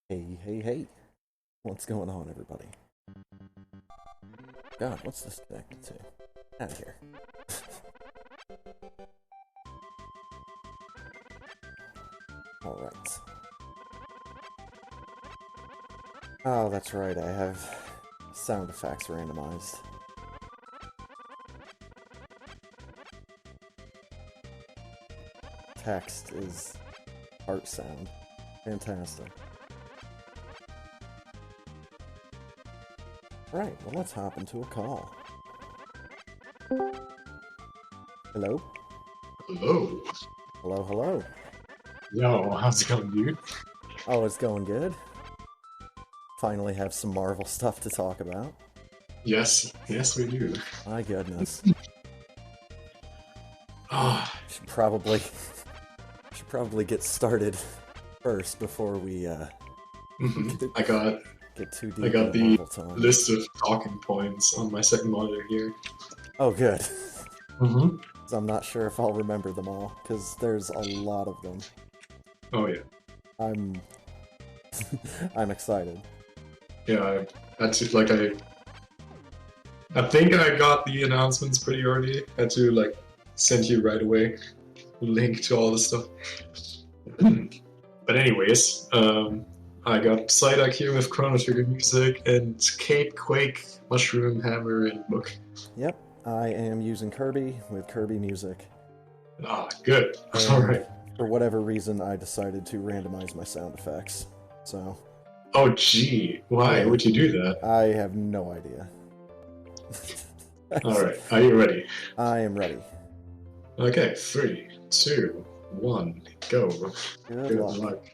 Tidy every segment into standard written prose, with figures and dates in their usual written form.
Hey, hey, hey. What's going on, everybody? God, what's this connected to? Out of here. Alright. Oh, that's right, I have sound effects randomized. Text is art sound. Fantastic. Right, well, let's hop into a call. Hello? Hello. Hello, hello. Yo, how's it going, dude? Oh, it's going good. Finally have some Marvel stuff to talk about. Yes, we do. My goodness. Ah, Should probably get started first before we get, I got get too I deep got into the Marvel time. list of talking points on my second monitor here. Oh, good. Mm-hmm. 'Cause I'm not sure if I'll remember them all, because there's a lot of them. Oh yeah, I'm I'm excited. yeah. That's it. Like I think I got the announcements pretty early. I had to like send you right away link to all the stuff. But anyways, I got Side IQ with Chrono Trigger music and Cape Quake, Mushroom Hammer, and book. Yep, I am using Kirby with Kirby music, Ah, good. All and right. for whatever reason, I decided to randomize my sound effects. So, Oh, gee. Why yeah, would you do that? I have no idea. Alright, are you ready? I am ready. Okay, three, two, one, go. Good Good luck. luck.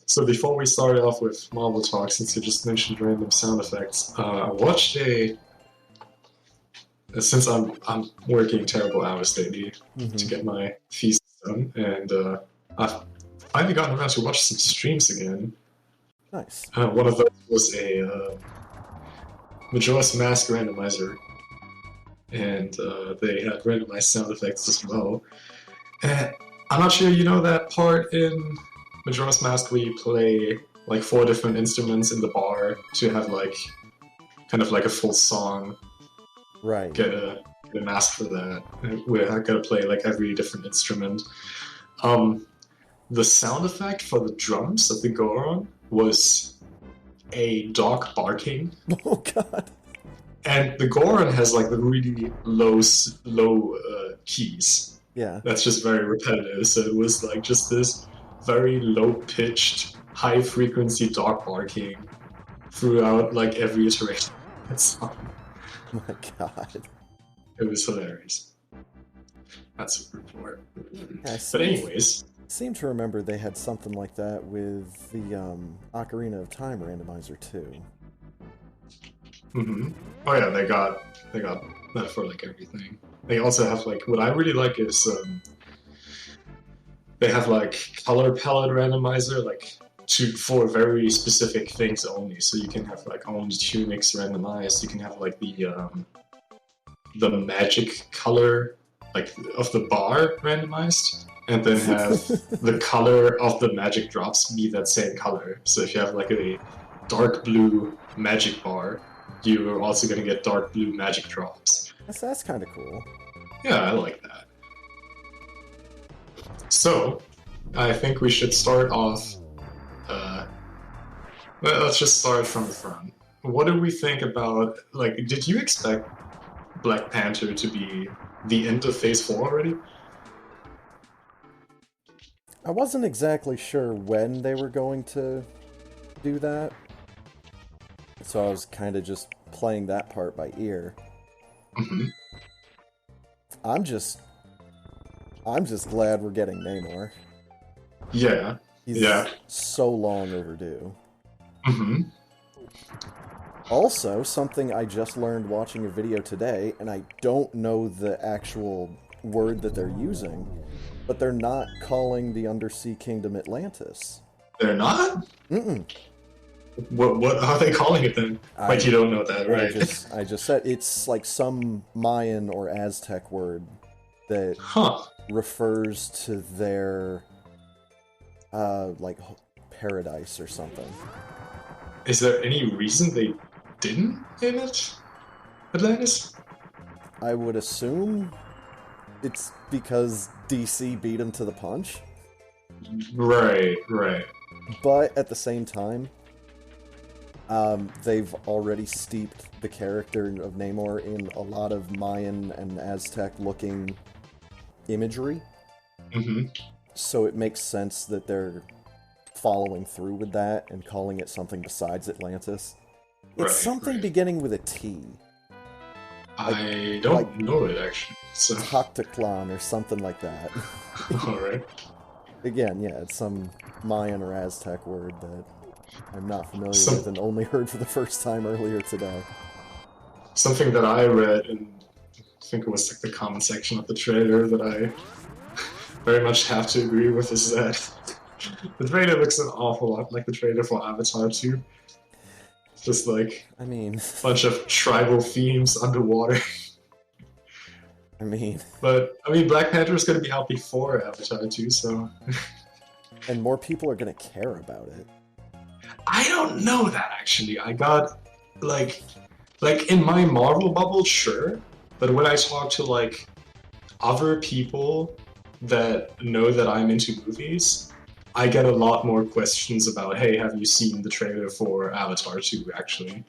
So before we start off with Marvel talk, since you just mentioned random sound effects, I watched a. Since I'm working terrible hours lately to Mm-hmm. get my thesis done, and I've finally gotten around to watch some streams again. Nice. One of those was a Majora's Mask randomizer, and they had randomized sound effects as well. And I'm not sure you know that part in Majora's Mask where you play like four different instruments in the bar to have like kind of like a full song. Right. Get a mask for that. Where I gotta play like every different instrument. Um, the sound effect for the drums of the Goron was a dog barking, Oh God. and the Goron has like the really low keys. Yeah. That's just very repetitive. So it was like just this very low pitched, high frequency dog barking throughout like every iteration of that song. My God. It was hilarious. That's a report. Yeah, I But seem anyways, seem to remember they had something like that with the Ocarina of Time randomizer too. mm-hmm. Oh yeah, they got that for like everything. They also have like what I really like is they have like color palette randomizer like for very specific things only. So you can have like orange tunics randomized. You can have like the magic color like of the bar randomized, and then have the color of the magic drops be that same color. So if you have like a dark blue magic bar, you're also gonna get dark blue magic drops. That's kind of cool. Yeah, I like that. So I think we should start off. Uh, let's just start from the front. What do we think about like? Did you expect Black Panther to be the end of Phase 4 already? I wasn't exactly sure when they were going to do that, so I was kind of just playing that part by ear. Mm-hmm. I'm just I'm just glad we're getting Namor. Yeah, He's yeah. so long overdue. Mm-hmm. Also, something I just learned watching a video today, and I don't know the actual word that they're using, but they're not calling the Undersea Kingdom Atlantis. They're not. Mm-mm. What are they calling it then? Like I you don't know that, right? I just said it's like some Mayan or Aztec word that Huh. refers to their like paradise or something. Is there any reason they didn't name it Atlantis? I would assume it's because DC beat him to the punch. Right, right. But at the same time, they've already steeped the character of Namor in a lot of Mayan and Aztec-looking imagery. Mm-hmm. So it makes sense that they're following through with that and calling it something besides Atlantis. It's something beginning with a T. I don't know it, actually. So. Toctoclan or something like that. Alright. Again, yeah, it's some Mayan or Aztec word that I'm not familiar with and only heard for the first time earlier today. Something that I read, and I think it was like the comment section of the trailer that I very much have to agree with, is that the trailer looks an awful lot like the trailer for Avatar 2. Just like, I mean, a bunch of tribal themes underwater. I mean... But, I mean, Black Panther is going to be out before Avatar 2, so... And more people are going to care about it. I don't know that, actually. I got, like, in my Marvel bubble, sure. But when I talk to, like, other people that know that I'm into movies, I get a lot more questions about, hey, have you seen the trailer for Avatar 2, actually?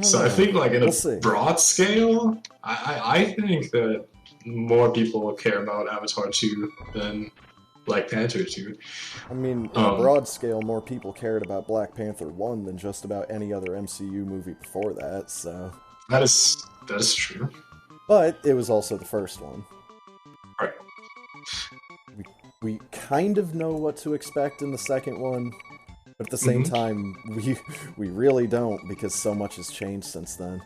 So I think, like, in a broad scale, I think that more people care about Avatar 2 than Black Panther 2. I mean, in a broad scale, more people cared about Black Panther 1 than just about any other MCU movie before that, so... That is true. But it was also the first one. Right. We kind of know what to expect in the second one, but at the same time, we really don't, because so much has changed since then.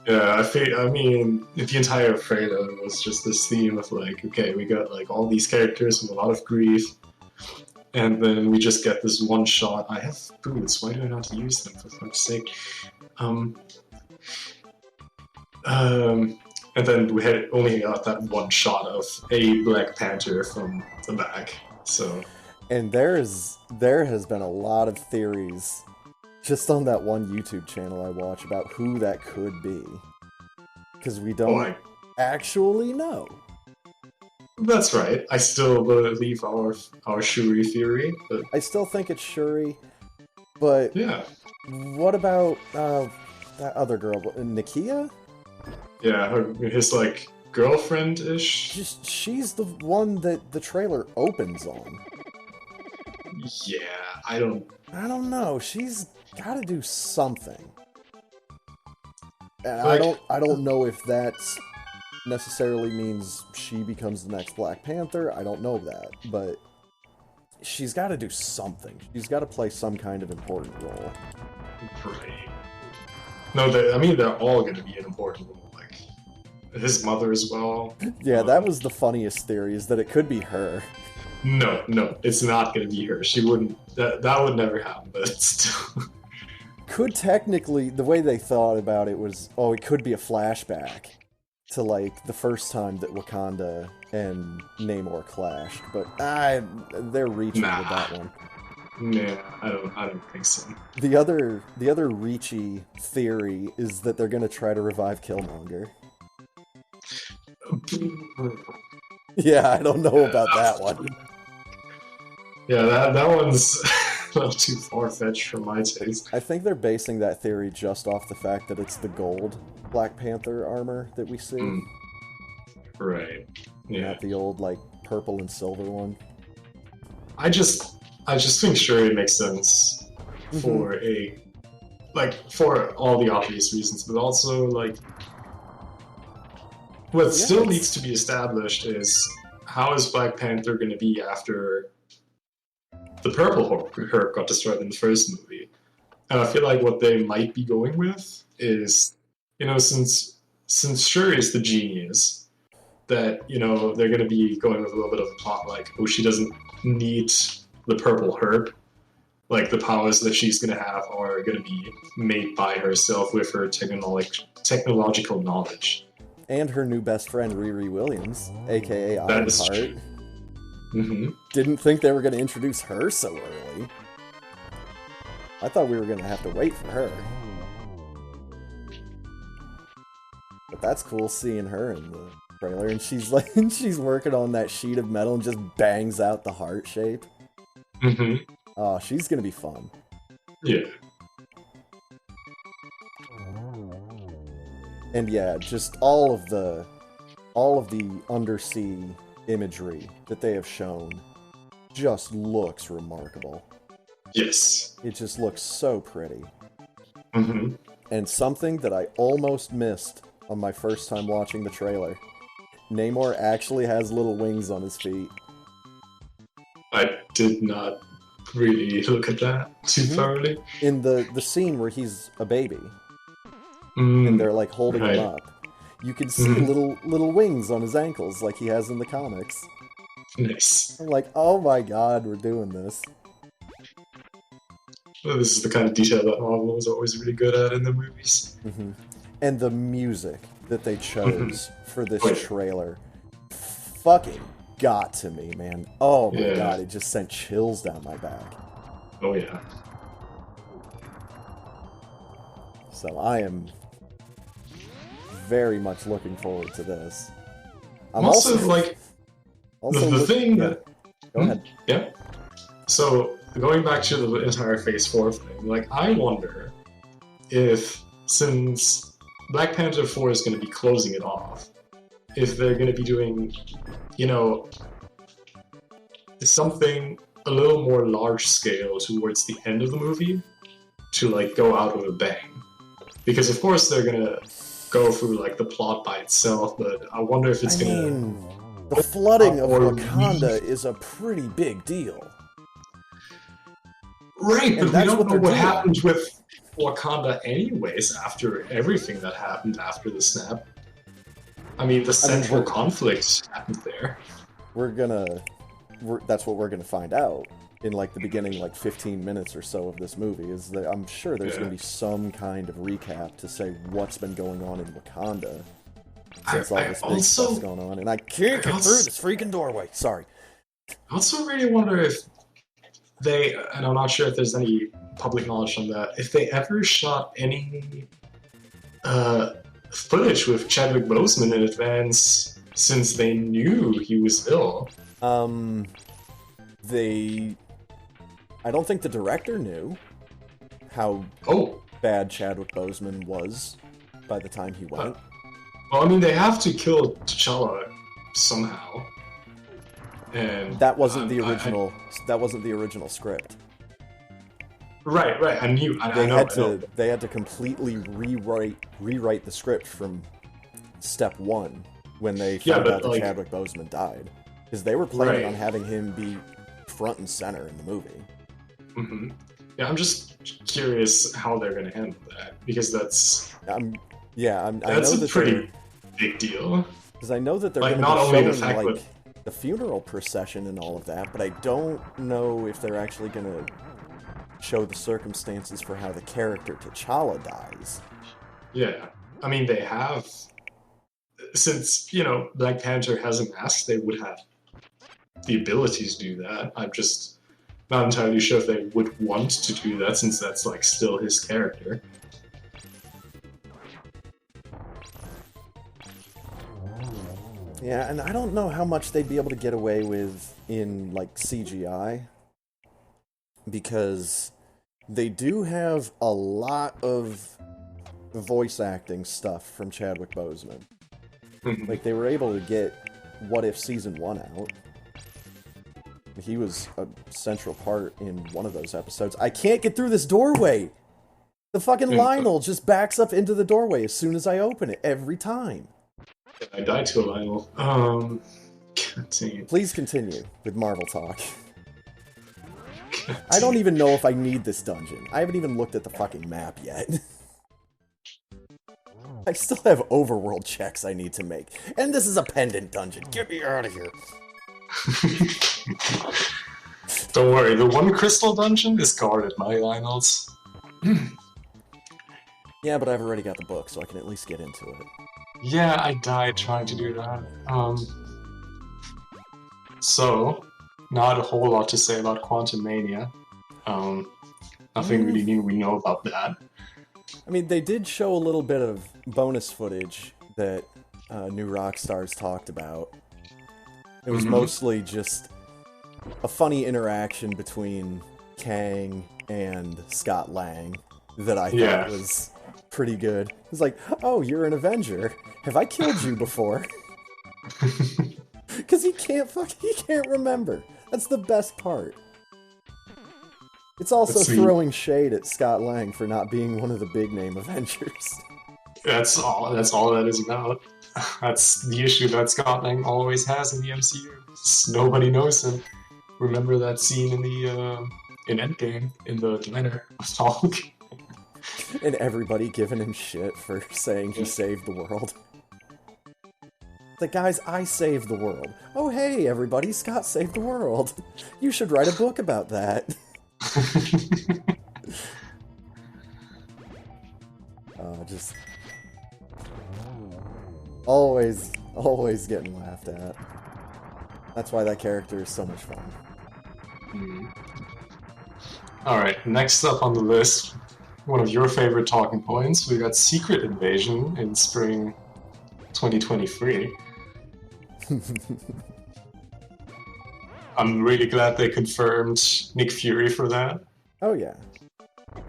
Yeah, I mean, the entire trailer was just this theme of like, okay, we got like all these characters with a lot of grief, and then we just get this one shot. I have boots, why do I not use them, for fuck's sake? And then we had only got that one shot of a Black Panther from the back, so... And there has been a lot of theories, just on that one YouTube channel I watch, about who that could be. Because we don't actually know. That's right. I still believe our Shuri theory. But... I still think it's Shuri, but... Yeah. What about that other girl, Nakia? Yeah, his, like, girlfriend-ish? She's the one that the trailer opens on. Yeah, I don't know. She's gotta do something. And like, I don't know if that necessarily means she becomes the next Black Panther. I don't know that, but she's gotta do something. She's gotta play some kind of important role. Right. No, I mean, they're all gonna be an important role. Like, his mother as well. Yeah, that was the funniest theory, is that it could be her. No, it's not gonna be her. She wouldn't. That would never happen. But still, could technically, the way they thought about it was, it could be a flashback to like the first time that Wakanda and Namor clashed. But they're reaching with that one. Yeah, I don't think so. The other reachy theory is that they're gonna try to revive Killmonger. Yeah, I don't know about that one. Yeah, that one's a little too far-fetched for my taste. I think they're basing that theory just off the fact that it's the gold Black Panther armor that we see. Right. Yeah. Not the old, like, purple and silver one. I just think sure it makes sense for for all the obvious reasons, but also, like, what still needs to be established is how is Black Panther going to be after the purple herb got destroyed in the first movie. And I feel like what they might be going with is, since Shuri is the genius, that, they're going to be going with a little bit of a plot like, she doesn't need the purple herb. Like, the powers that she's going to have are going to be made by herself with her technological knowledge. And her new best friend, Riri Williams, aka Ironheart. Mm-hmm. Didn't think they were going to introduce her so early. I thought we were going to have to wait for her. But that's cool seeing her in the trailer, and she's like, she's working on that sheet of metal and just bangs out the heart shape. Mm-hmm. Oh, she's gonna be fun. Yeah. And yeah, just all of the undersea imagery that they have shown just looks remarkable. Yes. It just looks so pretty. Mm-hmm. And something that I almost missed on my first time watching the trailer. Namor actually has little wings on his feet. I did not really look at that too thoroughly. In the scene where he's a baby, and they're like holding him up, you can see little wings on his ankles like he has in the comics. Nice. I'm like, oh my god, we're doing this. Well, this is the kind of detail that Marvel was always really good at in the movies. And the music that they chose for this trailer fucking got to me, man. Oh my god, it just sent chills down my back. Oh yeah. So I am very much looking forward to this. I'm also like the thing that... Go ahead. Yeah. So going back to the entire Phase 4 thing, like I wonder if, since Black Panther 4 is going to be closing it off, if they're going to be doing, you know, something a little more large scale towards the end of the movie to like go out with a bang. Because of course they're going to go through like the plot by itself, but I wonder if it's going to... The flooding of Wakanda is a pretty big deal. Right, but we don't know what happened with Wakanda anyways after everything that happened after the snap. I mean, the central conflict happened there. That's what we're gonna find out in like the beginning, like 15 minutes or so of this movie. Is that I'm sure there's gonna be some kind of recap to say what's been going on in Wakanda since all this big stuff's going on, and I can't get through this freaking doorway. Sorry. I also really wonder if they, and I'm not sure if there's any public knowledge on that, if they ever shot any footage with Chadwick Boseman in advance since they knew he was ill. I don't think the director knew how bad Chadwick Boseman was by the time he went. Well, I mean, they have to kill T'Challa somehow. And that wasn't the original. That wasn't the original script. Right. I knew. They had to completely rewrite the script from step one when they found out that Chadwick Boseman died, because they were planning on having him be front and center in the movie. Yeah, I'm just curious how they're going to handle that, because that's I know a that pretty big deal. Because I know that they're like, going to be showing like with the funeral procession and all of that, but I don't know if they're actually going to show the circumstances for how the character T'Challa dies. Yeah, I mean, they have, since, you know, Black Panther has a mask, they would have the ability to do that. I'm just not entirely sure if they would want to do that, since that's, like, still his character. Yeah, and I don't know how much they'd be able to get away with in, like, CGI, because they do have a lot of voice acting stuff from Chadwick Boseman. Like, they were able to get What If Season 1 out. He was a central part in one of those episodes. I can't get through this doorway! The fucking Lionel just backs up into the doorway as soon as I open it, every time. I died to a Lionel. God damn. Please continue with Marvel talk. I don't even know if I need this dungeon. I haven't even looked at the fucking map yet. I still have overworld checks I need to make. And this is a pendant dungeon. Get me out of here. Don't worry, the one crystal dungeon is guarded by Lionels. Yeah, but I've already got the book, so I can at least get into it. Yeah, I died trying to do that. So, not a whole lot to say about Quantum Mania. Nothing really new we know about that. I mean, they did show a little bit of bonus footage that New Rockstars talked about. It was mostly just a funny interaction between Kang and Scott Lang that I thought was pretty good. It's like, oh, you're an Avenger. Have I killed you before? Because he can't remember. That's the best part. It's also throwing shade at Scott Lang for not being one of the big name Avengers. That's all that is about. That's the issue that Scott Lang always has in the MCU. Nobody knows him. Remember that scene in the in Endgame in the diner with Ponk? And everybody giving him shit for saying he saved the world. It's like, guys, I saved the world. Oh, hey, everybody, Scott saved the world. You should write a book about that. Just always getting laughed at. That's why that character is so much fun. Alright, next up on the list, one of your favorite talking points, we got Secret Invasion in spring 2023. I'm really glad they confirmed Nick Fury for that. Oh yeah.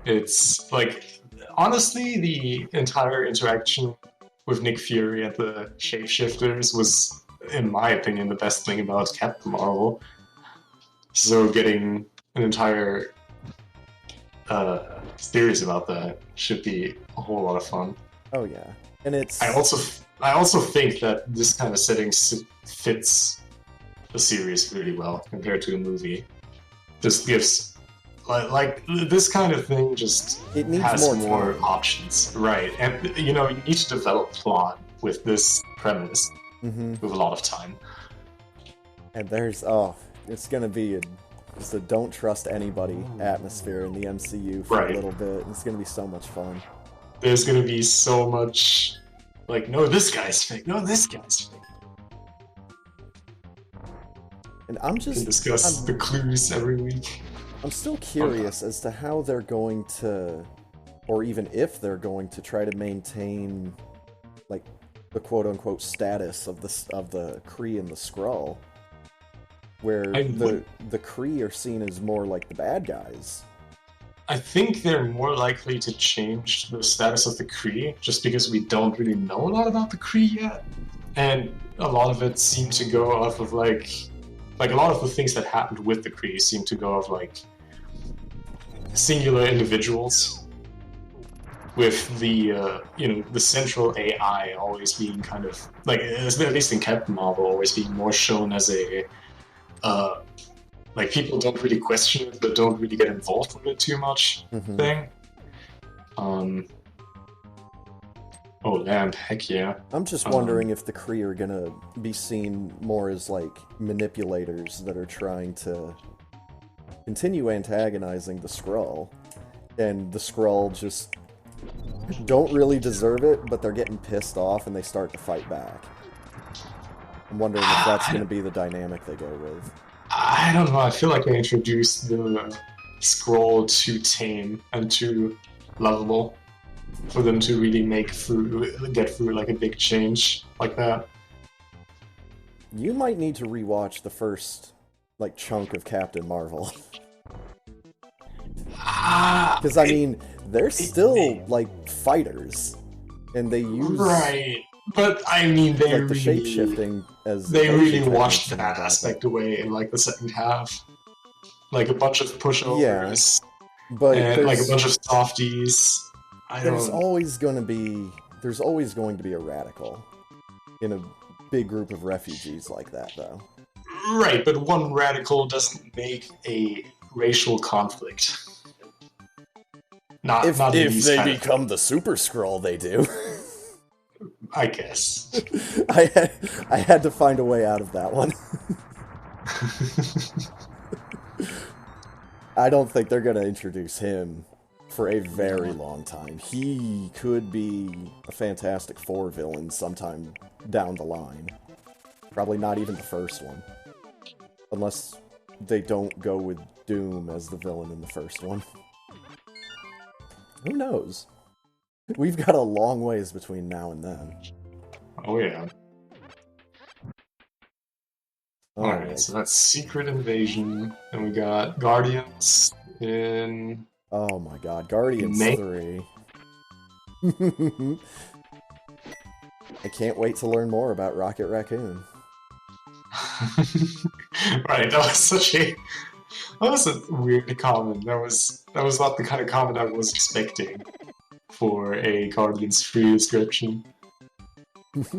It's like, honestly, the entire interaction with Nick Fury at the Shapeshifters was, in my opinion, the best thing about Captain Marvel. So getting an entire series about that should be a whole lot of fun. Oh yeah, and it's. I also think that this kind of setting fits the series really well compared to the movie. Just gives like this kind of thing just it needs has more options, right? And you know, you need to develop plot with this premise with a lot of time. And there's it's gonna be just a don't trust anybody atmosphere in the MCU for a little bit. It's gonna be so much fun. There's gonna be so much like, no, this guy's fake. No, this guy's fake. And I'm just discuss the clues every week. I'm still curious as to how they're going to, or even if they're going to try to maintain, like, the quote-unquote status of the Kree and the Skrull, where the Kree are seen as more like the bad guys. I think they're more likely to change the status of the Kree just because we don't really know a lot about the Kree yet, and a lot of it seems to go off of like a lot of the things that happened with the Kree seem to go off like singular individuals, with the the central AI always being kind of like, at least in Captain Marvel, always being more shown as a like people don't really question it but don't really get involved with it too much thing. Oh, Lamp, heck yeah. I'm just wondering if the Kree are gonna be seen more as, like, manipulators that are trying to continue antagonizing the Skrull, and the Skrull just don't really deserve it, but they're getting pissed off and they start to fight back. I'm wondering if that's gonna be the dynamic they go with. I don't know, I feel like they introduced the Skrull too tame and too lovable for them to really get through like a big change like that. You might need to rewatch the first, like, chunk of Captain Marvel. Because, I mean, they're still, like, fighters. And they use... Right. But, I mean, they like, the shape-shifting as... They really washed that aspect away in, like, the second half. Like, a bunch of pushovers. Yeah. But and, like, a bunch of softies. There's always going to be a radical in a big group of refugees like that, though. Right, but one radical doesn't make a racial conflict. If they become the Super Skrull, they do. I guess. I had to find a way out of that one. I don't think they're going to introduce him for a very long time. He could be a Fantastic Four villain sometime down the line. Probably not even the first one. Unless they don't go with Doom as the villain in the first one. Who knows? We've got a long ways between now and then. Oh yeah. Alright, so that's Secret Invasion, and we got Guardians in... Oh my god, Guardians May? 3. I can't wait to learn more about Rocket Raccoon. Right, that was such a... That was a weird comment. That was not the kind of comment I was expecting for a Guardians 3 description.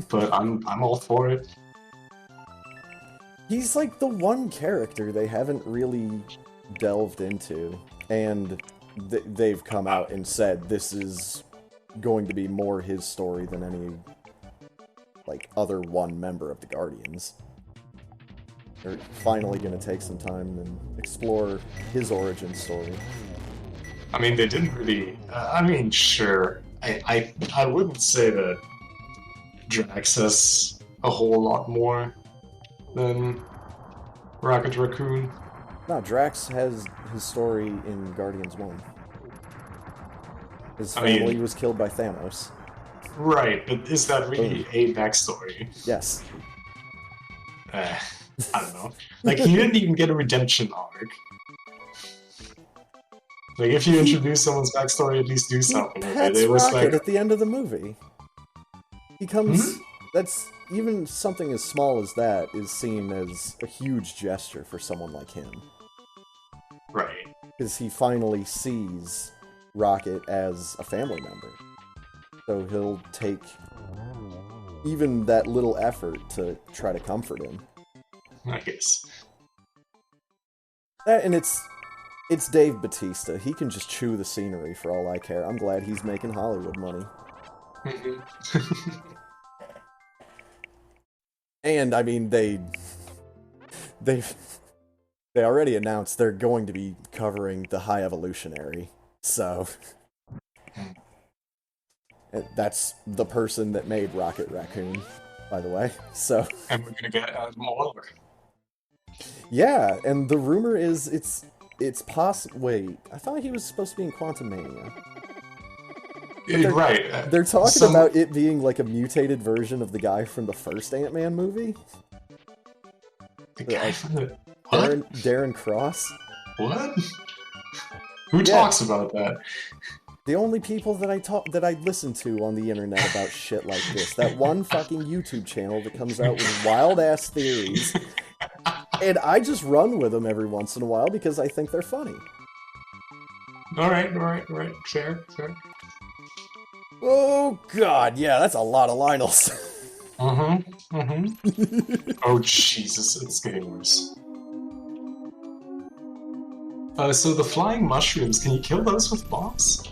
But I'm all for it. He's like the one character they haven't really delved into, and they've come out and said this is going to be more his story than any, like, other one member of the Guardians. They're finally going to take some time and explore his origin story. I mean, they didn't really... I mean, sure. I wouldn't say that Drax has a whole lot more than Rocket Raccoon. No, Drax has his story in Guardians 1. His family was killed by Thanos. Right, but is that really a backstory? Yes. I don't know. Like, he didn't even get a redemption arc. Like, if you introduce someone's backstory, at least do something with it. It was Rocket like... at the end of the movie. He comes... That's... Even something as small as that is seen as a huge gesture for someone like him. Right. Because he finally sees Rocket as a family member. So he'll take even that little effort to try to comfort him. I guess. And it's Dave Bautista. He can just chew the scenery for all I care. I'm glad he's making Hollywood money. And, I mean, they already announced they're going to be covering the High Evolutionary, so... That's the person that made Rocket Raccoon, by the way, so... And we're gonna get more. Yeah, and the rumor is it's possible... Wait, I thought he was supposed to be in Quantum Mania. Right. They're talking about it being like a mutated version of the guy from the first Ant-Man movie. The guy from the... Darren Cross. What? Who talks about that? The only people that I listen to on the internet about shit like this. That one fucking YouTube channel that comes out with wild-ass theories. And I just run with them every once in a while because I think they're funny. Alright. Fair. Oh god, yeah, that's a lot of Lionels. Oh Jesus, it's getting worse. So the flying mushrooms, can you kill those with bombs?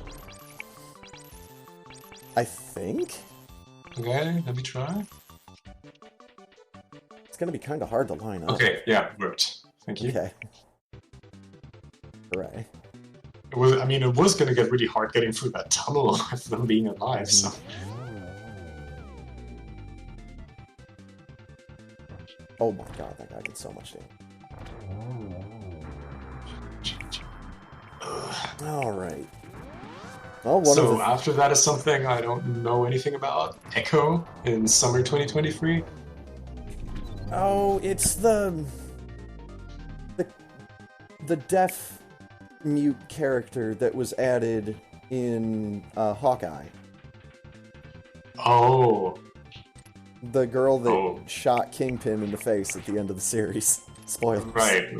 I think? Okay, let me try. It's gonna be kind of hard to line up. Okay, yeah, worked. Thank you. Okay. Hooray. It was gonna get really hard getting through that tunnel with them being alive, so... Oh my god, that guy did so much damage. Alright. Well, after that is something I don't know anything about. Echo in summer 2023. Oh, it's the deaf mute character that was added in Hawkeye. Oh. The girl that shot Kingpin in the face at the end of the series. Spoilers. Right.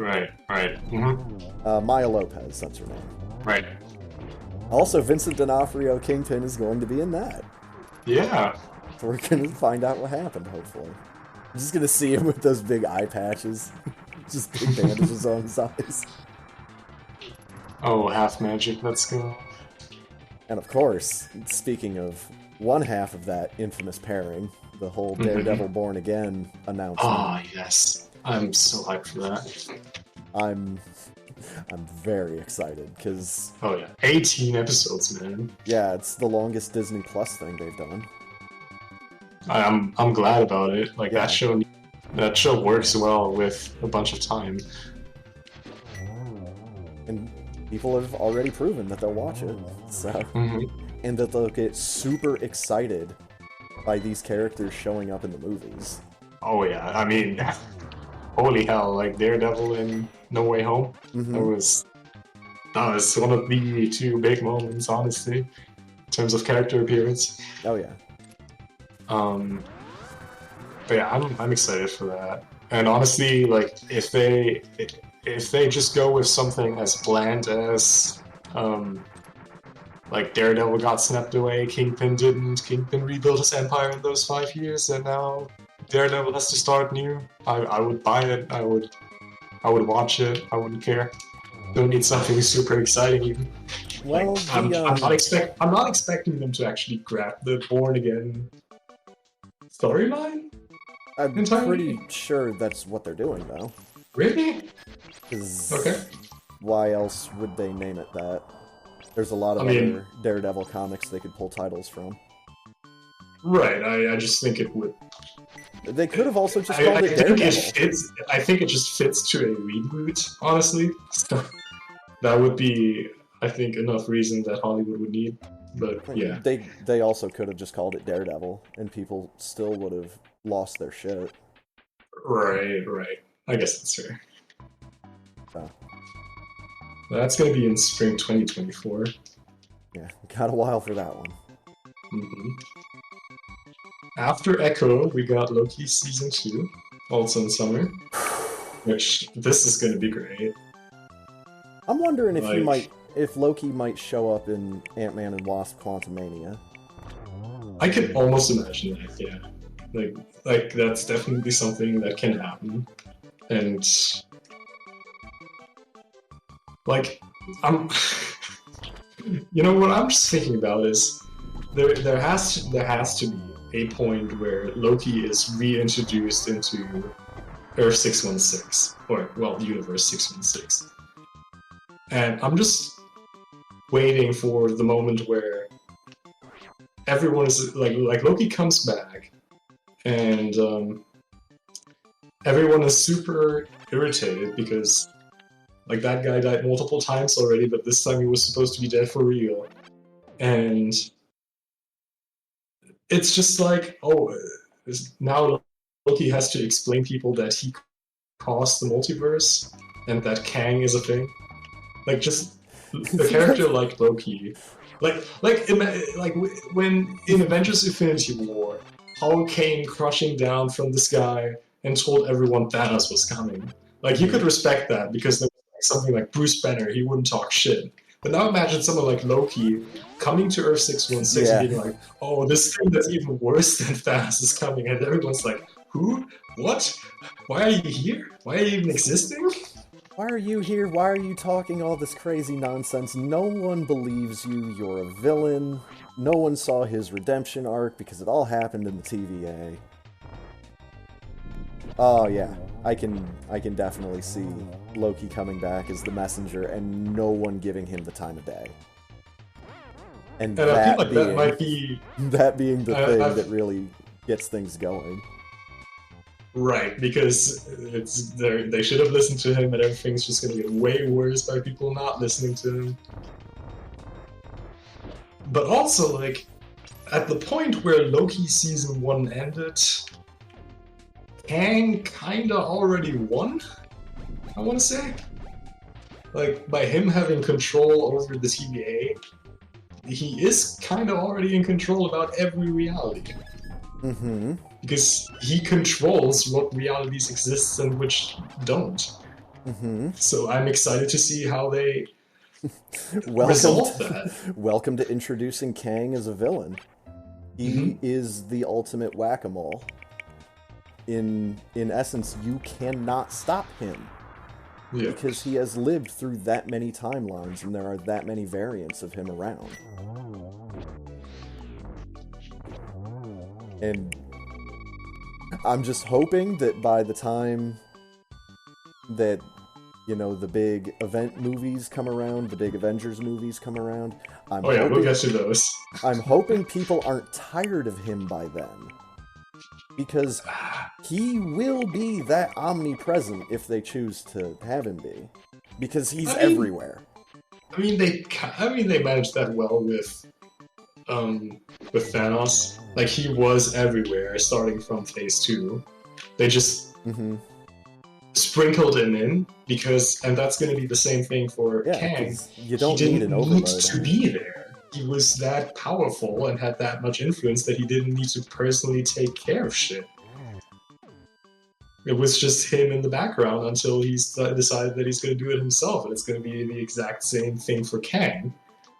Maya Lopez, that's her name. Right. Also, Vincent D'Onofrio Kingpin is going to be in that. Yeah. So we're going to find out what happened, hopefully. I'm just going to see him with those big eye patches. Just big bandages on his eyes. Oh, half magic, let's go. And of course, speaking of one half of that infamous pairing, the whole Daredevil Born Again announcement. Oh, yes. I'm so hyped for that. I'm very excited, because... Oh, yeah. 18 episodes, man. Yeah, it's the longest Disney Plus thing they've done. I'm glad about it. Like, Yeah. that show works well with a bunch of time. And people have already proven that they'll watch it, so... And that they'll get super excited by these characters showing up in the movies. Oh yeah, I mean, holy hell, like Daredevil in No Way Home, that was one of the two big moments, honestly, in terms of character appearance. Oh yeah. But yeah, I'm excited for that. And honestly, like if they just go with something as bland as like Daredevil got snapped away, Kingpin didn't, Kingpin rebuilt his empire in those 5 years, and now Daredevil has to start new. I would buy it. I would watch it. I wouldn't care. Don't need something super exciting even. Well, like, I'm not expecting them to actually grab the Born Again storyline. I'm pretty sure that's what they're doing, though. Really? Okay. Why else would they name it that? There's a lot of other Daredevil comics they could pull titles from. Right, I just think it would... They could have also just called it Daredevil. I think it just fits to a reboot, honestly. So that would be, I think, enough reason that Hollywood would need. But yeah. They also could have just called it Daredevil, and people still would have lost their shit. Right. I guess that's fair. So. That's going to be in spring 2024. Yeah, got a while for that one. After Echo, we got Loki Season 2, also in summer. Which, this is going to be great. I'm wondering if Loki might show up in Ant-Man and Wasp: Quantumania. I can almost imagine that, yeah. Like that's definitely something that can happen. And... like, you know, what I'm just thinking about is there has to be a point where Loki is reintroduced into Earth 616, or well, Universe 616, and I'm just waiting for the moment where everyone is like Loki comes back, and everyone is super irritated because. Like, that guy died multiple times already, but this time he was supposed to be dead for real. And it's just like, now Loki has to explain people that he caused the multiverse and that Kang is a thing. Like, just a character like Loki. Like when in Avengers Infinity War, Hulk came crushing down from the sky and told everyone Thanos was coming. Like, you could respect that because there was something like Bruce Banner, he wouldn't talk shit. But now imagine someone like Loki coming to Earth 616 and being like, oh, this thing that's even worse than Thanos is coming, and everyone's like, who? What? Why are you here? Why are you even existing? Why are you here? Why are you talking all this crazy nonsense? No one believes you. You're a villain. No one saw his redemption arc because it all happened in the TVA. Oh yeah, I can definitely see Loki coming back as the messenger and no one giving him the time of day. And I feel like that might be that being the thing that really gets things going. Right, because they should have listened to him and everything's just gonna get way worse by people not listening to him. But also, like, at the point where Loki Season 1 ended, Kang kinda already won, I wanna say. Like, by him having control over the TVA, he is kinda already in control about every reality. Because he controls what realities exist and which don't. So I'm excited to see how they resolve that. Welcome to introducing Kang as a villain. He is the ultimate whack-a-mole. In essence, you cannot stop him. Yeah. Because he has lived through that many timelines and there are that many variants of him around. And I'm just hoping that by the time that, you know, the big event movies come around, the big Avengers movies come around, we'll get to those. I'm hoping people aren't tired of him by then. Because he will be that omnipresent if they choose to have him be. because he's I mean, everywhere. They managed that well with Thanos. Like he was everywhere, starting from Phase 2. They just sprinkled him in and that's going to be the same thing for Kang. You don't he need didn't an need overload. to be there. He was that powerful and had that much influence that he didn't need to personally take care of shit. It was just him in the background until he decided that he's going to do it himself, and it's going to be the exact same thing for Kang.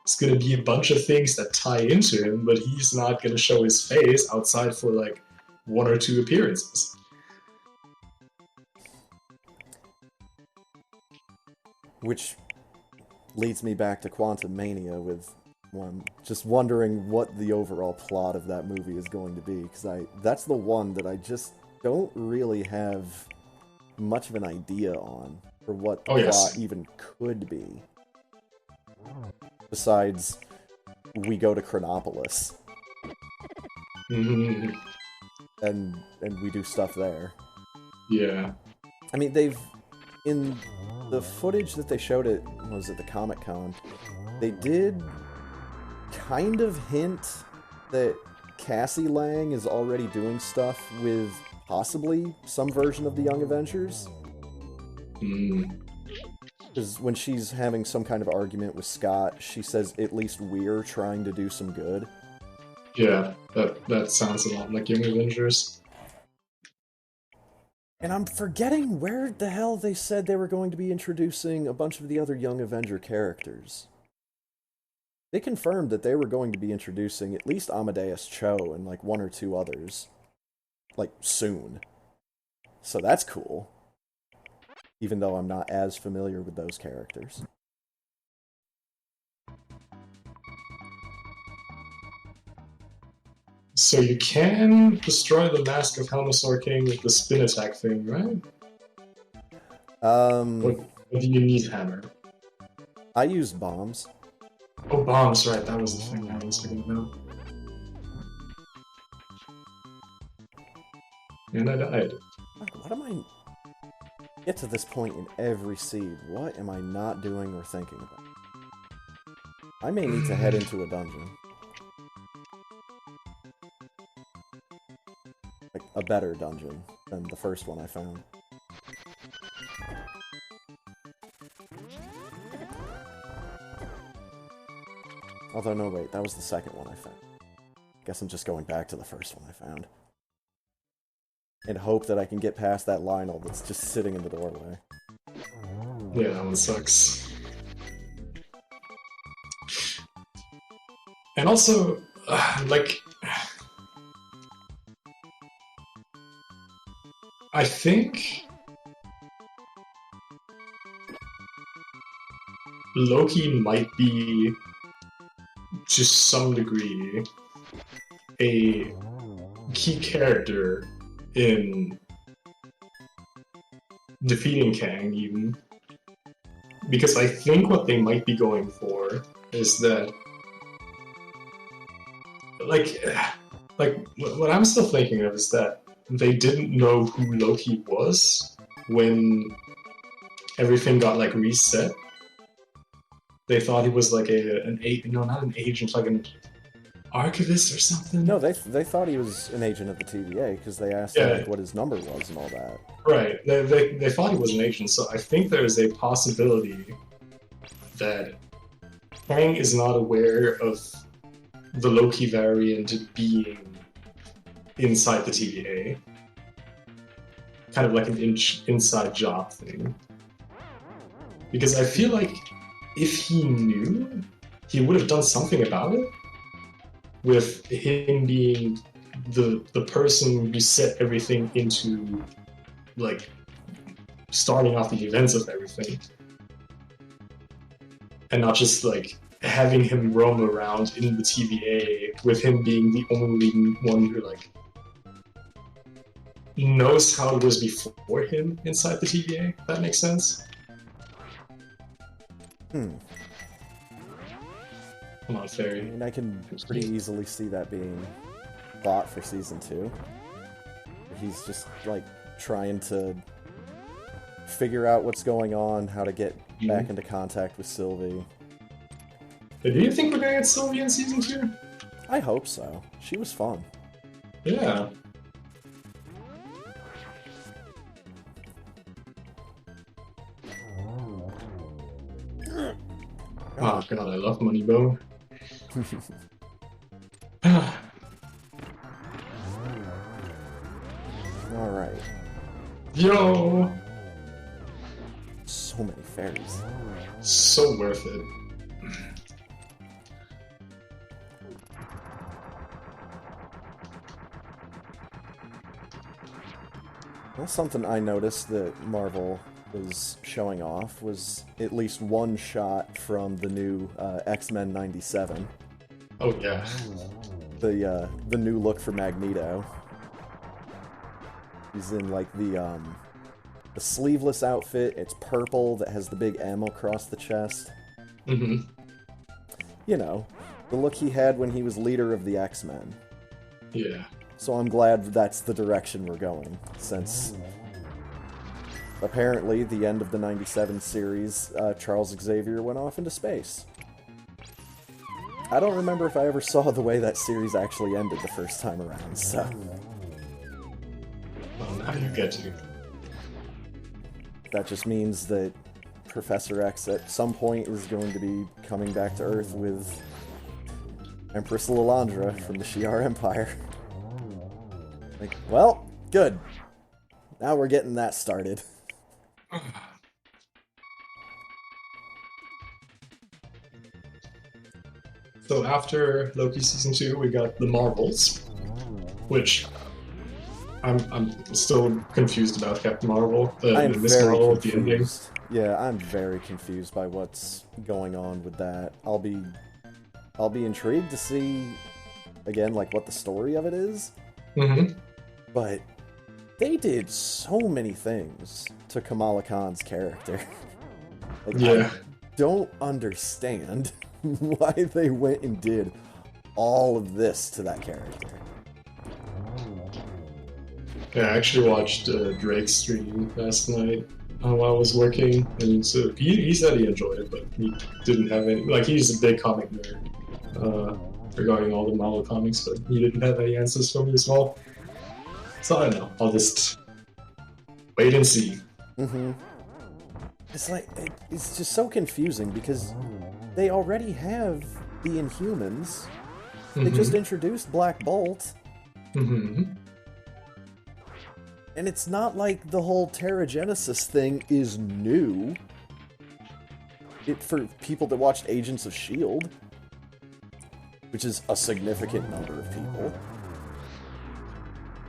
It's going to be a bunch of things that tie into him, but he's not going to show his face outside for like 1 or 2 appearances. Which leads me back to Quantum Mania with just wondering what the overall plot of that movie is going to be, because that's the one that I just don't really have much of an idea on, or what the plot even could be. Besides, we go to Chronopolis. Mm-hmm. And we do stuff there. Yeah. I mean, in the footage that they showed at, was it the Comic-Con, they did kind of hint that Cassie Lang is already doing stuff with possibly some version of the Young Avengers. Because when she's having some kind of argument with Scott, she says, at least we're trying to do some good. Yeah, that sounds a lot like Young Avengers. And I'm forgetting where the hell they said they were going to be introducing a bunch of the other Young Avenger characters. They confirmed that they were going to be introducing at least Amadeus Cho and like 1 or 2 others. Like, soon. So that's cool. Even though I'm not as familiar with those characters. So you can destroy the Mask of Helmasaur King with the spin attack thing, right? Or do you need hammer? I used bombs. Oh, bombs, right, that was the thing I was thinking about. And I died. What am I... Get to this point in every seed. What am I not doing or thinking about? I may need to head into a dungeon. Like, a better dungeon than the first one I found. Although, no, wait, that was the second one I found. Guess I'm just going back to the first one I found. And hope that I can get past that Lionel that's just sitting in the doorway. Yeah, that one sucks. And also, like... I think... Loki might be, to some degree, a key character in defeating Kang, even. Because I think what they might be going for is that... Like, what I'm still thinking of is that they didn't know who Loki was when everything got, like, reset. They thought he was like not an agent, like an archivist or something. No, they thought he was an agent of the TVA because they asked him like, what his number was and all that. Right. They thought he was an agent, so I think there is a possibility that Kang is not aware of the Loki variant being inside the TVA. Kind of like an inside job thing. Because I feel like if he knew, he would have done something about it. With him being the person who set everything into, like, starting off the events of everything. And not just, like, having him roam around in the TVA with him being the only one who, like, knows how it was before him inside the TVA, if that makes sense. Come on, Fairy. I mean, I can pretty easily see that being thought for Season 2. He's just, like, trying to figure out what's going on, how to get Mhm. back into contact with Sylvie. But do you think we're gonna get Sylvie in season 2? I hope so. She was fun. Yeah. Oh god, I love Moneybo. Alright. Yo! So many fairies. So worth it. Well, something I noticed that Marvel was showing off was at least one shot from the new X-Men '97. Oh yeah. The new look for Magneto. He's in like the sleeveless outfit. It's purple that has the big M across the chest. Mm-hmm. You know, the look he had when he was leader of the X-Men. Yeah. So I'm glad that's the direction we're going, since apparently the end of the '97 series, Charles Xavier went off into space. I don't remember if I ever saw the way that series actually ended the first time around, so... Well, now you get to. That just means that Professor X at some point is going to be coming back to Earth with Empress Lilandra from the Shi'ar Empire. Like, well, good. Now we're getting that started. So after Loki season 2, we got the Marvels, which I'm still confused about Captain Marvel. I am Miss very Marvel at the ending. confused. Yeah, I'm very confused by what's going on with that. I'll be intrigued to see again like what the story of it is. Mm-hmm. But they did so many things to Kamala Khan's character. Like, Yeah. I don't understand why they went and did all of this to that character. Yeah, I actually watched Drake's stream last night while I was working, and so he said he enjoyed it, but he didn't have any. Like, he's a big comic nerd regarding all the Marvel comics, but he didn't have any answers for me as well. So I don't know. I'll just wait and see. Mm-hmm. It's like, it's just so confusing because they already have the Inhumans. They just introduced Black Bolt. Mm-hmm. And it's not like the whole Terrigenesis thing is new. For people that watched Agents of S.H.I.E.L.D., which is a significant number of people.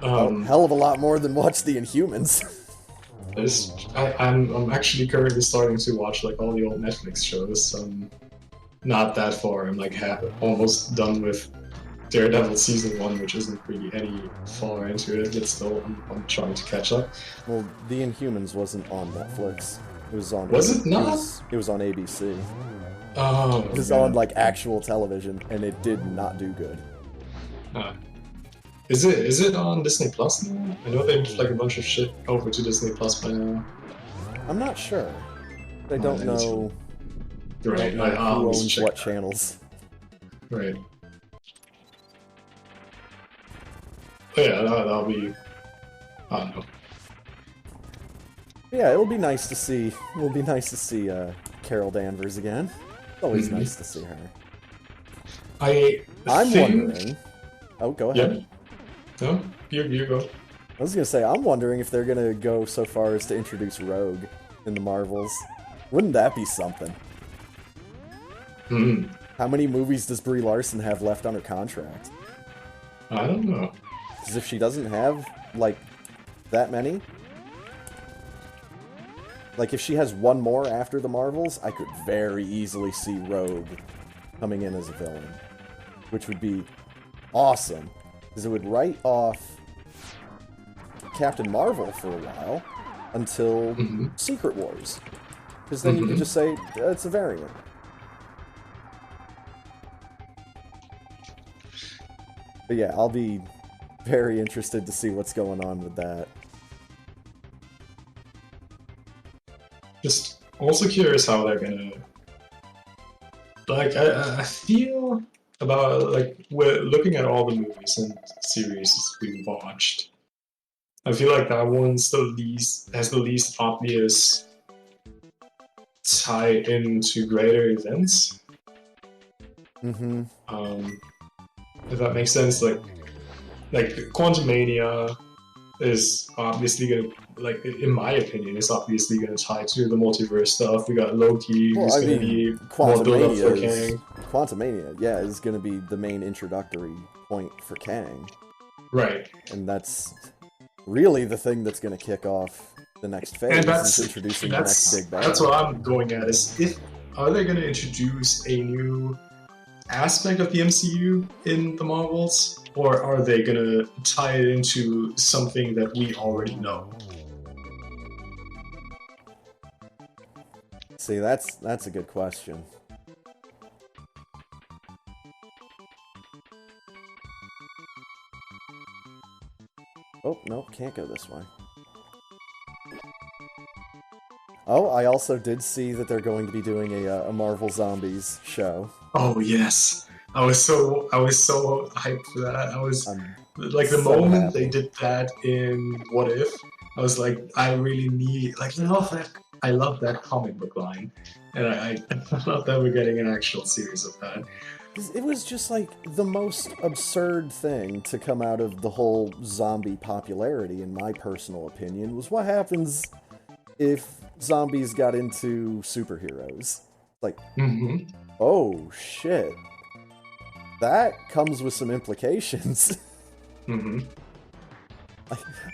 A hell of a lot more than watch the Inhumans. I'm actually currently starting to watch like all the old Netflix shows. Not that far. I'm like almost done with Daredevil season 1, which isn't really any far into it, but still I'm trying to catch up. Well, the Inhumans wasn't on Netflix. It was on. Was it not? It was on ABC. Oh. It was on like actual television, and it did not do good. Is it on Disney Plus now? I know they moved like a bunch of shit over to Disney Plus by now. I'm not sure. I don't know. Right. Who owns what channels? Right. But yeah, that'll be. I don't know. Yeah, it'll be nice to see. It'll be nice to see Carol Danvers again. It's always nice to see her. I'm wondering. Oh, go ahead. Yeah. No, you go. I was gonna say, I'm wondering if they're gonna go so far as to introduce Rogue in the Marvels. Wouldn't that be something? Hmm. How many movies does Brie Larson have left on her contract? I don't know. Because if she doesn't have, like, that many... Like, if she has one more after the Marvels, I could very easily see Rogue coming in as a villain. Which would be awesome. Because it would write off Captain Marvel for a while until Secret Wars. Because then you could just say, it's a variant. But yeah, I'll be very interested to see what's going on with that. also curious how they're gonna. Like, I feel about, like, we're looking at all the movies and series we watched. I feel like that one's has the least obvious tie into greater events. Mm-hmm. If that makes sense, like Quantumania is obviously gonna, like, in my opinion, is obviously gonna tie to the multiverse stuff. We got Loki, who's gonna be more build up for Kang. Quantumania, yeah, is gonna be the main introductory point for Kang. Right. And that's really the thing that's gonna kick off the next phase, is introducing the next big bad. That's what I'm going at, is are they gonna introduce a new aspect of the MCU in the Marvels? Or are they gonna tie it into something that we already know? See, that's a good question. Oh, no, can't go this way. Oh, I also did see that they're going to be doing a Marvel Zombies show. Oh yes, I was so hyped for that. I was like, the so moment happy. they did that in What If, I was like, I really need, like, I love that comic book line, and I love that we're getting an actual series of that. It was just like the most absurd thing to come out of the whole zombie popularity, in my personal opinion, was what happens if zombies got into superheroes. Like, oh shit. That comes with some implications.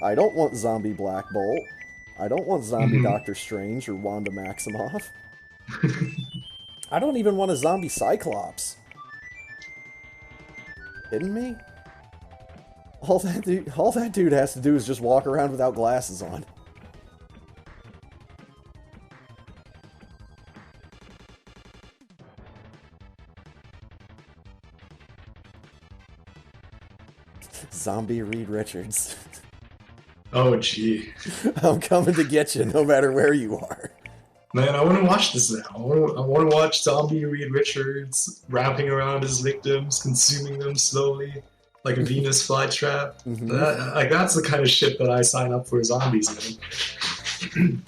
I don't want zombie Black Bolt. I don't want zombie Doctor Strange or Wanda Maximoff. I don't even want a zombie Cyclops. Kidding me? All that dude has to do is just walk around without glasses on. Zombie Reed Richards. Oh gee. I'm coming to get you no matter where you are. Man, I want to watch this now. I want to watch zombie Reed Richards wrapping around his victims, consuming them slowly, like a Venus flytrap. Like, that's the kind of shit that I sign up for zombies in.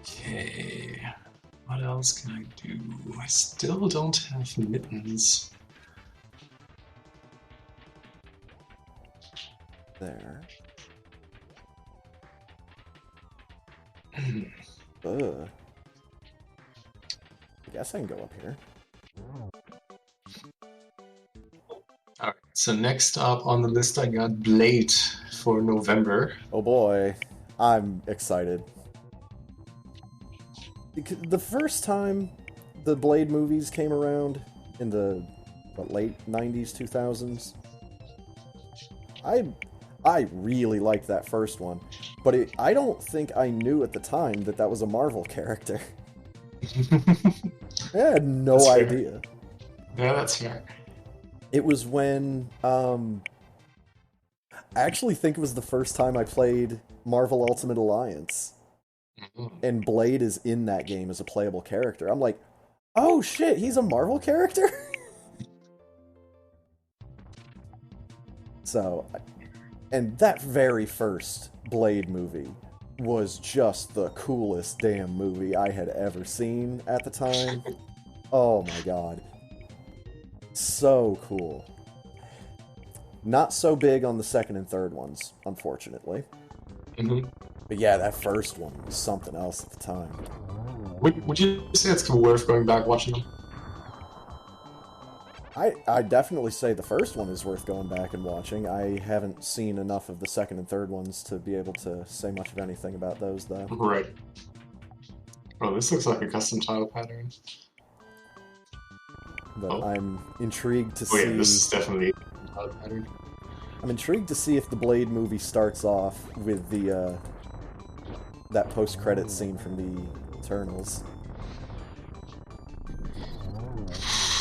Okay. What else can I do? I still don't have mittens. There. I guess I can go up here. Alright, so next up on the list I got Blade for November. Oh boy, I'm excited. The first time the Blade movies came around in the late 90s, 2000s, I really liked that first one, but I don't think I knew at the time that was a Marvel character. I had no idea. Yeah, that's fair. It was when, I actually think it was the first time I played Marvel Ultimate Alliance. And Blade is in that game as a playable character. I'm like, oh shit, he's a Marvel character? So, and that very first Blade movie was just the coolest damn movie I had ever seen at the time. Oh my god. So cool. Not so big on the second and third ones, unfortunately. But yeah, that first one was something else at the time. Would you say it's worth going back watching them? I definitely say the first one is worth going back and watching. I haven't seen enough of the second and third ones to be able to say much of anything about those, though. Right. Oh, this looks like a custom tile pattern. But I'm intrigued to see... Oh yeah, this is definitely a tile pattern. I'm intrigued to see if the Blade movie starts off with the, that post-credit scene from the Eternals.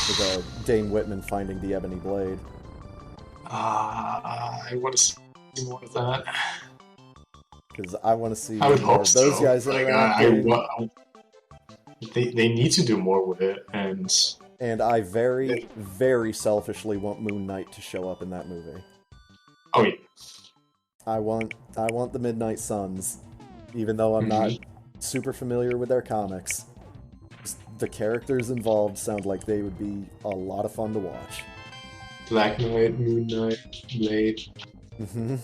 With Dane Whitman finding the Ebony Blade. I want to see more of that. because I want to see I would more hope of those so. guys Like, interacting. they need to do more with it, And I very, very selfishly want Moon Knight to show up in that movie. oh yeah. I want the Midnight Suns, even though I'm not super familiar with their comics. Just the characters involved sound like they would be a lot of fun to watch. Black Knight, Moon Knight, Blade. Mm-hmm.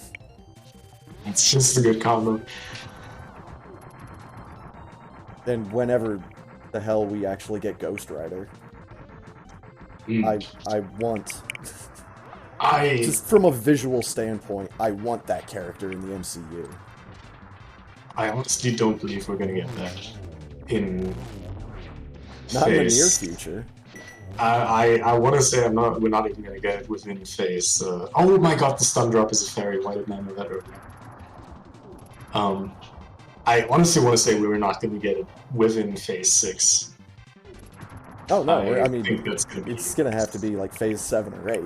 It's just a good combo. And whenever the hell we actually get Ghost Rider, I want, just from a visual standpoint, I want that character in the MCU. I honestly don't believe we're gonna get that in Not in the near Phase. future. I want to say we're not even gonna get it within Phase. Oh my god, the stun drop is a fairy. Why didn't I know that earlier? I honestly want to say we were not going to get it within Phase 6. Oh no, I mean, it's gonna have to be like Phase 7 or 8.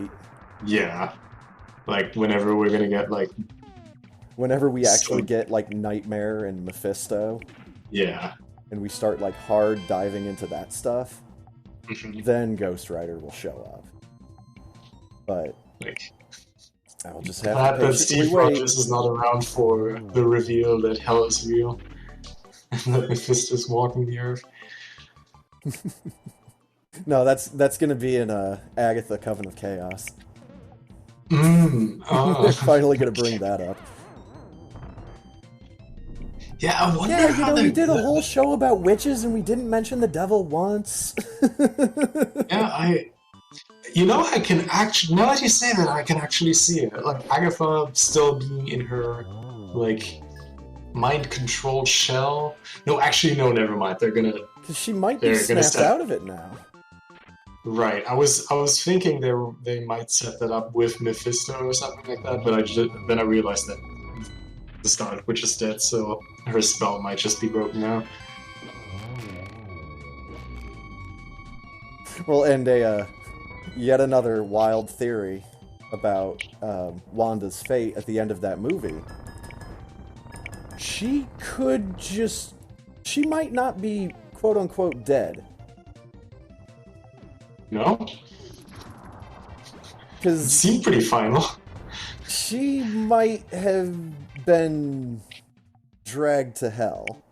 Yeah, like whenever we're gonna get like. Whenever we actually get like Nightmare and Mephisto. Yeah. And we start like hard diving into that stuff, then Ghost Rider will show up. But like, I'll just have to that Steve Rogers is not around for the reveal that hell is real and that Mephisto's walking the earth. No, that's gonna be in Agatha Coven of Chaos. They're finally gonna bring that up. Yeah, I wonder how we did a whole show about witches and we didn't mention the devil once. Yeah, I can actually, now that you say that, I can actually see it. Like, Agatha still being in her, like, mind-controlled shell. No, actually, no, never mind. They're gonna... Because she might be snapped out of it now. Right. I was thinking they might set that up with Mephisto or something like that, but then I realized that the Scarlet Witch is dead, so her spell might just be broken now. Well, and yet another wild theory about Wanda's fate at the end of that movie. She might not be quote-unquote dead. No? Because it seemed pretty final. She might have been dragged to hell.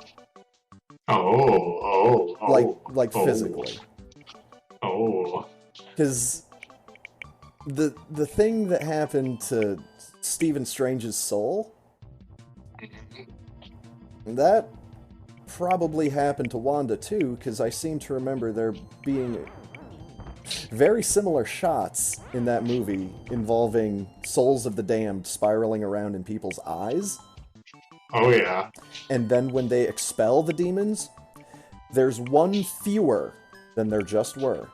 Like physically. Oh. Because the thing that happened to Stephen Strange's soul, that probably happened to Wanda too, because I seem to remember there being very similar shots in that movie involving souls of the damned spiraling around in people's eyes. Oh yeah. And then when they expel the demons, there's one fewer than there just were.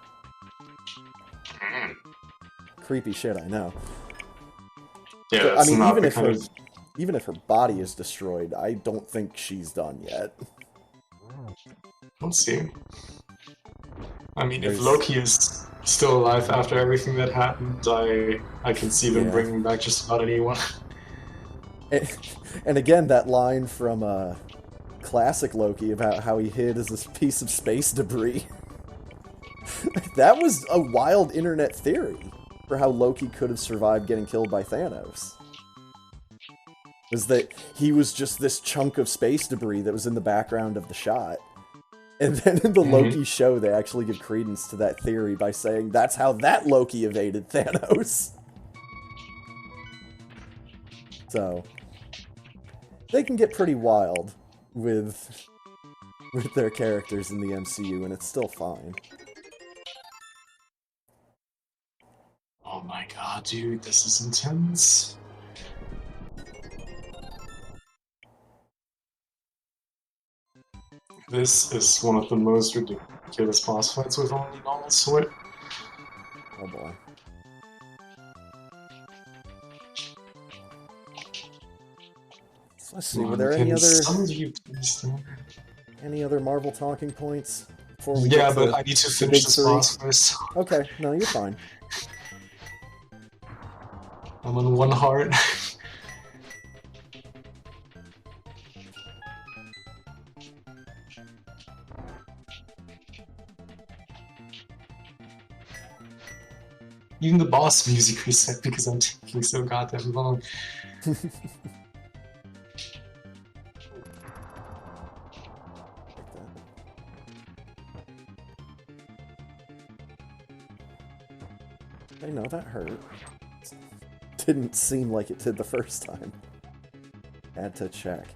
Creepy shit, I know. Yeah, but, I mean, even if her body is destroyed, I don't think she's done yet. We'll see. I mean, if Loki is still alive after everything that happened, I can see them bringing back just about anyone. And again, that line from classic Loki about how he hid as this piece of space debris. That was a wild internet theory for how Loki could have survived getting killed by Thanos. Was that he was just this chunk of space debris that was in the background of the shot. And then in the Loki show, they actually give credence to that theory by saying that's how that Loki evaded Thanos. So, they can get pretty wild with their characters in the MCU, and it's still fine. Oh my god, dude, this is intense. This is one of the most ridiculous boss fights with only normal sword. Oh boy. So let's see, were there any other Marvel talking points before we get but I need to finish this boss first. Okay, no, you're fine. I'm on one heart. Even the boss music reset because I'm taking so goddamn long. I know that hurt. Didn't seem like it did the first time. Had to check.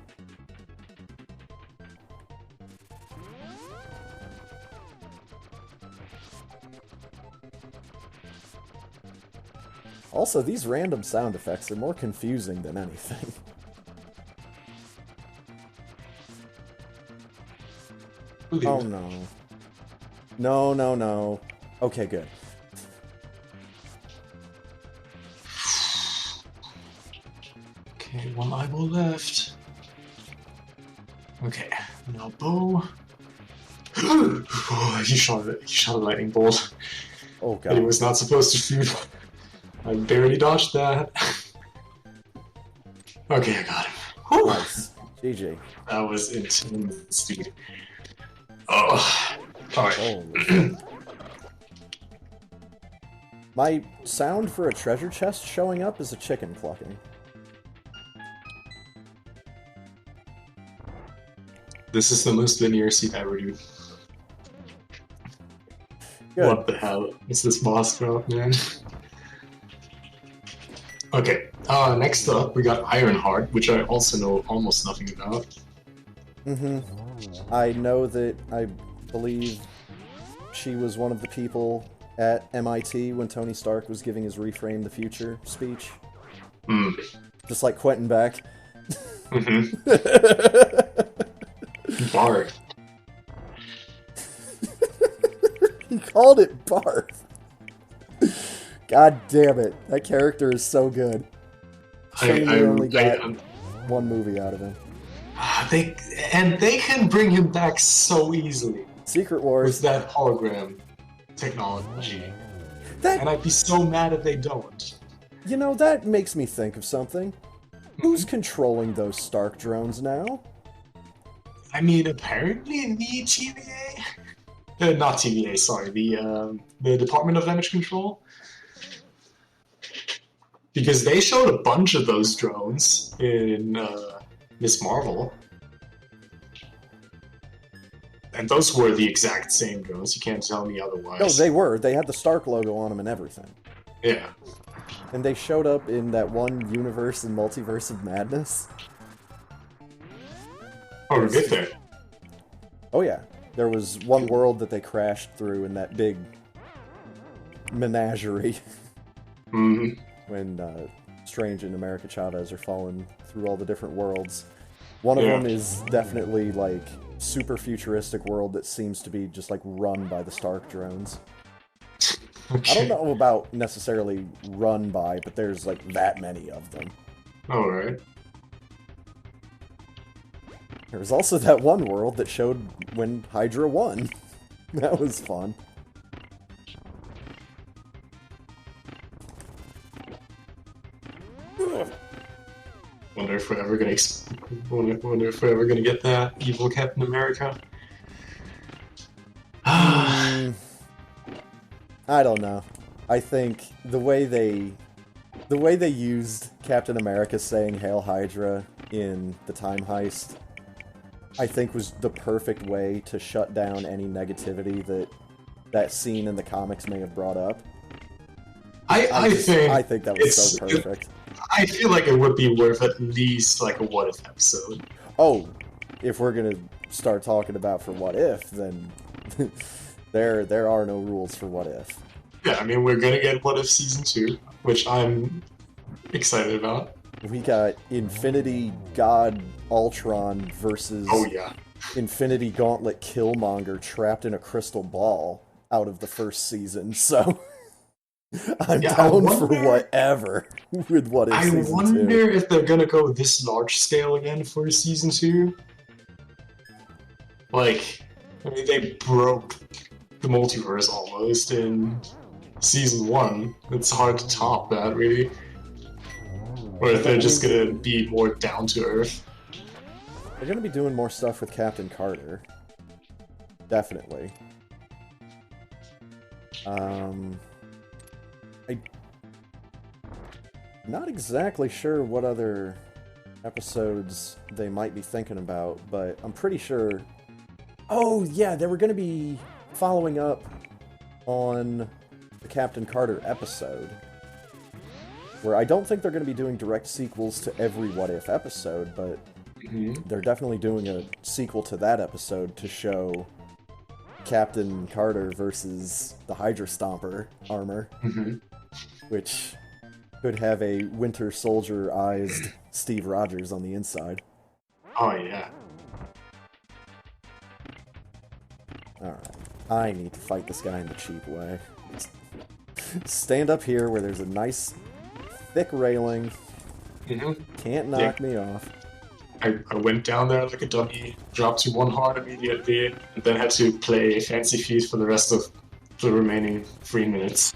Also, these random sound effects are more confusing than anything. Oh no. No, no, no. Okay, good. Okay, one eyeball left. Okay, now bow. Oh, he shot a lightning bolt. Oh god. It was not supposed to shoot. I barely dodged that. Okay, I got him. Whew. Nice. GG. That was intense, dude. Oh, alright. My sound for a treasure chest showing up is a chicken clucking. This is the most linear seat ever, dude. Good. What the hell is this boss drop, man? Okay, next up we got Ironheart, which I also know almost nothing about. I know that I believe she was one of the people at MIT when Tony Stark was giving his Reframe the Future speech. Just like Quentin Beck. Bard. He called it Barf. God damn it. That character is so good. Shame we only got one movie out of him. They can bring him back so easily. Secret Wars. With that hologram technology. And I'd be so mad if they don't. You know, that makes me think of something. Who's controlling those Stark drones now? I mean, apparently the TVA? Not TVA, sorry. The Department of Damage Control? Because they showed a bunch of those drones in Miss Marvel. And those were the exact same drones, you can't tell me otherwise. No, they were. They had the Stark logo on them and everything. Yeah. And they showed up in that one universe and Multiverse of Madness. Oh, we're good there. Oh yeah. There was one world that they crashed through in that big menagerie. When Strange and America Chavez are falling through all the different worlds. One of them is definitely, like, super futuristic world that seems to be just, like, run by the Stark drones. Okay. I don't know about necessarily run by, but there's, like, that many of them. Alright. There was also that one world that showed when Hydra won. That was fun. Wonder if we're ever gonna get that evil Captain America. I don't know. I think the way they used Captain America saying "Hail Hydra" in the Time Heist, I think was the perfect way to shut down any negativity that scene in the comics may have brought up. I think that was so perfect. I feel like it would be worth at least like a What If episode. Oh, if we're gonna start talking about for What If, then there are no rules for What If. Yeah, I mean we're gonna get What If Season 2, which I'm excited about. We got Infinity God Ultron versus Infinity Gauntlet Killmonger trapped in a crystal ball out of the first season, so I'm down for whatever with What If Season 2. I wonder if they're gonna go this large scale again for Season 2. Like, I mean, they broke the multiverse almost in Season 1. It's hard to top that, really. Or if they're just gonna be more down to earth. They're gonna be doing more stuff with Captain Carter. Definitely. I'm not exactly sure what other episodes they might be thinking about, but I'm pretty sure... Oh, yeah, they were going to be following up on the Captain Carter episode, where I don't think they're going to be doing direct sequels to every What If episode, but they're definitely doing a sequel to that episode to show Captain Carter versus the Hydra Stomper armor, which could have a Winter Soldier-ized Steve Rogers on the inside. Oh, yeah. Alright, I need to fight this guy in the cheap way. Stand up here where there's a nice, thick railing. Can't knock me off. I went down there like a dummy, dropped to 1 heart immediately, and then had to play Fancy Feet for the rest of the remaining 3 minutes.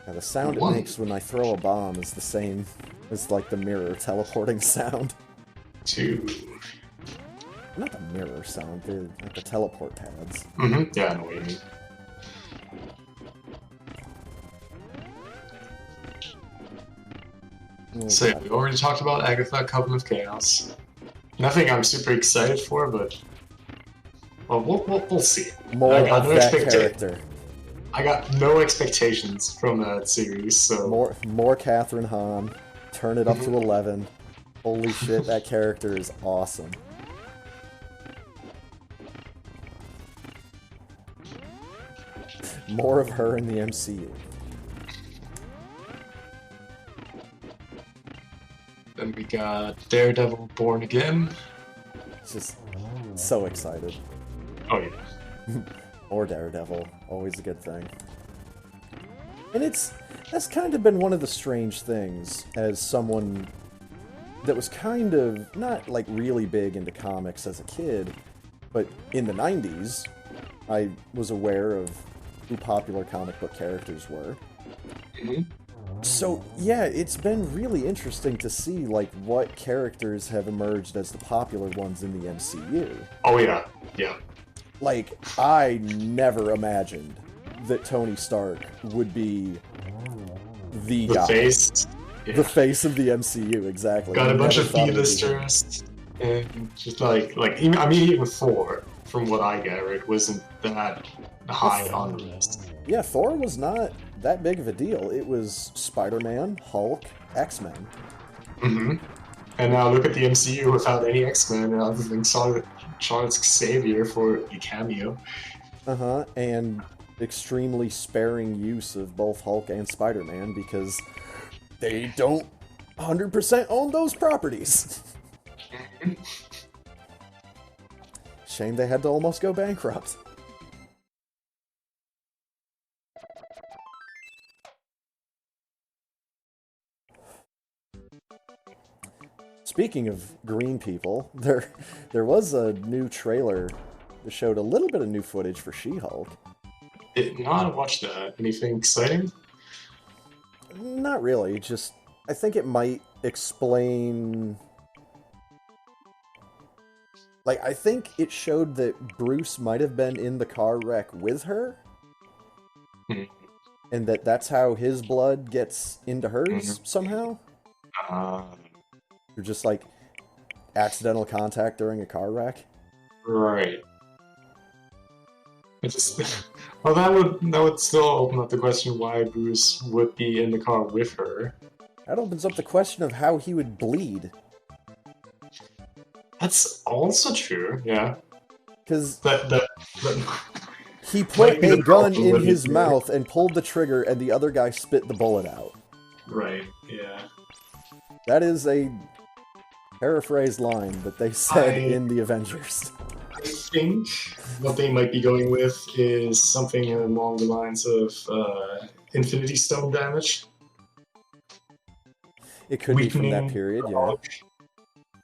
Now, the sound it makes when I throw a bomb is the same as, like, the mirror teleporting sound. 2. Not the mirror sound, like the teleport pads. Yeah, I know what you mean. So yeah, we already talked about Agatha, Coven of Chaos. Nothing I'm super excited for, but well, we'll see. More of that character. I got no expectations from that series, so... More Catherine Hahn. Turn it up to 11. Holy shit, that character is awesome. More of her in the MCU. Then we got Daredevil Born Again. Just so excited. Oh yeah. Or Daredevil. Always a good thing. And that's kind of been one of the strange things as someone that was kind of not like really big into comics as a kid, but in the 90s, I was aware of who popular comic book characters were. So, yeah, it's been really interesting to see, like, what characters have emerged as the popular ones in the MCU. Oh, yeah. Yeah. Like, I never imagined that Tony Stark would be the guy. Face. Yeah. The face of the MCU, exactly. Got a bunch of B-listers, and just like, I mean, even Thor, from what I gathered, wasn't that high on the list. Yeah, Thor was not that big of a deal. It was Spider-Man, Hulk, X-Men. And now look at the MCU without any X-Men other than Charles Xavier for a cameo. And extremely sparing use of both Hulk and Spider-Man because they don't 100% own those properties. Shame they had to almost go bankrupt. Speaking of green people, there was a new trailer that showed a little bit of new footage for She-Hulk. Did not watch that. Anything exciting? Not really, just I think it might explain... Like, I think it showed that Bruce might have been in the car wreck with her. And that's how his blood gets into hers somehow. Or just like accidental contact during a car wreck. Right. Well, that would still open up the question why Bruce would be in the car with her. That opens up the question of how he would bleed. That's also true, yeah. Because that he put a gun in his mouth and pulled the trigger, and the other guy spit the bullet out. Right, yeah. That is a paraphrased line that they said in the Avengers. I think what they might be going with is something along the lines of Infinity Stone damage. It could be from that period, yeah.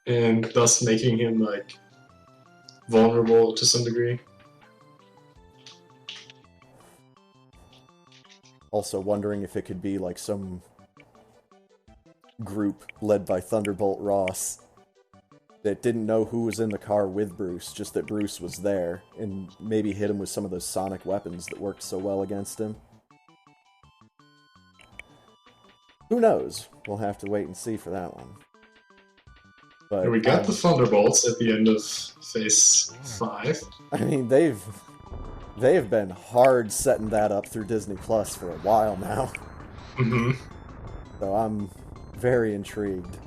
And thus making him, like, vulnerable to some degree. Also wondering if it could be, like, some group led by Thunderbolt Ross that didn't know who was in the car with Bruce, just that Bruce was there, and maybe hit him with some of those sonic weapons that worked so well against him. Who knows? We'll have to wait and see for that one. But we got the Thunderbolts at the end of Phase 5. I mean, they've been hard setting that up through Disney Plus for a while now. Mm-hmm. So I'm very intrigued.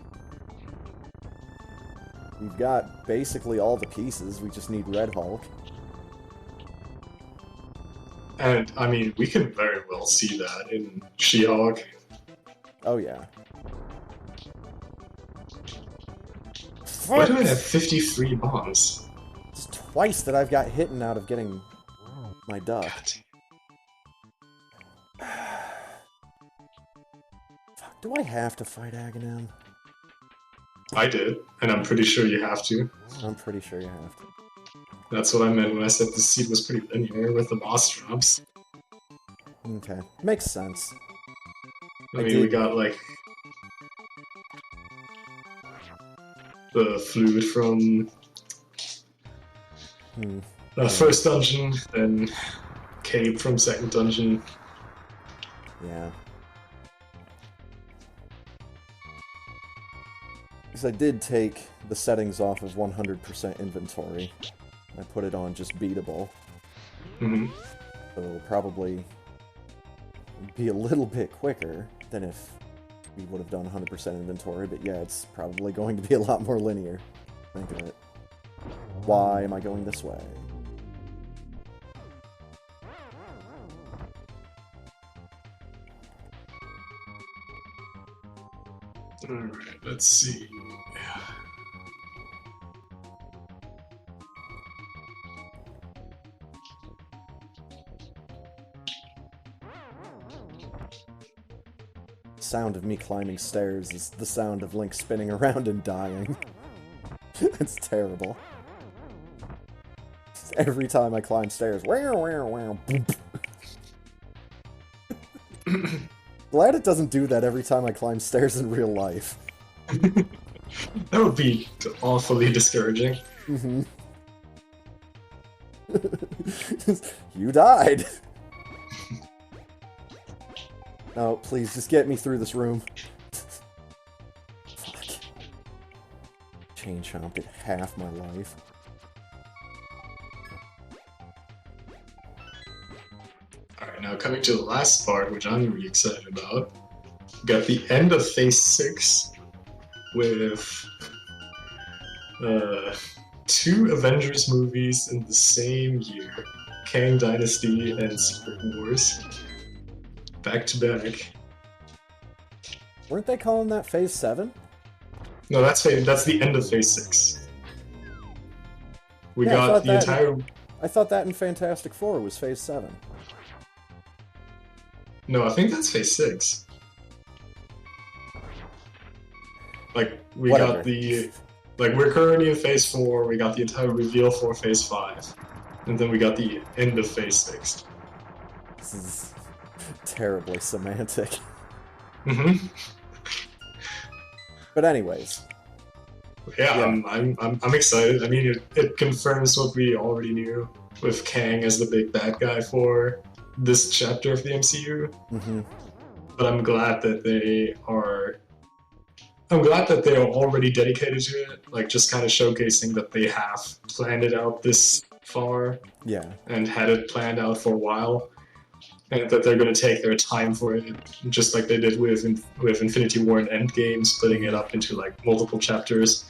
We've got basically all the pieces, we just need Red Hulk. And, I mean, we can very well see that in She-Hulk. Oh yeah. Why do I have 53 bombs? It's twice that I've got hitten out of getting my duck. Fuck, do I have to fight Aghanim? I did, and I'm pretty sure you have to. I'm pretty sure you have to. That's what I meant when I said the seed was pretty linear with the boss drops. Okay, makes sense. I mean, we got, like, the fluid from first dungeon, then Cape from second dungeon. Yeah. Because I did take the settings off of 100% inventory. I put it on just beatable. Mm-hmm. So it'll probably be a little bit quicker than if we would have done 100% inventory, but yeah, it's probably going to be a lot more linear. Think of it. Why am I going this way? Alright, let's see. Sound of me climbing stairs is the sound of Link spinning around and dying. It's terrible. Every time I climb stairs, boop. Glad it doesn't do that every time I climb stairs in real life. That would be awfully discouraging. Mm-hmm. You died! No, please, just get me through this room. Fuck. Chain Chomp did half my life. Alright, now coming to the last part, which I'm really excited about. Got the end of Phase 6 with 2 Avengers movies in the same year. Kang Dynasty and Secret Wars. Back to back. Weren't they calling that Phase 7? No, that's the end of Phase 6. We Yeah, got the entire... I thought that in Fantastic Four was Phase 7. No, I think that's Phase 6. Like, we Whatever. got the... Like, we're currently in Phase 4, we got the entire reveal for Phase 5. And then we got the end of Phase 6. This is terribly semantic. Mm-hmm. But anyways. Yeah. I'm excited. I mean, it confirms what we already knew with Kang as the big bad guy for this chapter of the MCU. Mm-hmm. But I'm glad that they are already dedicated to it, like just kind of showcasing that they have planned it out this far. Yeah. And had it planned out for a while. And that they're going to take their time for it, just like they did with Infinity War and Endgame, splitting it up into like multiple chapters.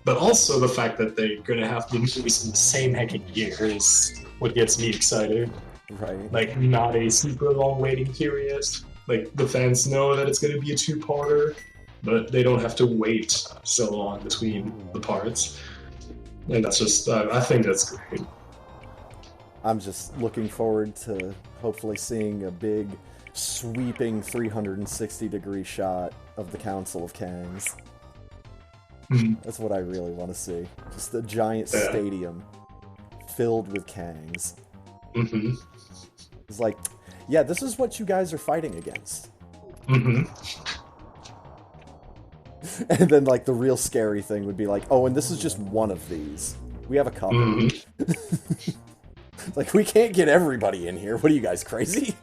But also the fact that they're going to have the movies in the same heckin' year is what gets me excited. Right. Like, not a super long waiting period. Like, the fans know that it's going to be a 2-parter, but they don't have to wait so long between the parts. And that's just, I think that's great. I'm just looking forward to hopefully seeing a big, sweeping 360-degree shot of the Council of Kangs. That's what I really want to see. Just a giant stadium filled with Kangs. Mm-hmm. It's like, yeah, this is what you guys are fighting against. Mm-hmm. And then, like, the real scary thing would be like, oh, and this is just one of these. We have a couple. Mhm. Like, we can't get everybody in here. What are you guys, crazy?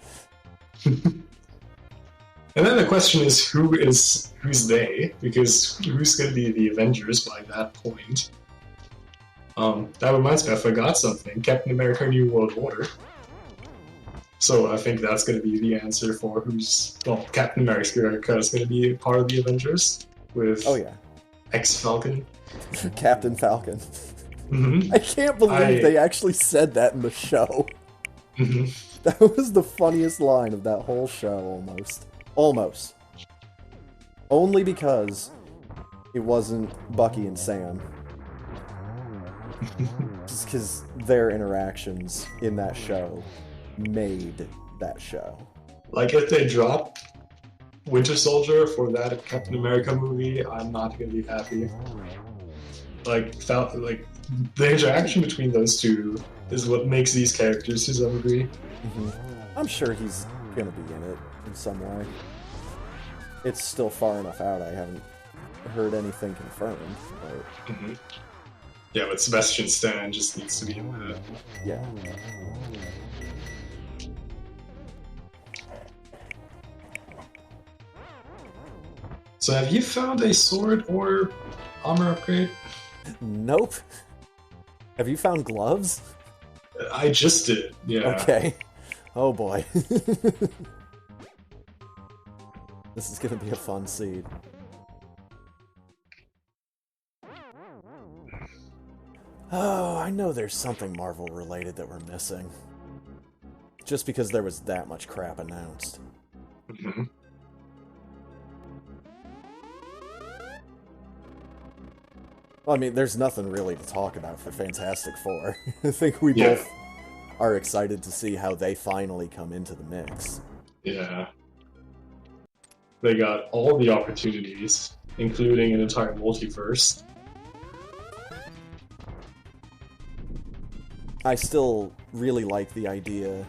And then the question is who's they? Because who's going to be the Avengers by that point? That reminds me, I forgot something. Captain America: New World Order. So I think that's going to be the answer for Captain America is going to be part of the Avengers with Oh, yeah. Falcon. Captain Falcon. Mm-hmm. I can't believe they actually said that in the show. Mm-hmm. That was the funniest line of that whole show, almost. Almost. Only because it wasn't Bucky and Sam. Just because their interactions in that show made that show. Like, if they drop Winter Soldier for that Captain America movie, I'm not going to be happy. Like, the interaction between those two is what makes these characters to some degree. Mm-hmm. I'm sure he's gonna be in it in some way. It's still far enough out, I haven't heard anything confirmed, but... Mm-hmm. Yeah, but Sebastian Stan just needs to be in that. Yeah. So have you found a sword or armor upgrade? Nope. Have you found gloves? I just did, yeah. Okay. Oh boy. This is gonna be a fun seed. Oh, I know there's something Marvel related that we're missing. Just because there was that much crap announced. Mm-hmm. Well, I mean, there's nothing really to talk about for Fantastic Four. I think we both are excited to see how they finally come into the mix. Yeah. They got all the opportunities, including an entire multiverse. I still really like the idea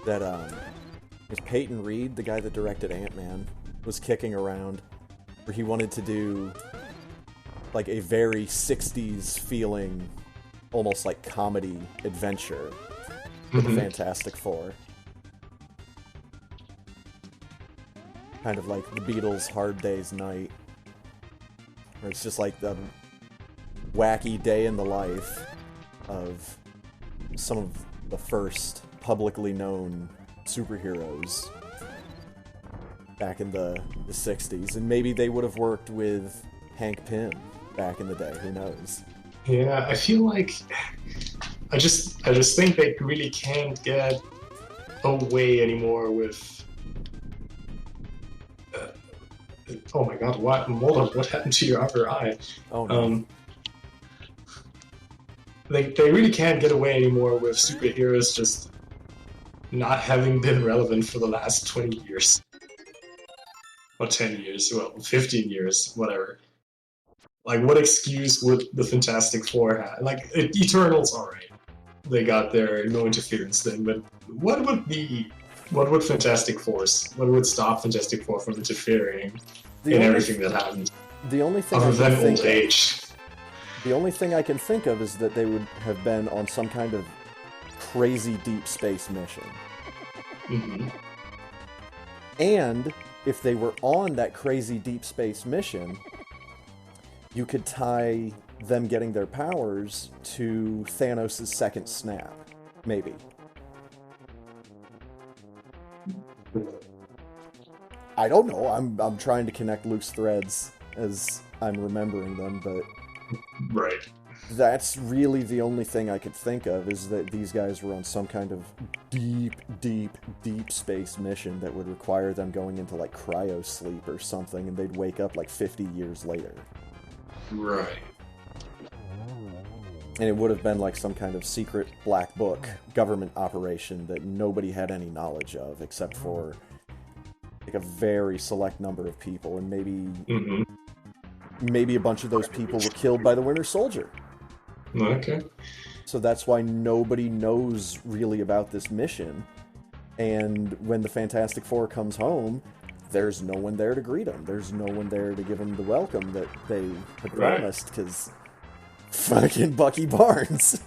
that was Peyton Reed, the guy that directed Ant-Man, was kicking around, where he wanted to do like a very 60s feeling, almost like comedy adventure with the Fantastic Four. Kind of like the Beatles' Hard Day's Night, where it's just like the wacky day in the life of some of the first publicly known superheroes back in the 60s, and maybe they would have worked with Hank Pym back in the day, who knows. Yeah, I feel like I just think they really can't get away anymore with oh my god, what happened to your upper eye? Oh no. They really can't get away anymore with superheroes just not having been relevant for the last 20 years. Or 10 years, well, 15 years, whatever. Like, what excuse would the Fantastic Four have? Like, Eternals, alright. They got their no interference thing, but what would Fantastic Force, what would stop Fantastic Four from interfering in everything that happened? The only thing other than old age. The only thing I can think of is that they would have been on some kind of crazy deep space mission. Mm-hmm. And if they were on that crazy deep space mission, you could tie them getting their powers to Thanos' second snap. Maybe. I don't know. I'm trying to connect loose threads as I'm remembering them, but... Right. That's really the only thing I could think of, is that these guys were on some kind of deep, deep, deep space mission that would require them going into, like, cryo sleep or something, and they'd wake up, like, 50 years later. Right. And it would have been, like, some kind of secret black book government operation that nobody had any knowledge of, except for, like, a very select number of people, and maybe... Mm-hmm. Maybe a bunch of those people were killed by the Winter Soldier. Okay. So that's why nobody knows really about this mission. And when the Fantastic Four comes home, there's no one there to greet him. There's no one there to give him the welcome that they had promised, because fucking Bucky Barnes.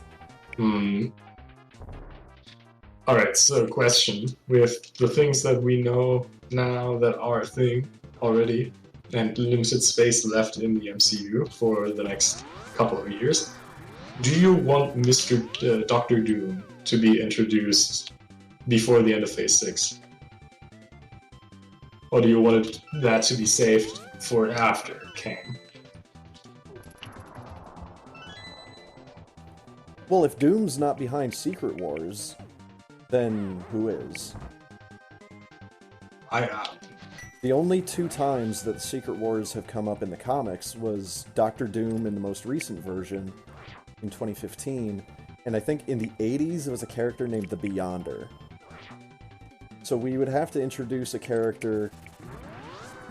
Alright, so question. With the things that we know now that are a thing already, and limited space left in the MCU for the next couple of years, do you want Doctor Doom to be introduced before the end of Phase 6? Or do you want that to be saved for after Kang? Well, if Doom's not behind Secret Wars, then who is? The only 2 times that Secret Wars have come up in the comics was Doctor Doom in the most recent version in 2015, and I think in the 80s it was a character named the Beyonder. So we would have to introduce a character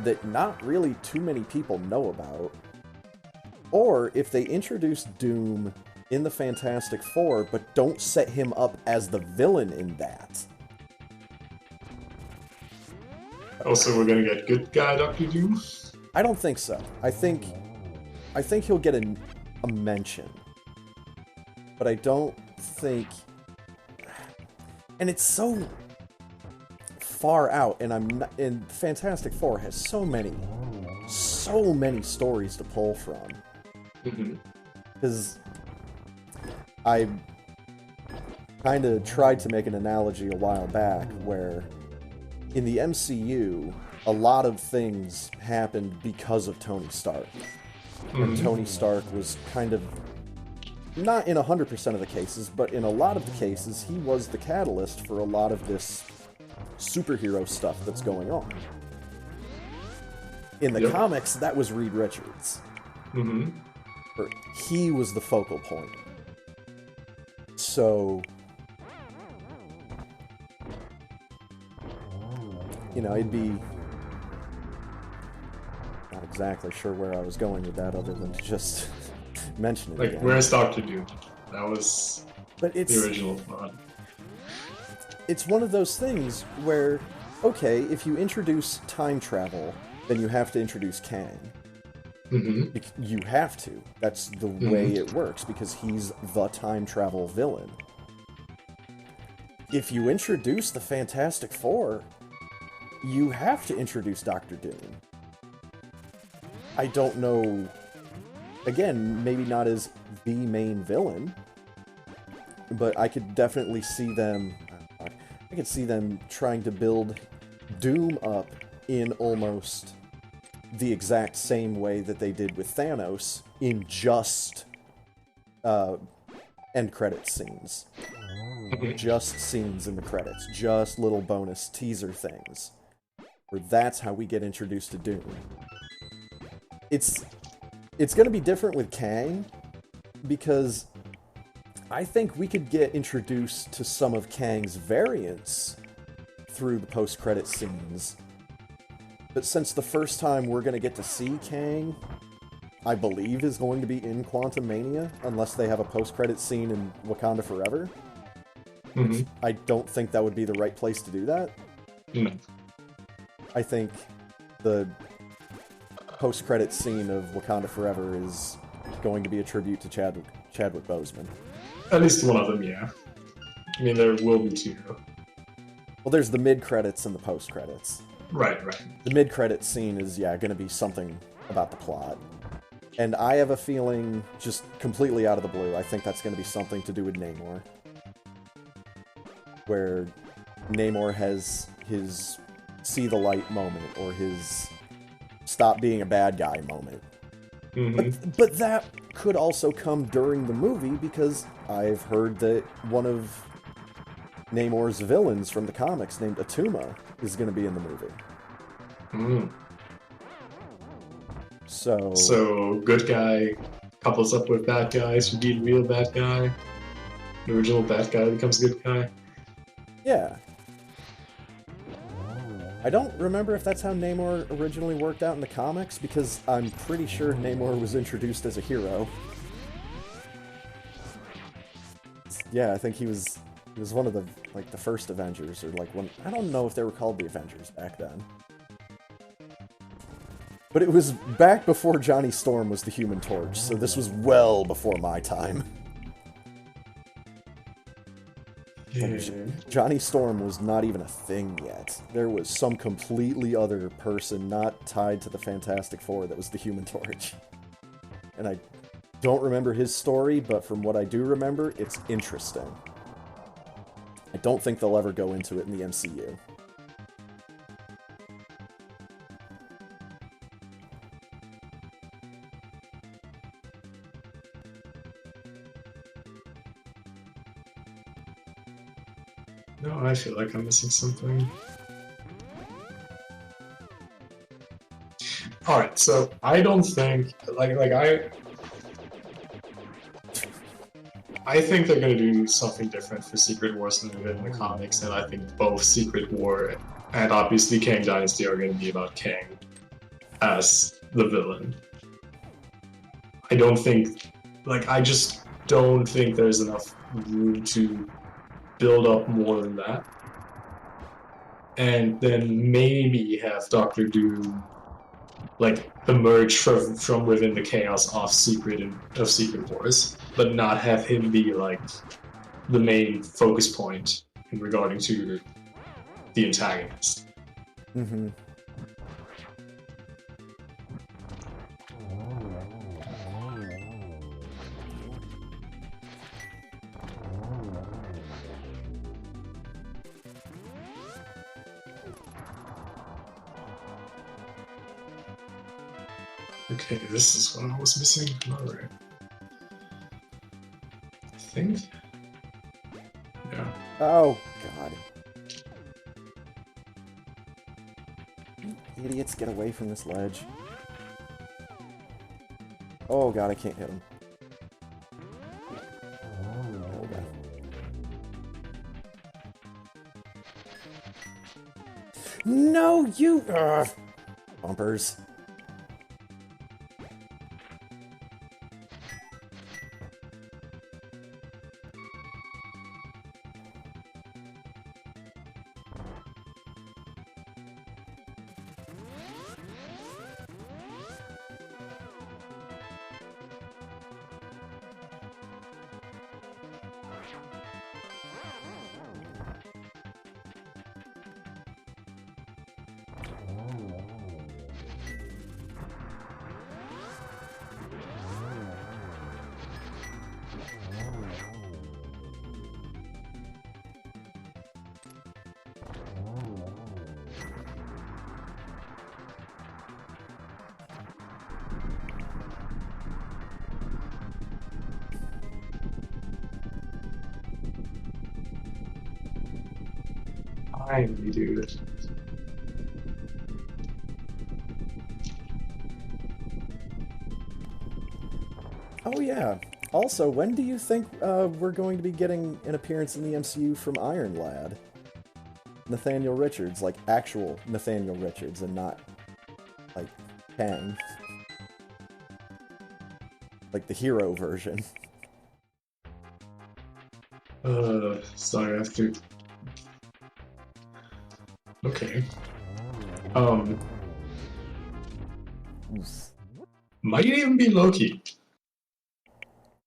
that not really too many people know about. Or if they introduce Doom in the Fantastic Four, but don't set him up as the villain in that. Also, we're gonna get good guy Doctor Doom? I don't think so. I think he'll get a mention. But I don't think... And it's so far out, and and Fantastic Four has so many stories to pull from. Because I kind of tried to make an analogy a while back where in the MCU, a lot of things happened because of Tony Stark. And Tony Stark was kind of, not in 100% of the cases, but in a lot of the cases, he was the catalyst for a lot of this superhero stuff that's going on. In the comics, that was Reed Richards. Or he was the focal point. So, you know, it'd be... Not exactly sure where I was going with that other than to just mention it again. Where's Doctor Doom? That was the original thought. It's one of those things where, okay, if you introduce time travel, then you have to introduce Kang. You have to. That's the way it works, because he's the time travel villain. If you introduce the Fantastic Four, you have to introduce Doctor Doom. I don't know... Again, maybe not as the main villain, but I could definitely see them... I could see them trying to build Doom up in almost the exact same way that they did with Thanos in just end credit scenes. Just scenes in the credits. Just little bonus teaser things. Where that's how we get introduced to Doom. It's going to be different with Kang, because I think we could get introduced to some of Kang's variants through the post-credit scenes. But since the first time we're going to get to see Kang, I believe, is going to be in Quantumania, unless they have a post-credit scene in Wakanda Forever. I don't think that would be the right place to do that. I think the post-credit scene of Wakanda Forever is going to be a tribute to Chadwick Boseman. At least one of them, yeah. I mean, there will be 2. Well, there's the mid-credits and the post-credits. Right. The mid-credit scene is, going to be something about the plot. And I have a feeling, just completely out of the blue, I think that's going to be something to do with Namor. Where Namor has his see-the-light moment, or his stop being a bad guy moment. But that could also come during the movie, because I've heard that one of Namor's villains from the comics, named Atuma, is going to be in the movie. So good guy couples up with bad guys who beat real bad guy. The original bad guy becomes good guy. Yeah. I don't remember if that's how Namor originally worked out in the comics, because I'm pretty sure Namor was introduced as a hero. Yeah, I think he was one of the, like, the first Avengers, or like one... I don't know if they were called the Avengers back then. But it was back before Johnny Storm was the Human Torch, so this was well before my time. And Johnny Storm was not even a thing yet. There was some completely other person not tied to the Fantastic Four that was the Human Torch. And I don't remember his story, but from what I do remember, it's interesting. I don't think they'll ever go into it in the MCU. No, I feel like I'm missing something. Alright, so I don't think I think they're gonna do something different for Secret Wars than they did in the comics, and I think both Secret War and obviously Kang Dynasty are gonna be about Kang as the villain. I just don't think there's enough room to build up more than that. And then maybe have Doctor Doom emerge from within the chaos of Secret Wars, but not have him be the main focus point in regarding to the antagonist. Mm-hmm. Okay, this is what I was missing. Alright. I think. Yeah. Oh, God. Idiots, get away from this ledge. Oh, God, I can't hit him. Oh, God. No, you... Bumpers. Finally, dude. Oh, yeah. Also, when do you think we're going to be getting an appearance in the MCU from Iron Lad? Nathaniel Richards, like actual Nathaniel Richards, and not, like, Kang. Like the hero version. Sorry, I have to... Okay. Might even be Loki.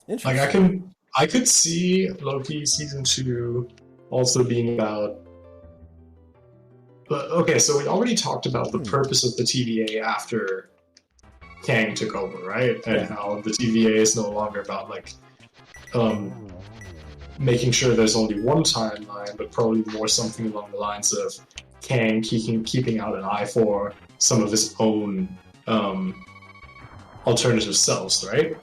Interesting. I could see Loki season 2 also being about. But okay, so we already talked about the purpose of the TVA after Kang took over, right? And how the TVA is no longer about making sure there's only one timeline, but probably more something along the lines of Kang keeping out an eye for some of his own alternative selves, right?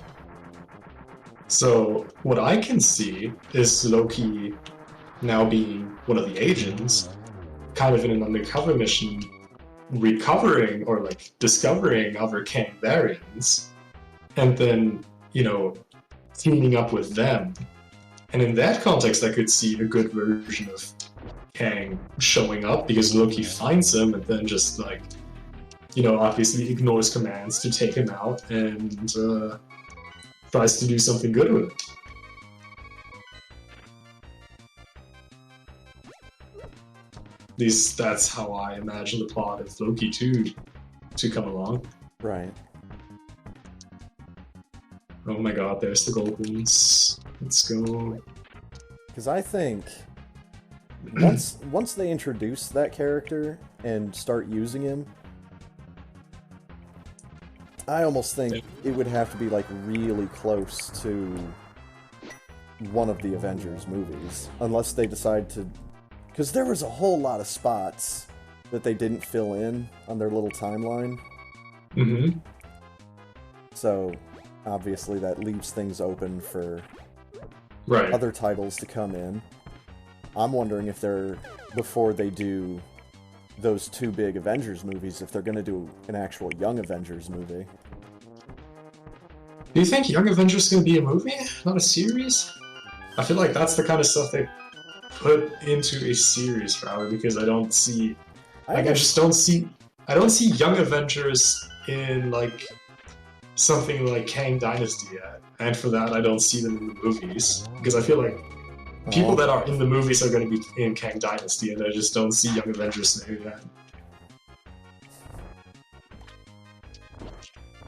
So what I can see is Loki now being one of the agents, kind of in an undercover mission, recovering or discovering other Kang variants, and then, teaming up with them. And in that context, I could see a good version of Kang showing up because Loki finds him and then just obviously ignores commands to take him out and tries to do something good with it. At least that's how I imagine the plot of Loki 2 to come along. Right. Oh my god, there's the gold ones. Let's go. Because I think once they introduce that character and start using him, I almost think it would have to be like really close to one of the Avengers movies, unless they decide to. Because there was a whole lot of spots that they didn't fill in on their little timeline. Mm-hmm. So obviously that leaves things open for Right. other titles to come in. I'm wondering if they're, before they do those two big Avengers movies, if they're going to do an actual Young Avengers movie. Do you think Young Avengers is going to be a movie, not a series? I feel like that's the kind of stuff they put into a series, probably, because I don't see... I just don't see... I don't see Young Avengers in, like, something like Kang Dynasty yet. And for that, I don't see them in the movies. Because I feel like people that are in the movies are going to be in Kang Dynasty, and I just don't see Young Avengers there yet.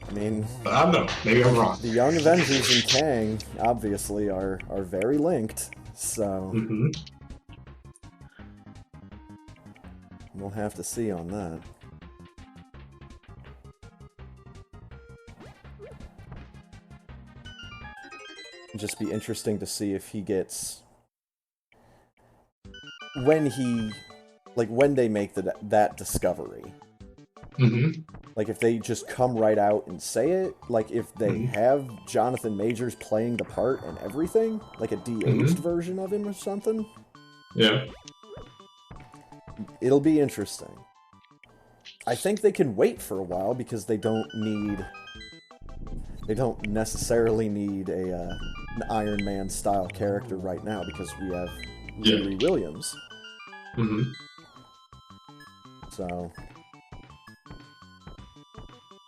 I mean, but I don't know. Maybe I'm wrong. The Young Avengers and Kang obviously are very linked, so we'll have to see on that. It'll just be interesting to see if he gets when they make that discovery. Like, if they just come right out and say it, like, if they have Jonathan Majors playing the part and everything, like a de-aged version of him or something. Yeah. It'll be interesting. I think they can wait for a while because they don't necessarily need an Iron Man style character right now because we have Riri Williams. So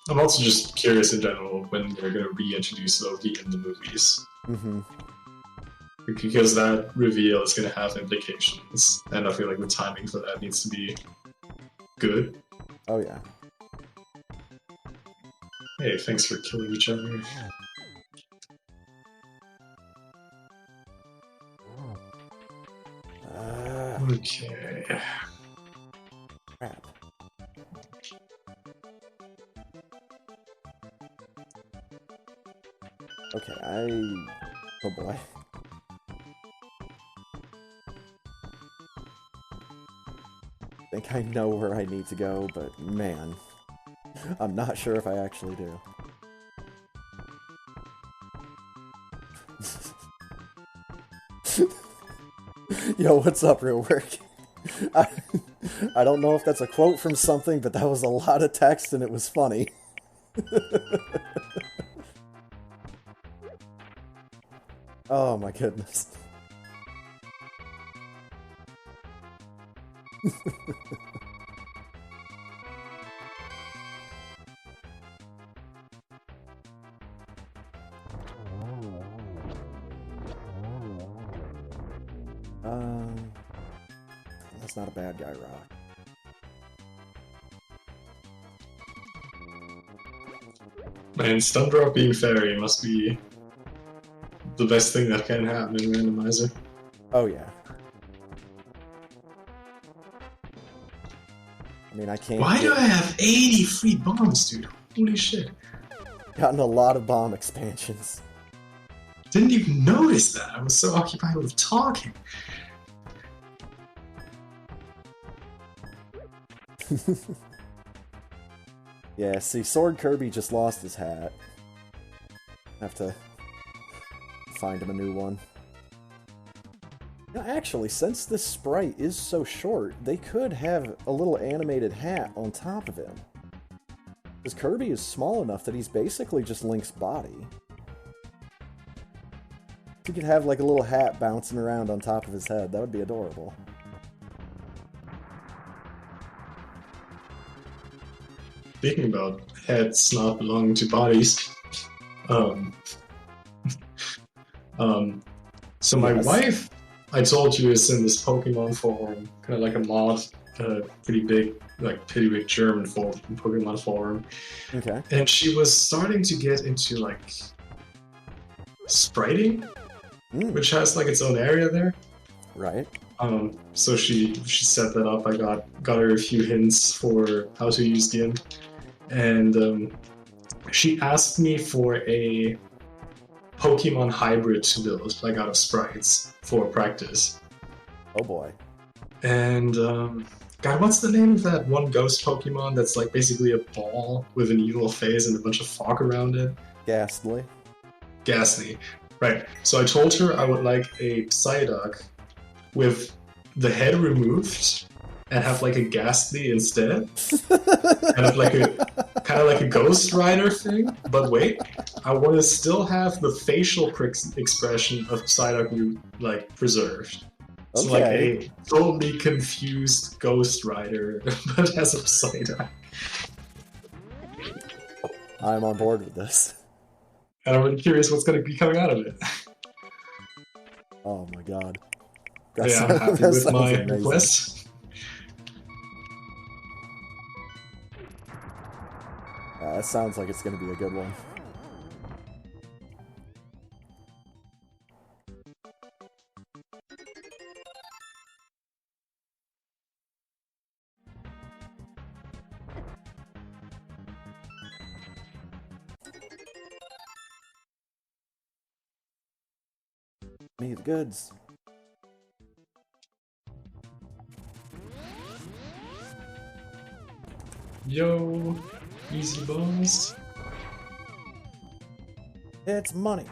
I'm also just curious in general when they're going to reintroduce Loki in the movies. Because that reveal is going to have implications, and I feel like the timing for that needs to be good. Oh yeah. Hey, thanks for killing each other. Okay. Crap. Okay, oh boy. I think I know where I need to go, but man, I'm not sure if I actually do. Yo, what's up, Real Work? I don't know if that's a quote from something, but that was a lot of text and it was funny. Oh my goodness. That's not a bad guy, Rock. Man, Stundrop being fairy must be the best thing that can happen in Randomizer. Oh yeah. I mean, I can't. Why do I have 80 free bombs, dude? Holy shit. Gotten a lot of bomb expansions. Didn't even notice that. I was so occupied with talking. Yeah, see, Sword Kirby just lost his hat. Have to find him a new one. Now, actually, since this sprite is so short, they could have a little animated hat on top of him. Because Kirby is small enough that he's basically just Link's body. You could have like a little hat bouncing around on top of his head. That would be adorable. Speaking about heads not belonging to bodies, so my wife, I told you, is in this Pokemon form, kind of like a mod pretty big German Pokemon forum, Okay. and she was starting to get into like spriting, which has like its own area there. Right. So she set that up. I got her a few hints for how to use the and she asked me for a Pokemon hybrid to build, like out of sprites for practice. Oh boy. And God, what's the name of that one ghost Pokemon that's like basically a ball with an evil face and a bunch of fog around it? Ghastly. Ghastly. Right. So I told her I would like a Psyduck with the head removed and have like a Ghastly instead. Kind of like a Ghost Rider thing. But wait, I want to still have the facial expression of Psyduck like preserved. So like a totally confused Ghost Rider, but as a Psyduck. I'm on board with this. And I'm really curious what's going to be coming out of it. Oh my god. Yeah, I'm happy with my request. That sounds like it's going to be a good one. Me the goods. Yo, easy bones. It's money.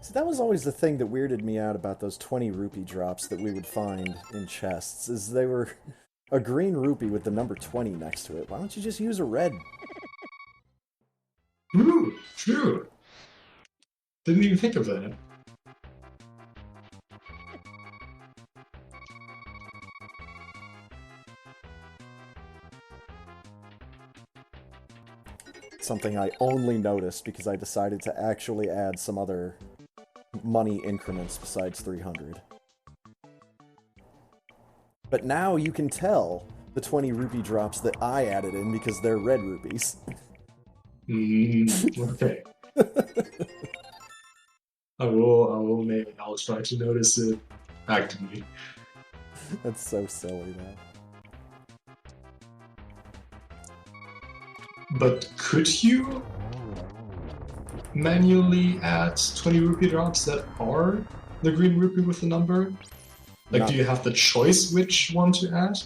See, that was always the thing that weirded me out about those 20 rupee drops that we would find in chests, is they were a green rupee with the number 20 next to it. Why don't you just use a red? Ooh, true. Didn't even think of that. Something I only noticed because I decided to actually add some other money increments besides 300. But now you can tell the 20 rupee drops that I added in because they're red rupees. Okay. I'll try to notice it actively. That's so silly, though. But could you manually add 20 rupee drops that are the green rupee with the number? Like, do you have the choice which one to add?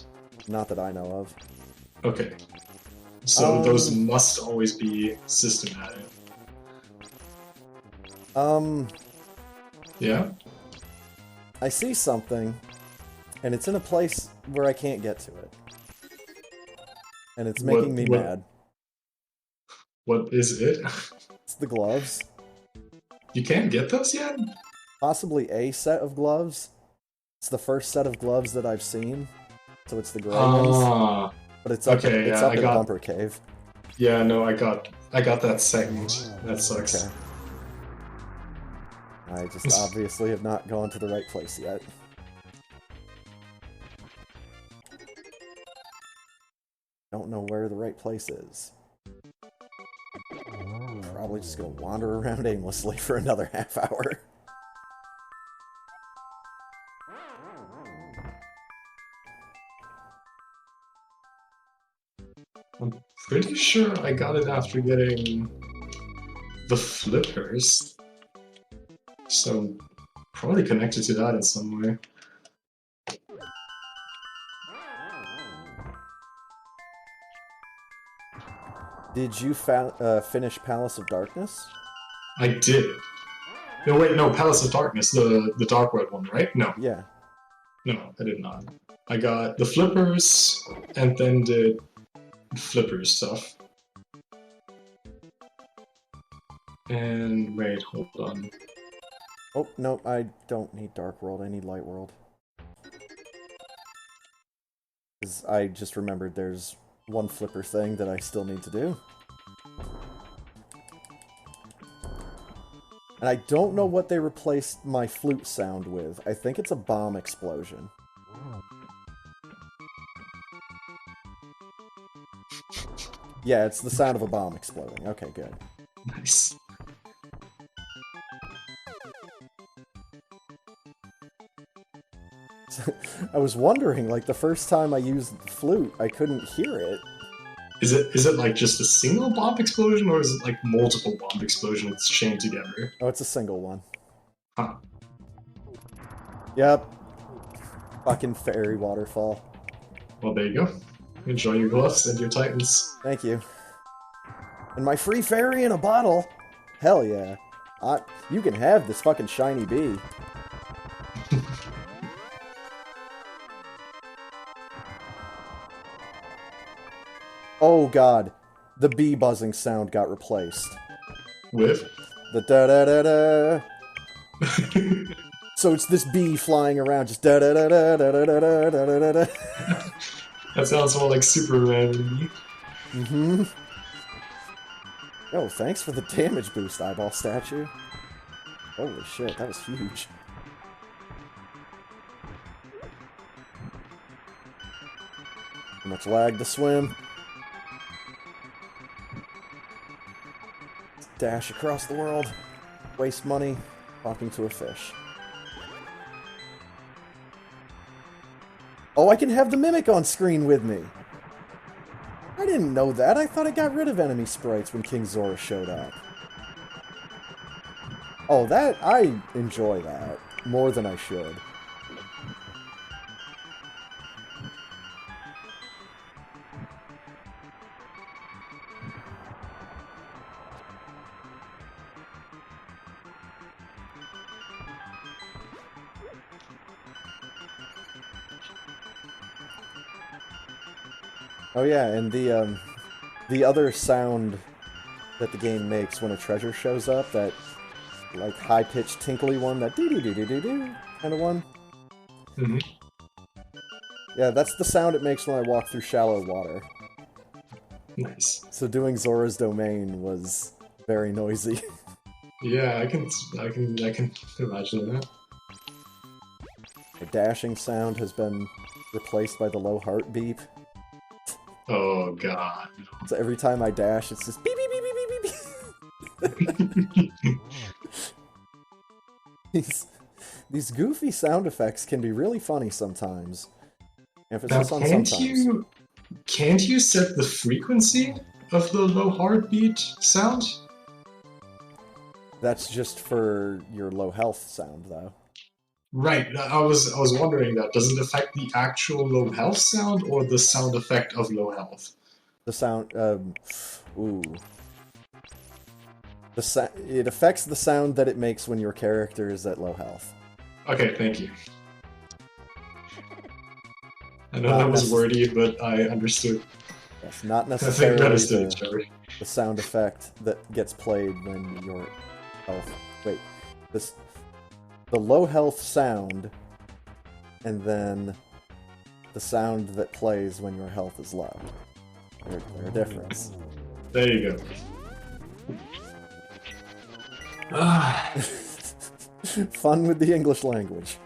Not that I know of. Okay. So those must always be system added. Yeah? I see something, and it's in a place where I can't get to it. And it's making me mad. What is it? It's the gloves. You can't get those yet? Possibly a set of gloves. It's the first set of gloves that I've seen. So it's the gray ones. But it's up, in Bumper Cave. Yeah, no, I got that second. That sucks. Okay. I just obviously have not gone to the right place yet. Don't know where the right place is. Probably just gonna wander around aimlessly for another half hour. I'm pretty sure I got it after getting the flippers. So probably connected to that in some way. Did you finish Palace of Darkness? I did. No, wait, no, Palace of Darkness, the dark red one, right? No. Yeah. No, I did not. I got the flippers and then did flipper stuff. And wait, hold on. Oh, no, I don't need Dark World, I need Light World. Because I just remembered there's one flipper thing that I still need to do. And I don't know what they replaced my flute sound with. I think it's a bomb explosion. Yeah, it's the sound of a bomb exploding. Okay, good. Nice. I was wondering, like, the first time I used the flute, I couldn't hear it. Is it like just a single bomb explosion, or is it like multiple bomb explosions chained together? Oh, it's a single one. Huh. Yep. Fucking fairy waterfall. Well, there you go. Enjoy your gloves and your titans. Thank you. And my free fairy in a bottle. Hell yeah. You can have this fucking shiny bee. Oh god. The bee buzzing sound got replaced. With? The da-da-da-da. So it's this bee flying around, just da-da-da-da-da-da-da-da-da-da. That sounds more like Superman to me. Mm-hmm. Oh, thanks for the damage boost, eyeball statue. Holy shit, that was huge. Too much lag to swim. Dash across the world. Waste money talking to a fish. Oh, I can have the Mimic on screen with me! I didn't know that. I thought I got rid of enemy sprites when King Zora showed up. Oh, I enjoy that. More than I should. Oh yeah, and the other sound that the game makes when a treasure shows up, that like high-pitched tinkly one, that doo-doo-doo-doo-doo kind of one. Mm-hmm. Yeah, that's the sound it makes when I walk through shallow water. Nice. So doing Zora's Domain was very noisy. Yeah, I can imagine that. The dashing sound has been replaced by the low heart beep. Oh god. So every time I dash, it's just beep beep beep beep beep beep beep. These goofy sound effects can be really funny sometimes. Emphasis on sometimes. Can't you set the frequency of the low heartbeat sound? That's just for your low health sound, though. Right, I was wondering that. Does it affect the actual low health sound or the sound effect of low health? The sound, ooh. It affects the sound that it makes when your character is at low health. Okay, thank you. I know that was wordy, but I understood. Yes, not I think necessarily I understood it, Joey. the sound effect that gets played when your health... Wait, the low health sound, and then the sound that plays when your health is low. They're a difference. There you go. Fun with the English language.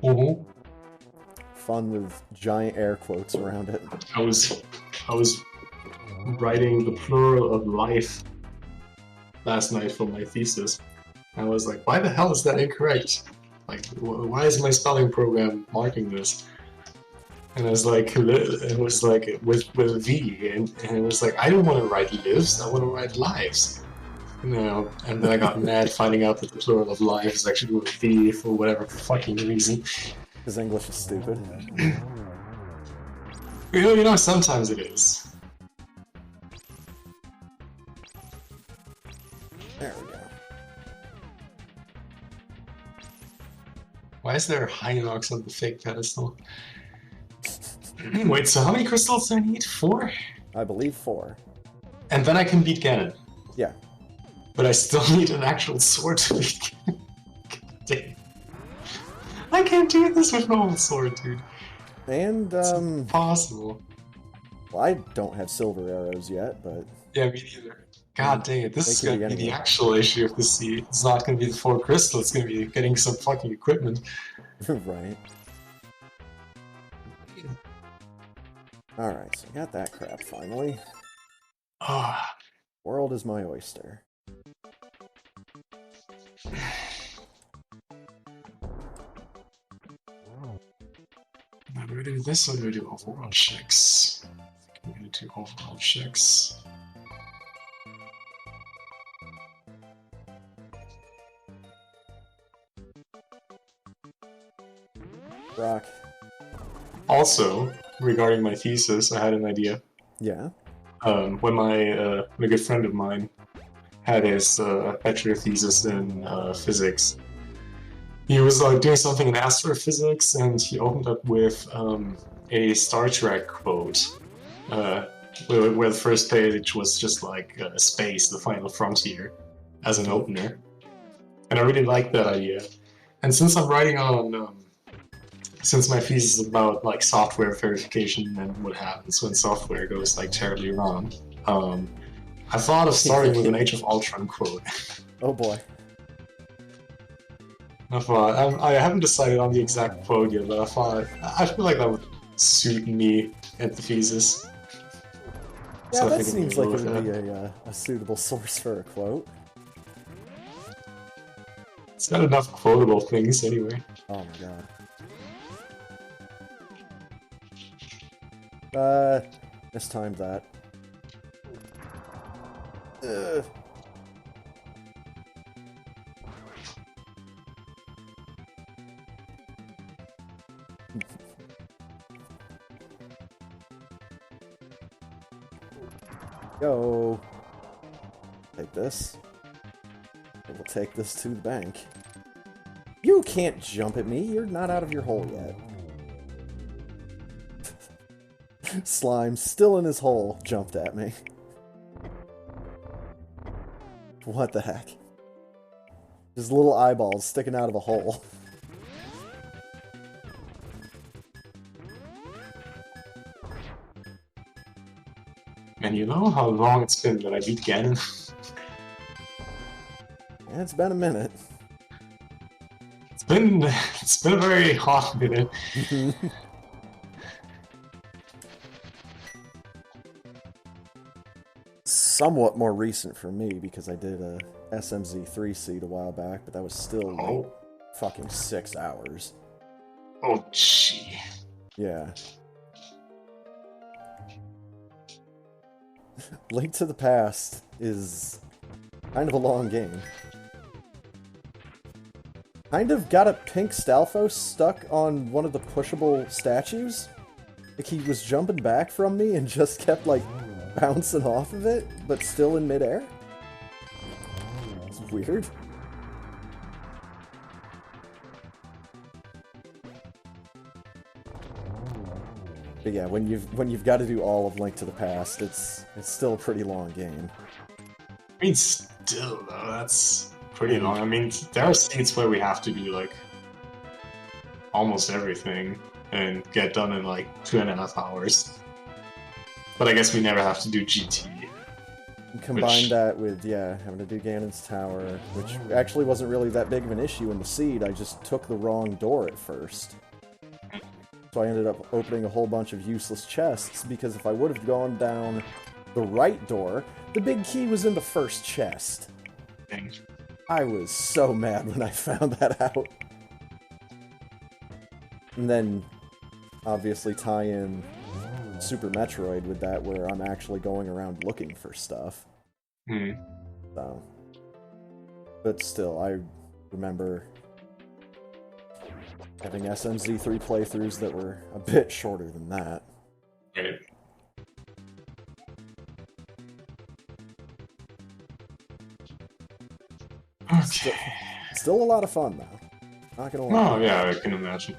Mm-hmm. Fun with giant air quotes around it. I was writing the plural of life last night for my thesis. I was like, why the hell is that incorrect? Like, why is my spelling program marking this? And I was like, it was like with a V, and it was like, I don't want to write lives, I want to write lives. You know, and then I got mad finding out that the plural of life is actually with a V for whatever fucking reason. Because English is stupid. You know, sometimes it is. There we go. Why is there Hinox on the fake pedestal? Wait, so how many crystals do I need? 4? I believe 4. And then I can beat Ganon. Yeah. But I still need an actual sword to beat Ganon. God damn. I can't do this with normal sword, dude. And, It's impossible. well, I don't have silver arrows yet, but... Yeah, me neither. God dang it, this They is could gonna be be the anywhere. actual issue of the sea. It's not gonna be the 4 crystal, it's gonna be getting some fucking equipment. Right. Alright, so I got that crap finally. Ah, World is my oyster. now do we do this or do we do overall checks? I'm gonna do overall checks. Rock. Also, regarding my thesis, I had an idea. Yeah. When a good friend of mine had his bachelor thesis in physics, he was doing something in astrophysics, and he opened up with a Star Trek quote, where the first page was just like space, the final frontier, as an opener. And I really liked that idea. And since I'm writing on since my thesis is about like software verification and what happens when software goes like terribly wrong, I thought of starting with an Age of Ultron quote. Oh boy. I haven't decided on the exact quote yet, but I feel like that would suit me at the thesis. Yeah, So I that think seems we'll like go it would with be a suitable source for a quote. It's got enough quotable things anyway. Oh my god. Mistimed that. Ugh. Go. Take this. And we'll take this to the bank. You can't jump at me. You're not out of your hole yet. Slime, still in his hole, jumped at me. What the heck? His little eyeballs sticking out of a hole. And you know how long it's been that I beat Ganon? Yeah, it's been a minute. It's been a very hot minute. Somewhat more recent for me because I did a SMZ3 seed a while back, but that was still like fucking 6 hours. Oh gee. Yeah. Link to the Past is kind of a long game. Kind of got a pink Stalfos stuck on one of the pushable statues. Like he was jumping back from me and just kept like bouncing off of it, but still in midair. It's weird. But yeah, when you've got to do all of Link to the Past, it's still a pretty long game. I mean, still though, that's pretty long. I mean, there are states where we have to do like almost everything and get done in like 2.5 hours. But I guess we never have to do GT. Combine that with, yeah, having to do Ganon's Tower, which actually wasn't really that big of an issue in the seed, I just took the wrong door at first. So I ended up opening a whole bunch of useless chests, because if I would have gone down the right door, the big key was in the first chest. Dang. I was so mad when I found that out. And then, obviously tie in Super Metroid with that, where I'm actually going around looking for stuff. So. But still, I remember having SMZ3 playthroughs that were a bit shorter than that. Right. Okay. Still a lot of fun, though. Not gonna lie. Oh, yeah, I can imagine.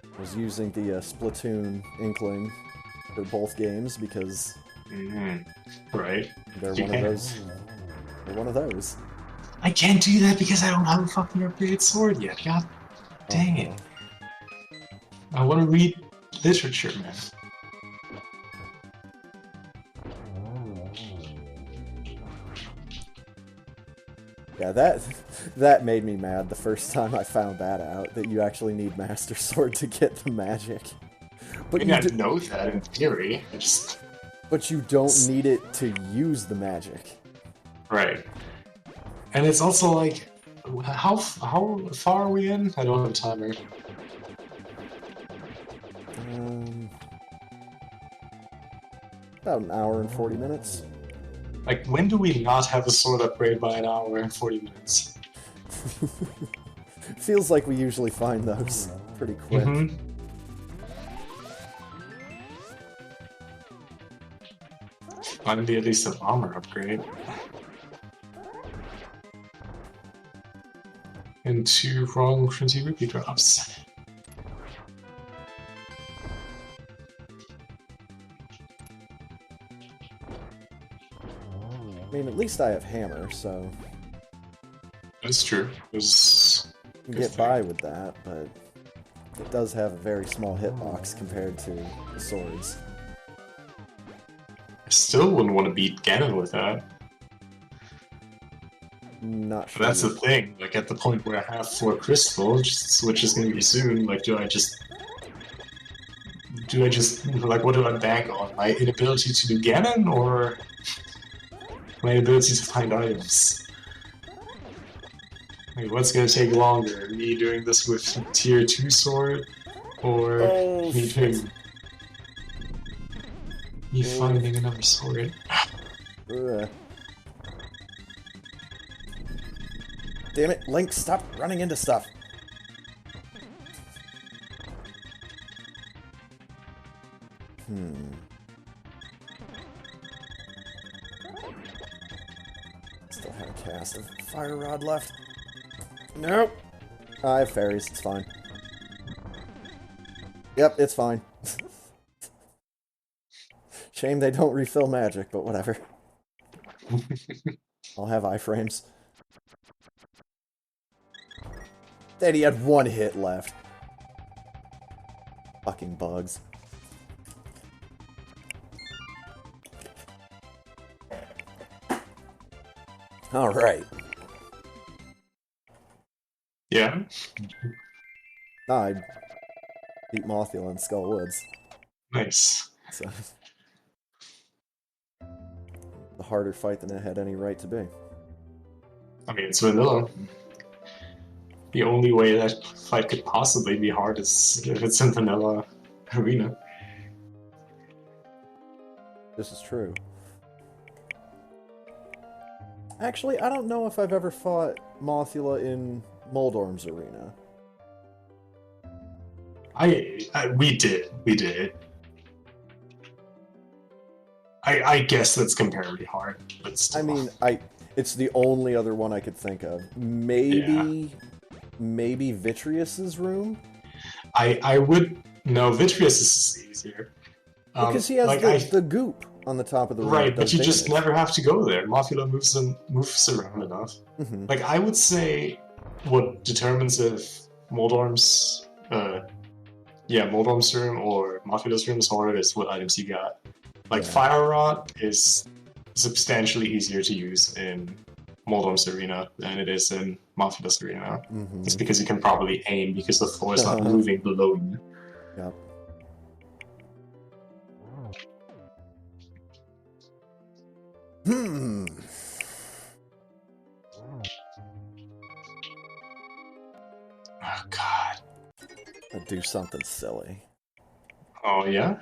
I was using the Splatoon Inkling for both games because Right. they're one of those. They're one of those. I can't do that because I don't have a fucking upgraded sword yet. God dang it. I want to read literature, man. Yeah, that made me mad the first time I found that out, that you actually need Master Sword to get the magic. But I mean, I know that in theory. But you don't need it to use the magic. Right. And it's also like, how far are we in? I don't have a timer. About an hour and 40 minutes. Like, when do we not have a sword upgrade by an hour and 40 minutes? Feels like we usually find those pretty quick. Mm-hmm. Finally, at least an armor upgrade. And 2 wrong 20 rupee drops. I mean, at least I have hammer, so... That's true. You can get by with that, but... It does have a very small hitbox compared to the swords. I still wouldn't want to beat Ganon with that. Not sure. But that's the thing, like at the point where I have 4 crystals, which is going to be soon, like do I just, like what do I bank on? My inability to do Ganon, or my ability to find items? Like what's going to take longer, me doing this with tier 2 sword, or me finding another sword? Damn it, Link, stop running into stuff. Still have a cast of Fire Rod left. Nope. I have fairies, it's fine. Yep, it's fine. Shame they don't refill magic, but whatever. I'll have iframes. Then he had 1 hit left. Fucking bugs. Alright. Yeah? I beat Mothula in Skull Woods. Nice. So, a harder fight than it had any right to be. I mean, it's vanilla. The only way that fight could possibly be hard is if it's in vanilla arena. This is true. Actually, I don't know if I've ever fought Mothula in Moldorm's arena. We did. I guess that's comparably hard, but still. I mean, it's the only other one I could think of. Maybe Vitreous's room? I would... No, Vitreous is easier. Because he has the goop on the top of the room. Right, but you just never have to go there. Mothula moves around enough. Mm-hmm. Like, I would say what determines if Moldorm's room or Mothula's room is hard is what items you got. Like, yeah. Fire Rod is substantially easier to use in Moldorm's arena than it is in Mothula's arena. Mm-hmm. It's because you can probably aim because the floor is not moving below you. Yep. Oh, God. I'll do something silly. Oh, yeah?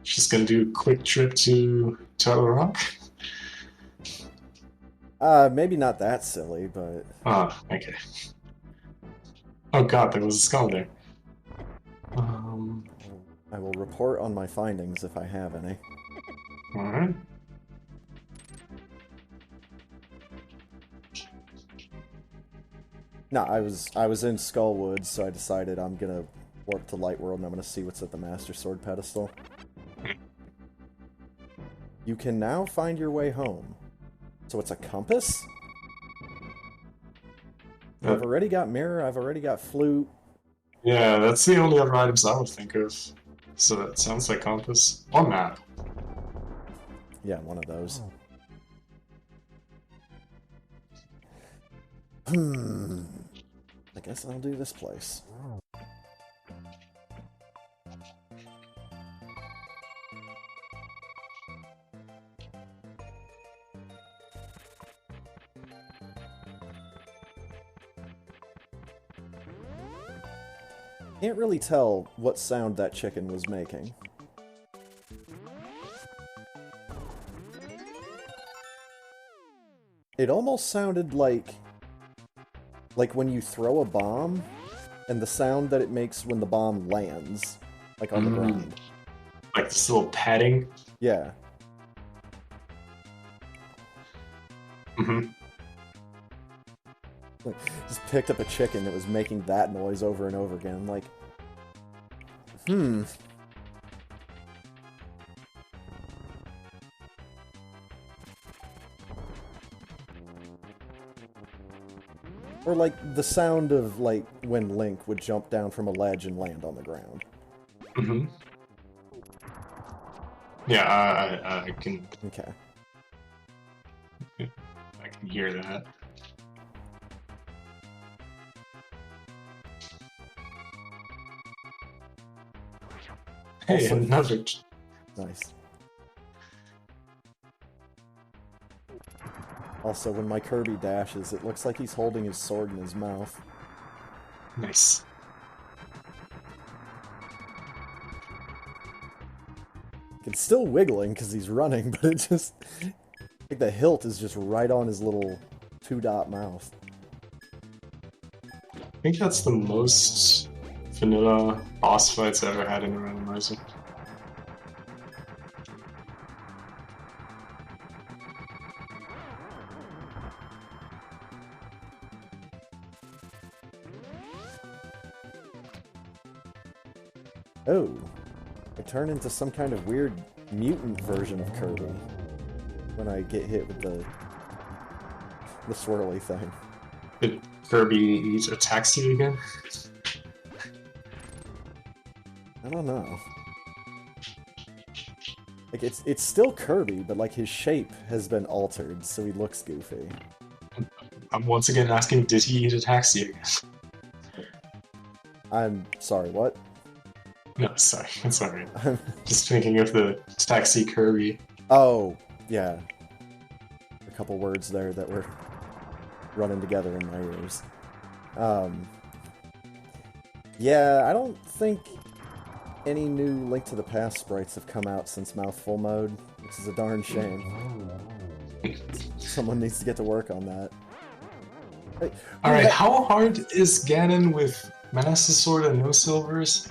She's gonna do a quick trip to Turtle Rock? Maybe not that silly, but... Oh, okay. Oh god, there was a skull there. I will report on my findings if I have any. Alright. No, I was in Skullwoods, so I decided I'm gonna warp to Light World and I'm gonna see what's at the Master Sword pedestal. You can now find your way home. So it's a compass? I've already got mirror, I've already got flute. Yeah, that's the only other items I would think of. So that sounds like compass. Or map. Yeah, one of those. I guess I'll do this place. Can't really tell what sound that chicken was making. It almost sounded like when you throw a bomb and the sound that it makes when the bomb lands, like on the ground. Like this little padding? Yeah. Mm-hmm. Just picked up a chicken that was making that noise over and over again. I'm like, Or like the sound of like when Link would jump down from a ledge and land on the ground. Mm-hmm. Yeah, I can. Okay. I can hear that. Hey, Also, another. Nice. Also, when my Kirby dashes, it looks like he's holding his sword in his mouth. Nice. It's still wiggling because he's running, but it just... like the hilt is just right on his little two-dot mouth. I think that's the most vanilla boss fights I ever had in a randomizer. Oh, I turn into some kind of weird mutant version of Kirby when I get hit with the swirly thing. Did Kirby attacks you again? I don't know. Like, it's still Kirby, but like his shape has been altered, so he looks goofy. I'm once again asking, did he eat a taxi again? I'm sorry, what? No, sorry, I'm sorry. Just thinking of the taxi Kirby. Oh, yeah. A couple words there that were running together in my ears. Yeah, I don't think any new Link to the Past sprites have come out since Mouthful mode, which is a darn shame. Someone needs to get to work on that. Hey, Alright, how hard is Ganon with Master Sword and no silvers?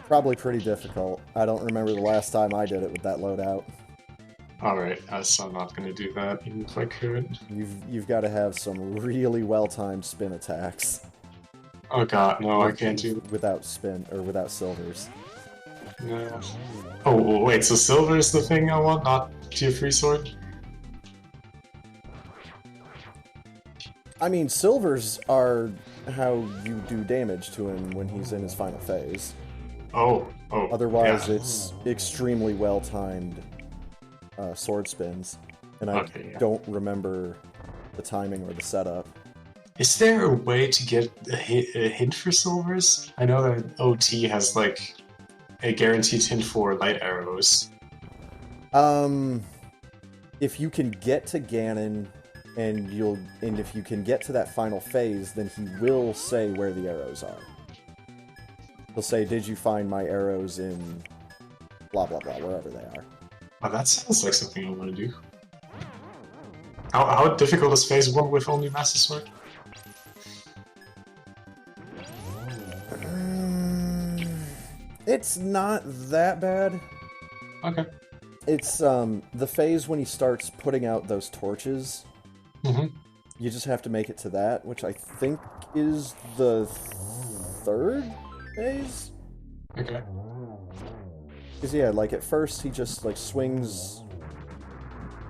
Probably pretty difficult. I don't remember the last time I did it with that loadout. Alright, so I'm not gonna do that, even if I could. You've got to have some really well-timed spin attacks. Oh god, no, I can't do that. Without spin, or without silvers. No. Oh, wait, so silver is the thing I want, not tier 3 sword? I mean, silvers are how you do damage to him when he's in his final phase. Oh. Otherwise, yeah. it's extremely well-timed sword spins. And I don't remember the timing or the setup. Is there a way to get a hint for silvers? I know that OT has, like, a guaranteed hint for light arrows. If you can get to Ganon, and if you can get to that final phase, then he will say where the arrows are. He'll say, "Did you find my arrows in blah blah blah, wherever they are." Oh, that sounds like something I want to do. How difficult is phase 1 with only Master Sword? It's not that bad. Okay. It's the phase when he starts putting out those torches. Mm-hmm. You just have to make it to that, which I think is the third phase? Okay. Because yeah, like at first he just like swings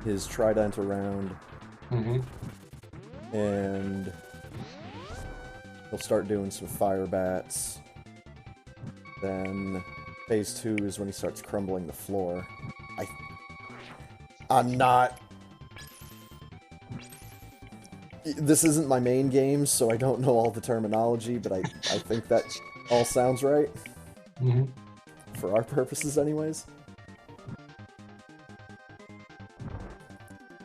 his trident around. Mm-hmm. And he'll start doing some fire bats. Then phase 2 is when he starts crumbling the floor. I'm not... This isn't my main game, so I don't know all the terminology, but I think that all sounds right. Mm-hmm. For our purposes, anyways.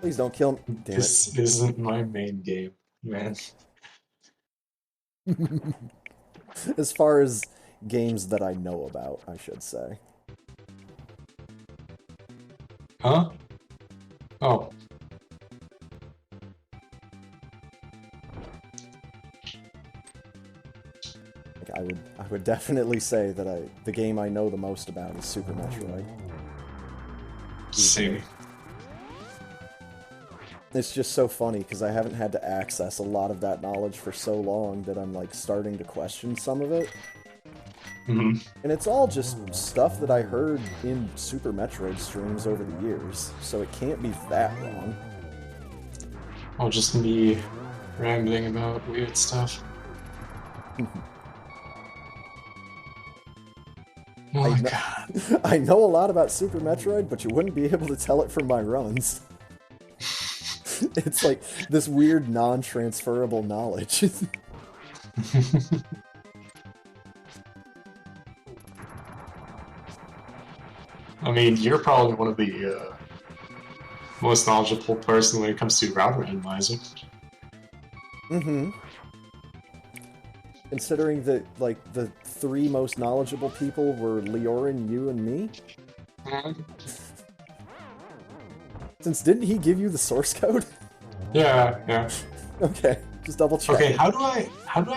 Please don't kill me. Damn This isn't my main game, man. it. As far as games that I know about, I should say. Huh? Oh. Like, I would definitely say that the game I know the most about is Super Metroid. Same. It's just so funny because I haven't had to access a lot of that knowledge for so long that I'm like starting to question some of it. Mm-hmm. And it's all just stuff that I heard in Super Metroid streams over the years, so it can't be that wrong. Or just me rambling about weird stuff. Oh my god. I know a lot about Super Metroid, but you wouldn't be able to tell it from my runs. It's like this weird non-transferable knowledge. I mean, you're probably one of the most knowledgeable person when it comes to route randomizer. Mm-hmm. Considering that, like, the three most knowledgeable people were Leorin, you, and me? Since didn't he give you the source code? Yeah, yeah. Okay, just double check. Okay, how do I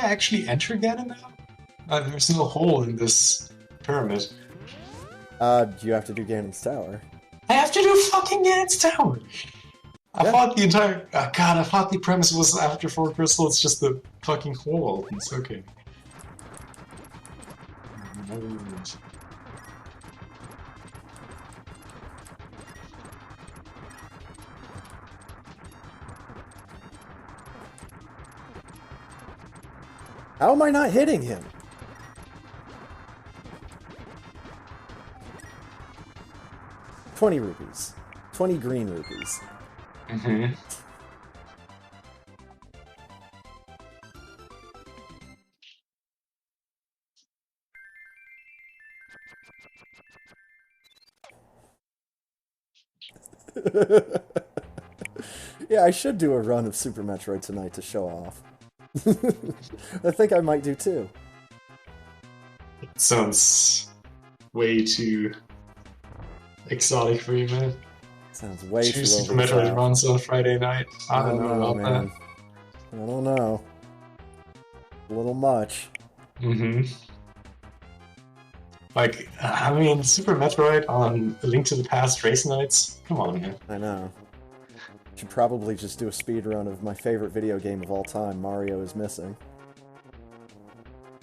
actually enter Ganon now? There's no hole in this pyramid. You have to do Ganon's Tower. I have to do fucking Ganon's Tower! I thought the entire... God, I thought the premise was after 4 crystal, it's just the fucking hole opens. Okay. How am I not hitting him? $20. 20 green rupees. Mm-hmm. Yeah, I should do a run of Super Metroid tonight to show off. I think I might do too. It sounds way too exotic for you, man. Sounds way too Super over the Metroid top. runs on Friday night. I don't know about man. I don't know. A little much. that. Mm-hmm. Like, I mean, Super Metroid on A Link to the Past race nights? Come on, man. I know. Should probably just do a speedrun of my favorite video game of all time, Mario is Missing.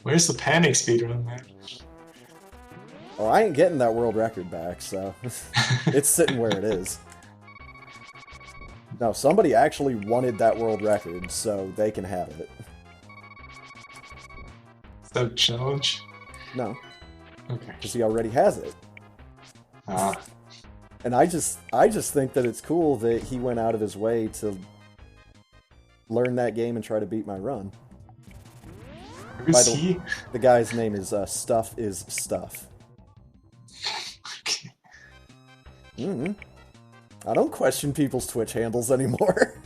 Where's the Panic speedrun, man? Oh, I ain't getting that world record back, so it's sitting where it is. No, somebody actually wanted that world record, so they can have it. Is that a challenge? No, Okay. because he already has it. Ah. And I just think that it's cool that he went out of his way to learn that game and try to beat my run. Who's he? The guy's name is Stuff is Stuff. Okay. Mm-hmm. I don't question people's Twitch handles anymore.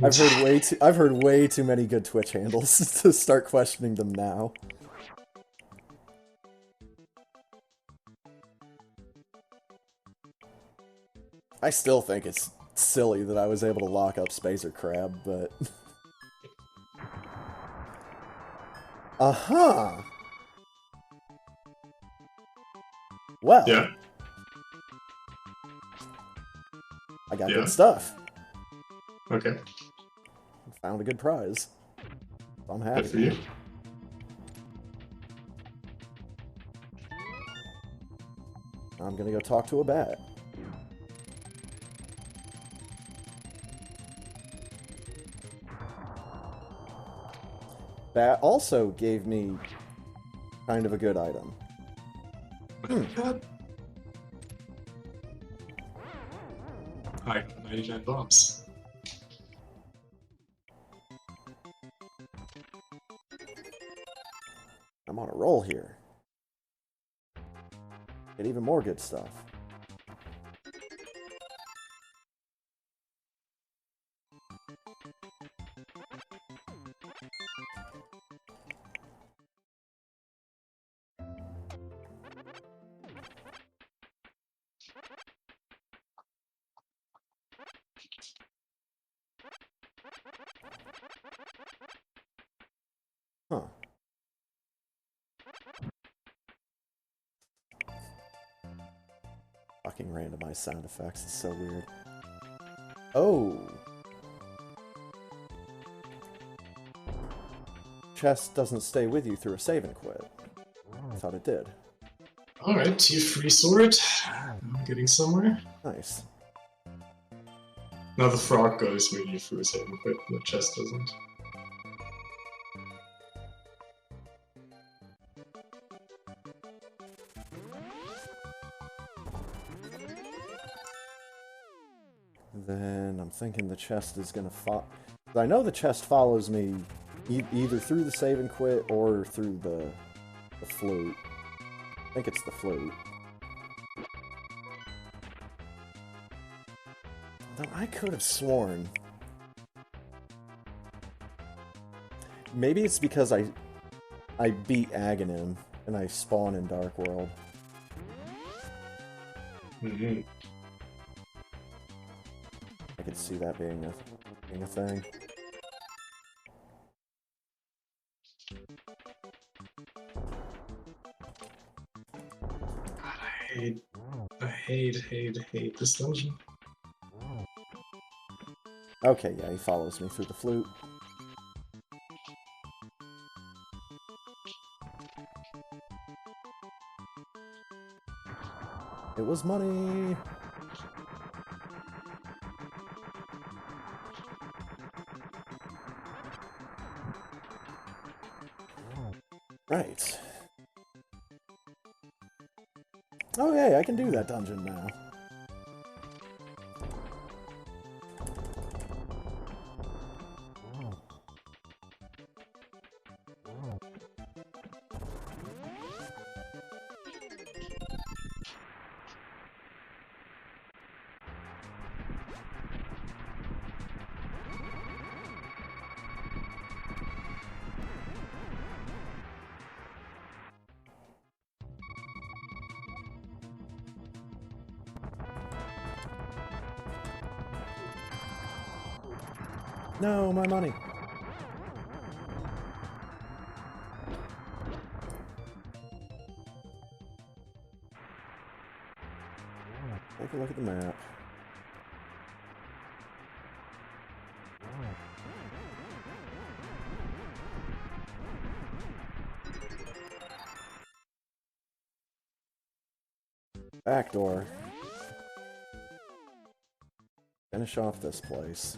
I've heard way too many good Twitch handles to start questioning them now. I still think it's silly that I was able to lock up Spacer Crab, but... Uh-huh! Well... Yeah. I got Yeah. good stuff. Okay. Found a good prize. I'm happy. Good for you. I'm gonna go talk to a bat. Bat also gave me kind of a good item. 99 bombs. I'm on a roll here. Get even more good stuff. Huh. Fucking randomized sound effects. It's so weird. Oh! Chest doesn't stay with you through a save and quit. I thought it did. Alright, tier 3 sword. I'm getting somewhere. Nice. Now the frog goes with you through a save and quit, the chest doesn't. Then I'm thinking the chest is gonna follow. I know the chest follows me either through the save and quit or through the flute. I think it's the flute. Though I could have sworn. Maybe it's because I beat Aghanim and I spawn in Dark World. Mm-hmm. I could see that being a thing. God, I hate this dungeon. Okay, yeah, he follows me through the flute. It was money! Right. Oh, yeah, I can do that dungeon now. No, my money. Take a look at the map. Back door. Finish off this place.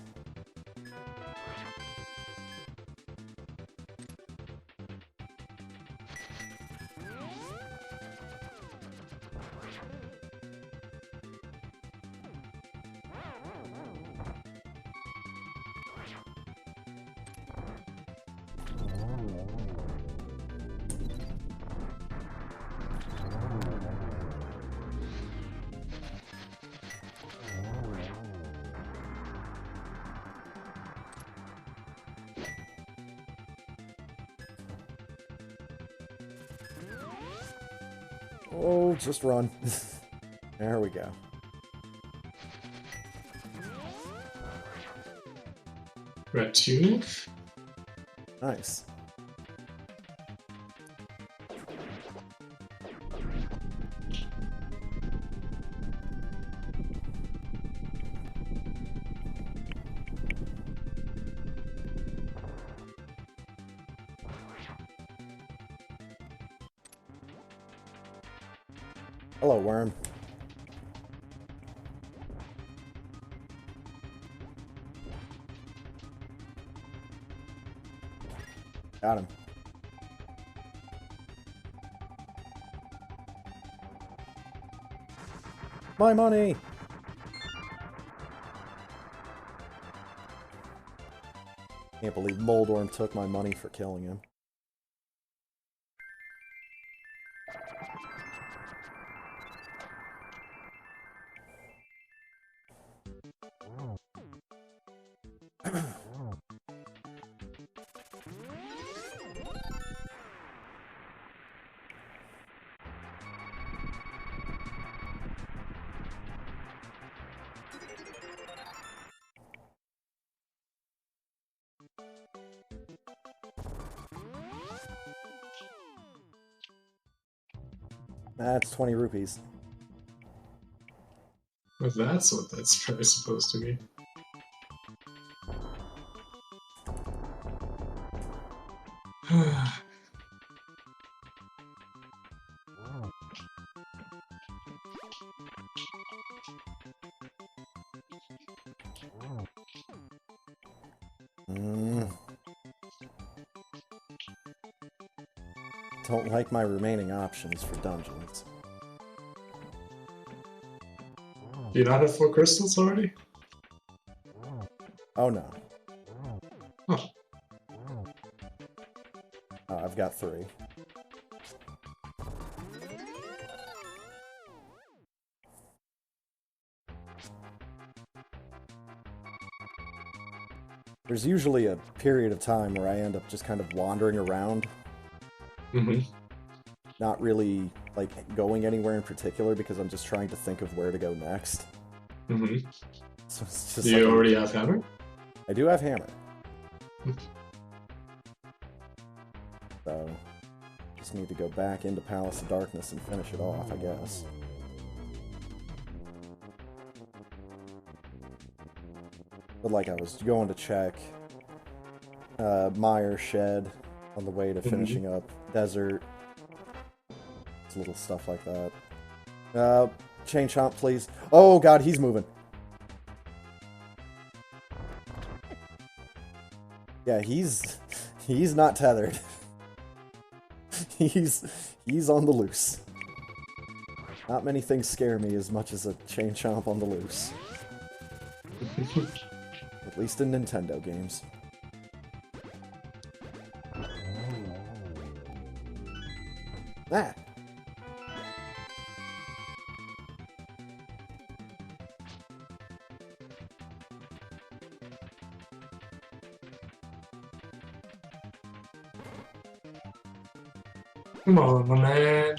Oh, just run. There we go. Red tunic? Nice. Hello, worm. Got him. My money! Can't believe Moldorm took my money for killing him. That's 20 rupees. Well, that's what that's probably supposed to be. Don't like my remaining options for dungeons. Do you not have 4 crystals already? Oh no. Oh. I've got 3. There's usually a period of time where I end up just kind of wandering around. Not really, like, going anywhere in particular because I'm just trying to think of where to go next. So it's just Do you already have hammer? I do have hammer. So, just need to go back into Palace of Darkness and finish it off, I guess. But like I was going to check Mire Shed on the way to finishing up Desert. It's little stuff like that. Chain Chomp, please. Oh god, he's moving. Yeah, he's not tethered. he's on the loose. Not many things scare me as much as a Chain Chomp on the loose. At least in Nintendo games. Ah! Come on, my man.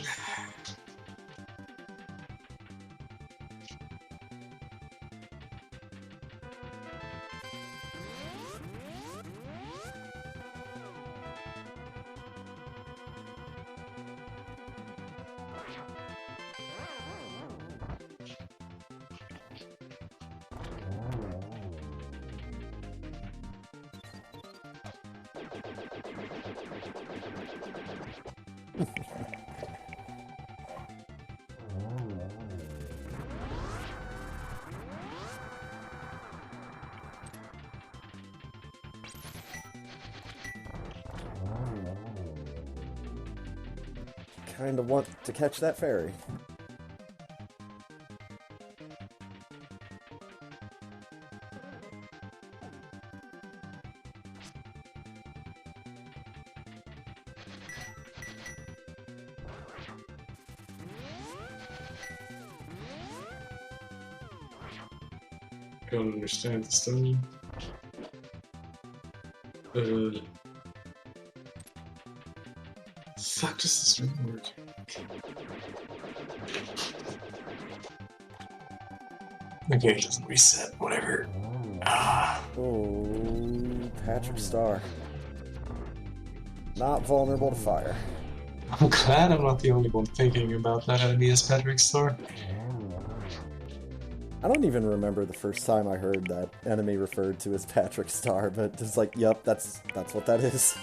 Kind of want to catch that fairy. I don't understand this thing. Fuck, does this really work? Okay, it doesn't reset, whatever. Oh, Patrick Star. Not vulnerable to fire. I'm glad I'm not the only one thinking about that enemy as Patrick Star. I don't even remember the first time I heard that enemy referred to as Patrick Star, but it's like, yep, that's what that is.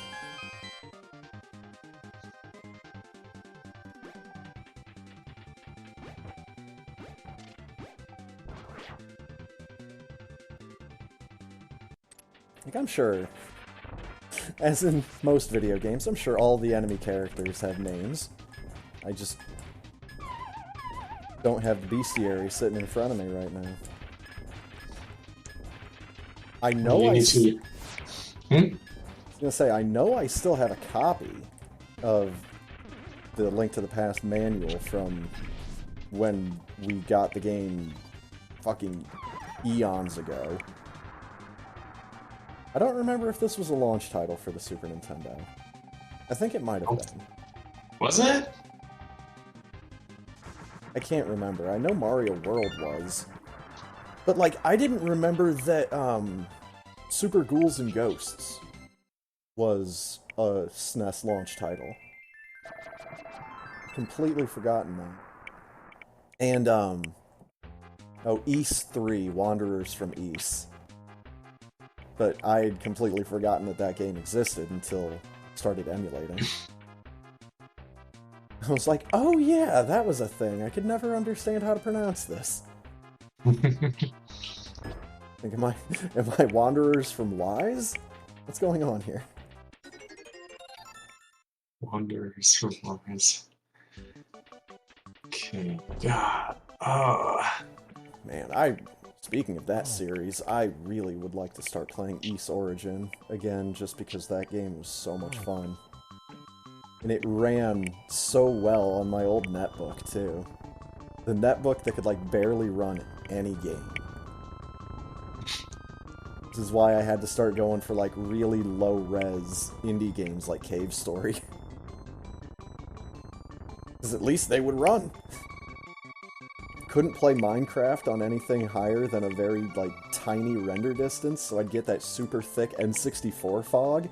Like, I'm sure, as in most video games, I'm sure all the enemy characters have names. I just don't have the bestiary sitting in front of me right now. I know Hmm? I was gonna say, I know I still have a copy of the Link to the Past manual from when we got the game fucking eons ago. I don't remember if this was a launch title for the Super Nintendo. I think it might have been. Was it? I can't remember. I know Mario World was. But, like, I didn't remember that, Super Ghouls and Ghosts was a SNES launch title. Completely forgotten that. And, oh, Ys 3, Wanderers from Ys. But I had completely forgotten that that game existed until I started emulating. I was like, oh yeah, that was a thing. I could never understand how to pronounce this. Like, am I Wanderers from Wise? What's going on here? Wanderers from Mars. Okay. God. Oh. Man, speaking of that series, I really would like to start playing Ys Origin again, just because that game was so much fun. And it ran so well on my old netbook, too. The netbook that could, like, barely run any game. This is why I had to start going for, like, really low-res indie games like Cave Story. Because at least they would run. Couldn't play Minecraft on anything higher than a very, like, tiny render distance, so I'd get that super thick N64 fog.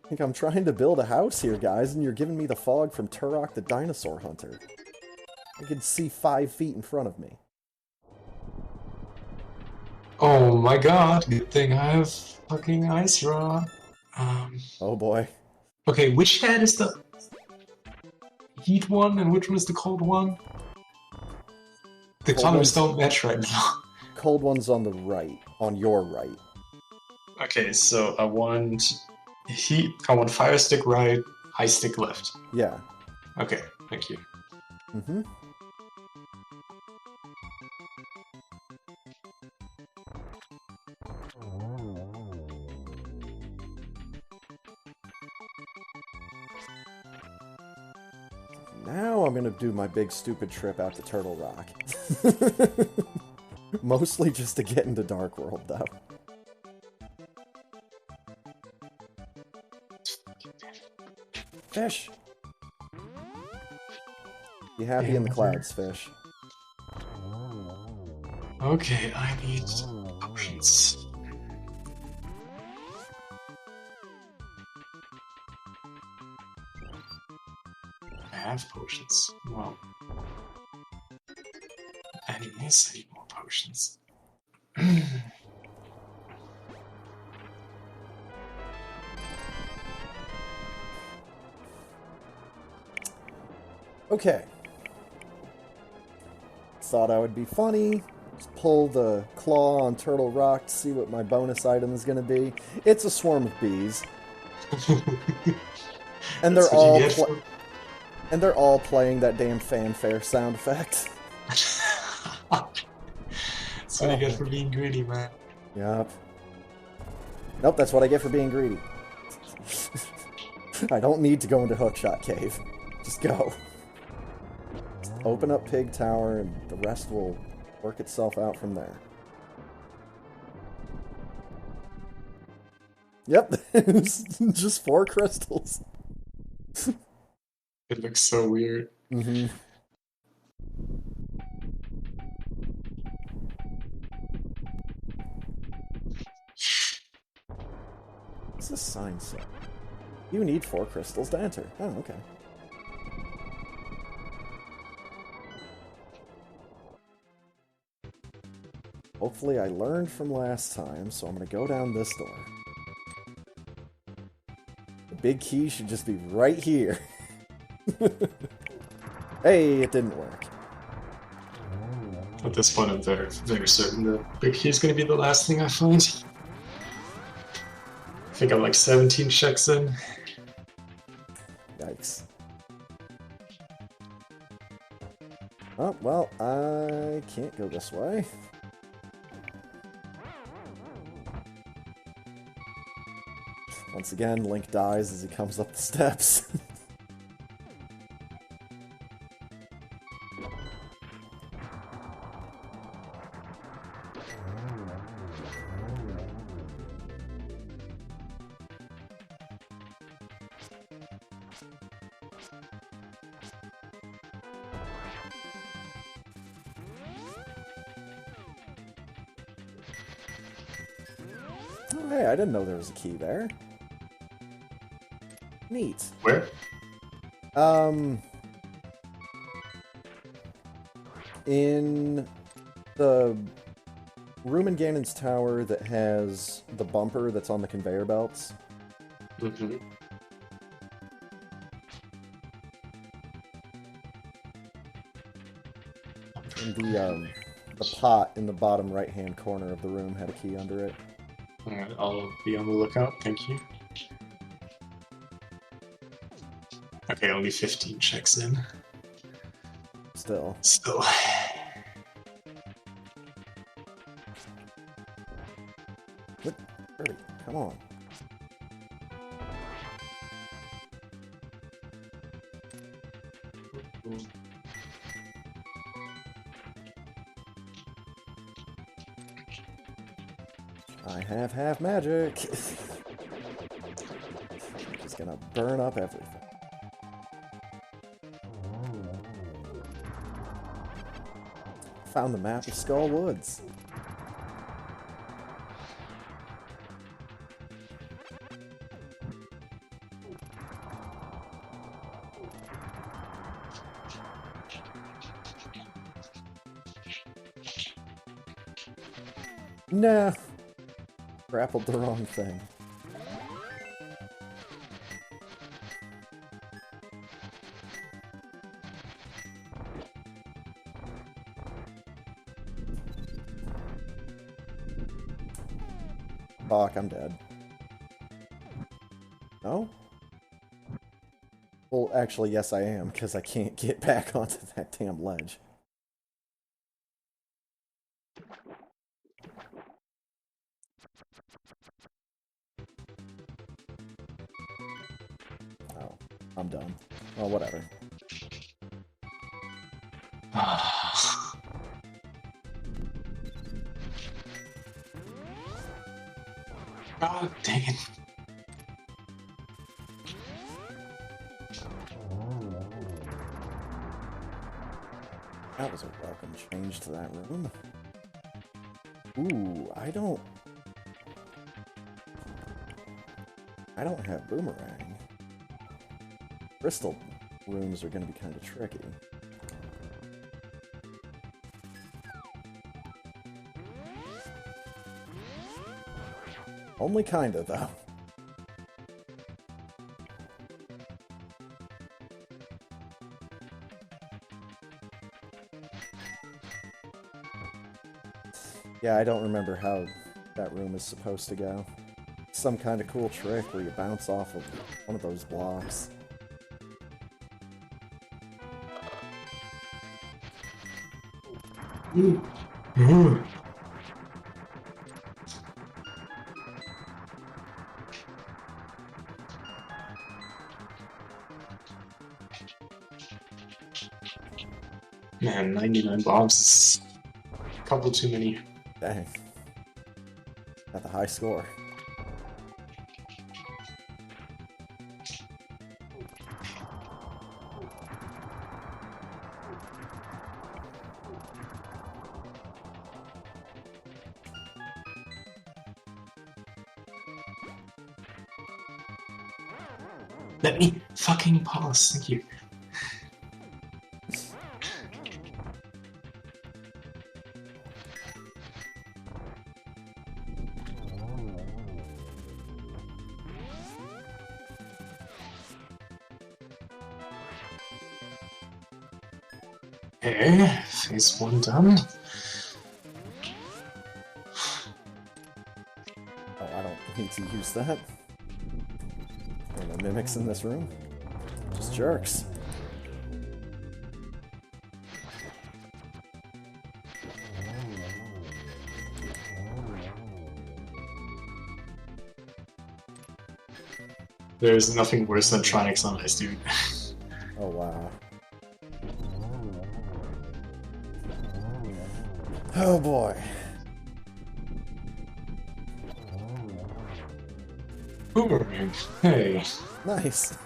I think I'm trying to build a house here, guys, and you're giving me the fog from Turok the Dinosaur Hunter. I can see 5 feet in front of me. Oh my god, good thing I have fucking ice raw. Oh boy. Okay, which head is the heat one and which was the cold one? The Cold colors one's- don't match right now. Cold one's on the right. On your right. Okay, so I want fire stick right, ice stick left. Yeah. Okay, thank you. Mm-hmm. Now I'm gonna do my big stupid trip out to Turtle Rock. Mostly just to get into Dark World, though. Fish! Be happy in the clouds, fish. Okay, I need potions. I have potions. Well, anyways, I need more potions. Okay. Thought I would be funny. Just pull the claw on Turtle Rock to see what my bonus item is gonna be. It's a swarm of bees. And they're all playing that damn fanfare sound effect. That's what you get for being greedy, man. Yup. Nope, that's what I get for being greedy. I don't need to go into Hookshot Cave. Just go. Just open up Pig Tower and the rest will work itself out from there. Yep, just 4 crystals. It looks so weird. Mm-hmm. What's this sign say? You need 4 crystals to enter. Oh, okay. Hopefully I learned from last time, so I'm gonna go down this door. The big key should just be right here. Hey, it didn't work. At this point, I'm very, very certain that big key is going to be the last thing I find. I think I'm like 17 checks in. Yikes. Oh, well, I can't go this way. Once again, Link dies as he comes up the steps. Oh, hey, I didn't know there was a key there. Neat. Where? In the room in Ganon's tower that has the bumper that's on the conveyor belts. Mm-hmm. And the pot in the bottom right-hand corner of the room had a key under it. Alright, I'll be on the lookout, thank you. Okay, only 15 checks in. Still. Still. Hurry, come on. I have half magic. Just gonna burn up everything. Found the map of Skull Woods. Nah. Grappled the wrong thing. Fuck, I'm dead. No? Well, actually, yes I am, because I can't get back onto that damn ledge. Oh, I'm done. Well, whatever. Oh, dang it. That was a welcome change to that room. Ooh, I don't have boomerang. Crystal rooms are gonna be kind of tricky. Only kinda, though. Yeah, I don't remember how that room is supposed to go. Some kind of cool trick where you bounce off of one of those blocks. Man, 99 bombs is a couple too many. Dang. Got the high score. Let me fucking pass, thank you. Okay, phase 1 done. Oh, I don't need to use that. There are no mimics in this room. Just jerks. There's nothing worse than Tronix on ice, dude. Oh, wow. Oh, boy. Boomerang. Hey. Nice.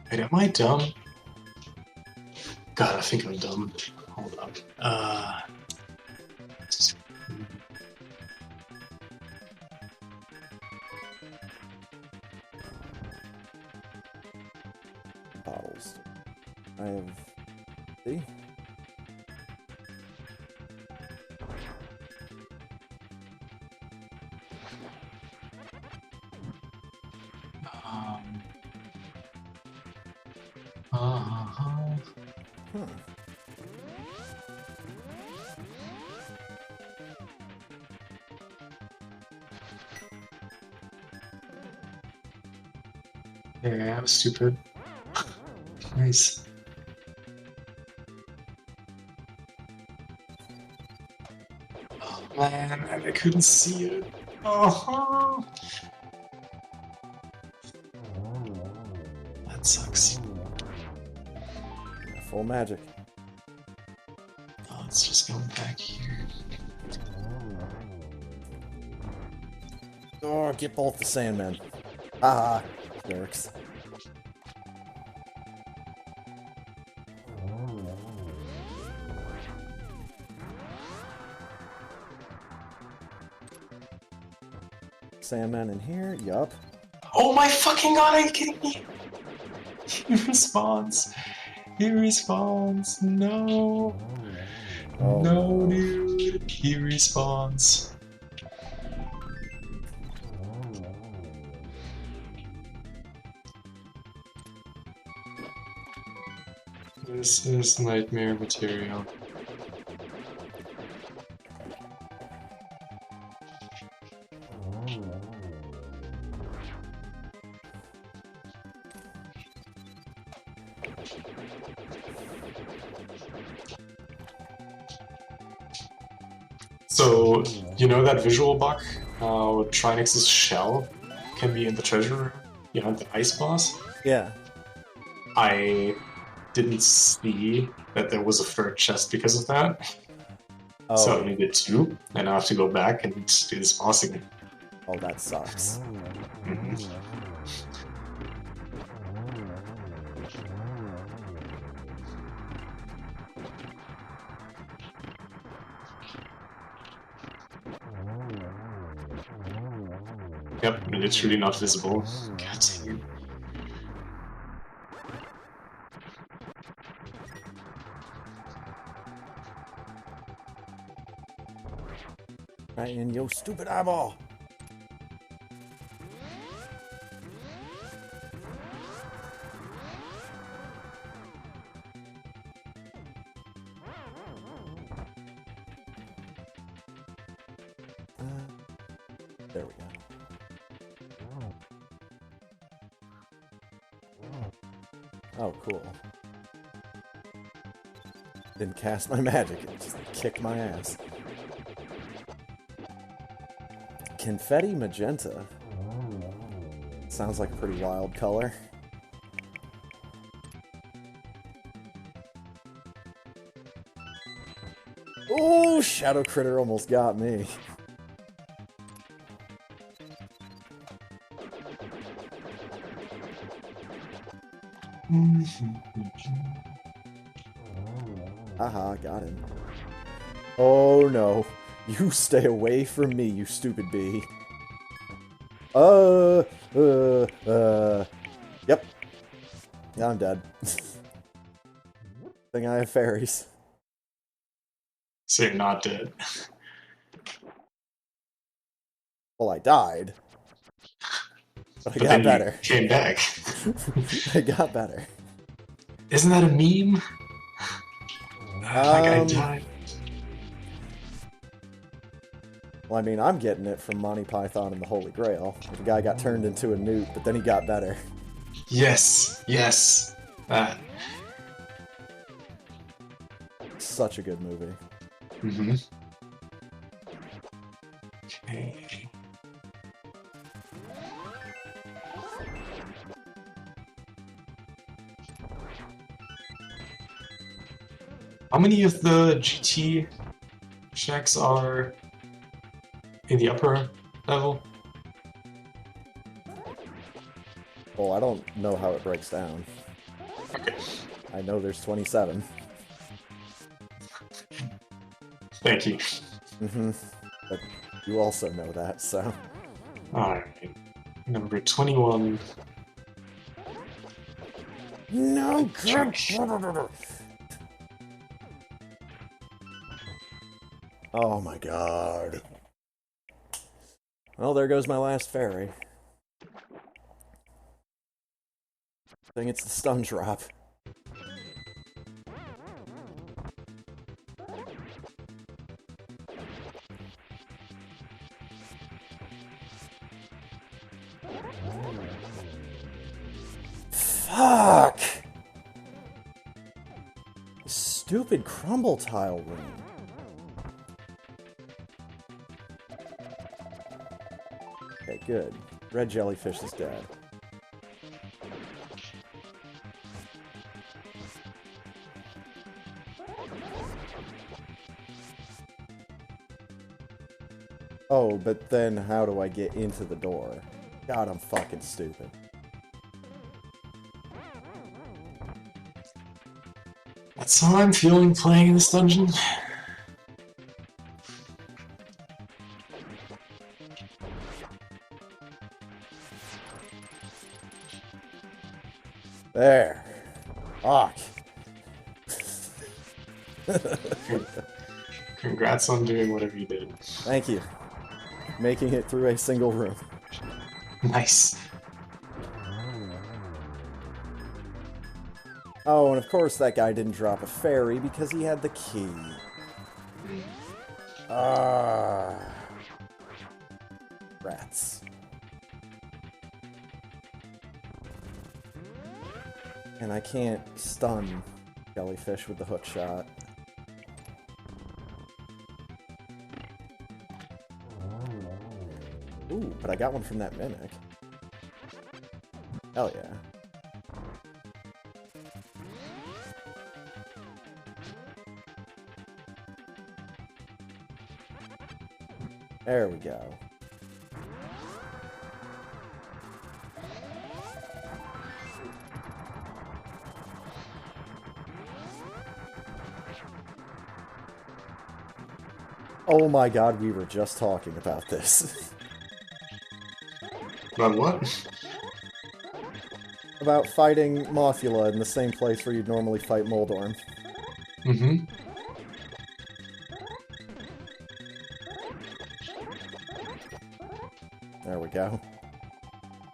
Wait, am I dumb? God, I think I'm dumb. Hold up. Bottles. I have... See? Um, uh-huh. Hmm. Yeah, I'm stupid. Nice. Oh man, I couldn't see it. Oh, that sucks. Full magic. Oh, let's just go back here. Oh, get both the Sandmen. Ah, jerks. Sandman in here? Yup. Oh my fucking god, are you kidding me? He responds. He responds. No. Oh, No, no. dude. He respawns. This is nightmare material. So, you know that visual bug? How Trinex's shell can be in the treasure room behind the ice boss? Yeah. I didn't see that there was a third chest because of that. So I Oh. only did two, and I have to go back and do this boss again. Oh, that sucks. Mhm. Yep, literally not visible. God dang it. Right in your stupid eyeball. There we go. Oh, cool. Didn't cast my magic, it just kicked my ass. Confetti magenta. Sounds like a pretty wild color. Oh, Shadow Critter almost got me. Haha, got him. Oh no. You stay away from me, you stupid bee. Yep. I'm dead. Think I have fairies. So you're not dead. Well, I died. But I But got then better. you came back. I got better. Isn't that a meme? That guy Um, died. well, I mean, I'm getting it from Monty Python and the Holy Grail. The guy got turned into a newt, but then he got better. Yes, yes. That. Such a good movie. Mm-hmm. Okay. How many of the GT shacks are in the upper level? Well, I don't know how it breaks down. Okay. I know there's 27. Thank you. Mm-hmm. But you also know that, so... Alright. Number 21. No, God! Oh my god. Well, there goes my last fairy. I think it's the stun drop. Fuck! Stupid crumble tile room. Okay, good. Red jellyfish is dead. Oh, but then how do I get into the door? God, I'm fucking stupid. That's how I'm feeling playing in this dungeon. There. Fuck. Congrats on doing whatever you did. Thank you. Making it through a single room. Nice. Oh, and of course that guy didn't drop a fairy because he had the key. Ah. Rats. And I can't stun jellyfish with the hook shot. Ooh, but I got one from that mimic. Hell yeah. There we go. Oh my god, we were just talking about this. About what? About fighting Mothula in the same place where you'd normally fight Moldorm. Mm-hmm. There we go.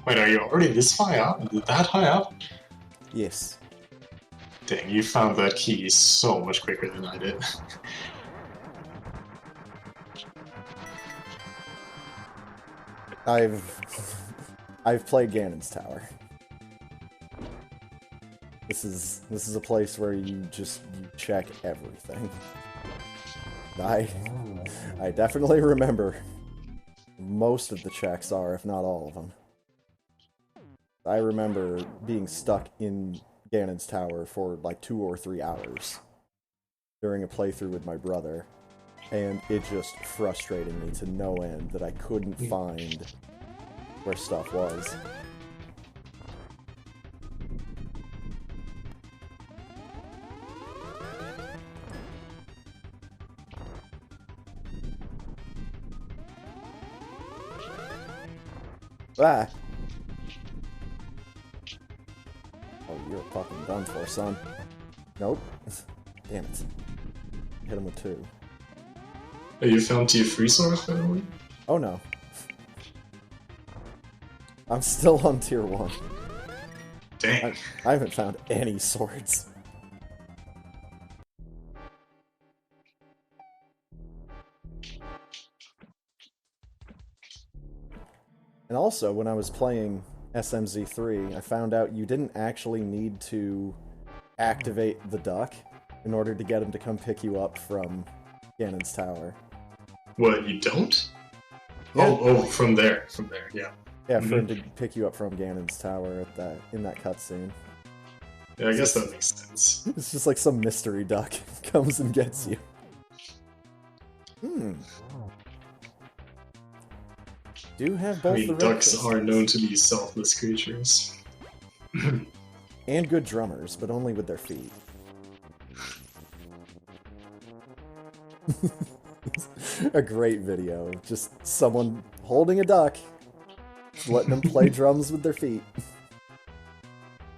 Wait, are you already this high up? That high up? Yes. Dang, you found that key so much quicker than I did. I've played Ganon's Tower. This is a place where you check everything. I definitely remember most of the checks are, if not all of them. I remember being stuck in Ganon's Tower for like 2 or 3 hours during a playthrough with my brother, and it just frustrated me to no end that I couldn't find where stuff was. Ah! Oh, you're fucking done for, son. Nope. Damn it. Hit him with 2. Are you found to your free source, by the way? Oh no. I'm still on tier 1. Dang. I haven't found any swords. And also, when I was playing SMZ3, I found out you didn't actually need to activate the duck in order to get him to come pick you up from Ganon's tower. What, you don't? Yeah. Oh, from there, yeah. Yeah, for him to pick you up from Ganon's tower in that cutscene. Yeah, I guess that makes sense. It's just like some mystery duck comes and gets you. Do have both the red ducks crystals. are known to be selfless creatures. And good drummers, but only with their feet. A great video. Just someone holding a duck, letting them play drums with their feet.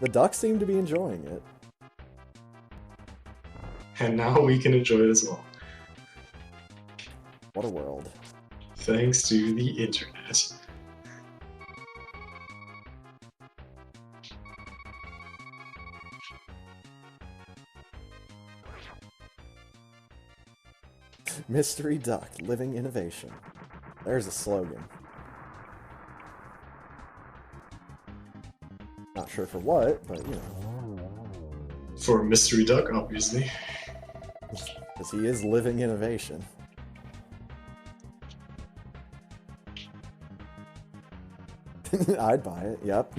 The ducks seem to be enjoying it. And now we can enjoy it as well. What a world. Thanks to the internet. Mystery duck, living innovation. There's a slogan. Not sure for what, but you know. For Mystery Duck, obviously. Because he is living innovation. I'd buy it, yep.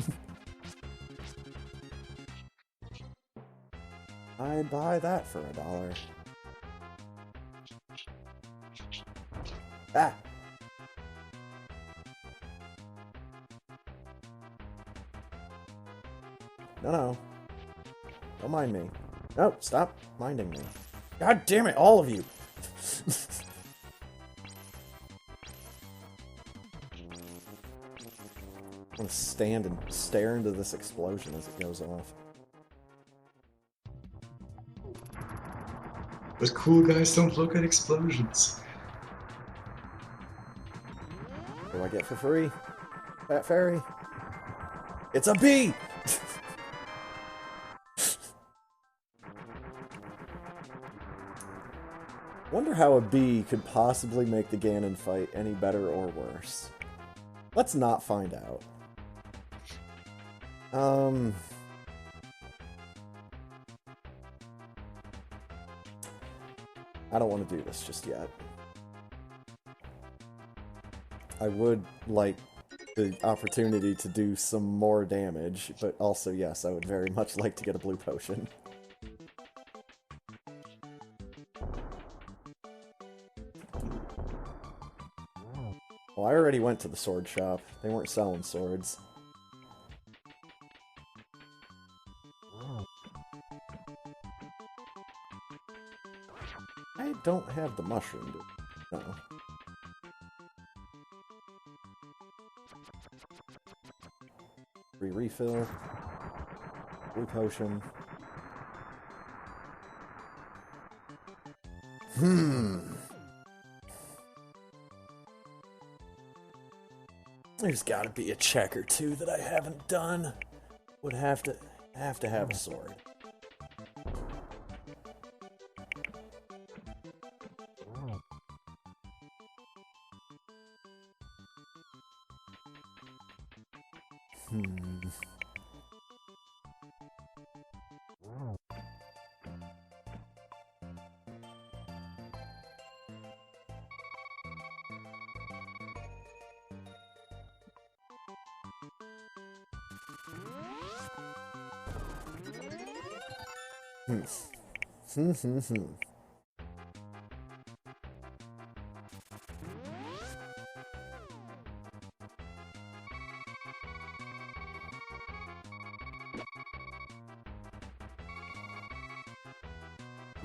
I'd buy that for $1. Ah! No. Don't mind me. No, stop minding me. God damn it, all of you! I'm gonna stand and stare into this explosion as it goes off. But cool guys don't look at explosions. What do I get for free? Fat Fairy? It's a bee! Wonder how a bee could possibly make the Ganon fight any better or worse. Let's not find out. I don't want to do this just yet. I would like the opportunity to do some more damage, but also, yes, I would very much like to get a blue potion. Well, I already went to the sword shop. They weren't selling swords. I don't have the mushroom, do I? No. Free refill. Blue potion. There's gotta be a check or two that I haven't done. Would have to have a sword.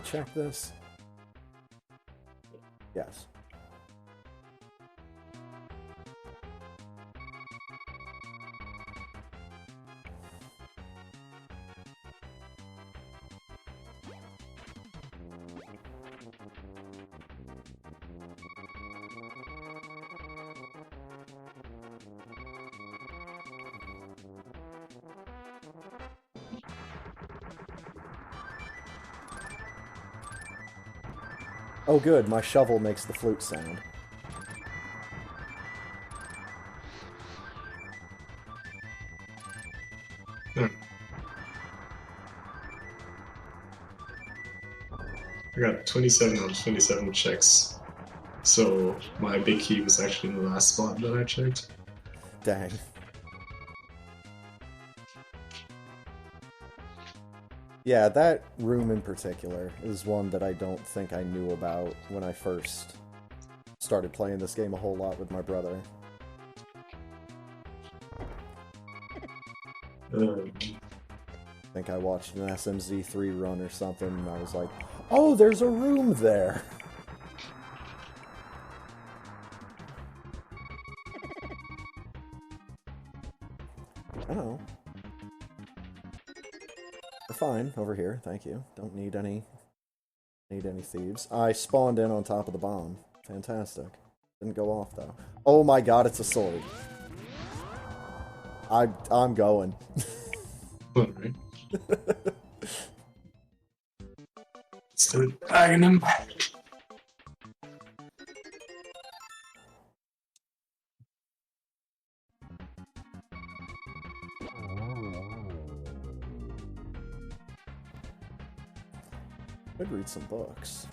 Check this. Yes. Oh good, my shovel makes the flute sound. I got 27 on 27 checks. So my big key was actually in the last spot that I checked. Dang. Yeah, that room in particular is one that I don't think I knew about when I first started playing this game a whole lot with my brother. I think I watched an SMZ3 run or something, and I was like, oh, there's a room there! Oh. We're fine over here, thank you. Don't need any thieves. I spawned in on top of the bomb. Fantastic. Didn't go off, though. Oh my god, it's a sword. I'm going. Alright. Still bagging him. Could read some books.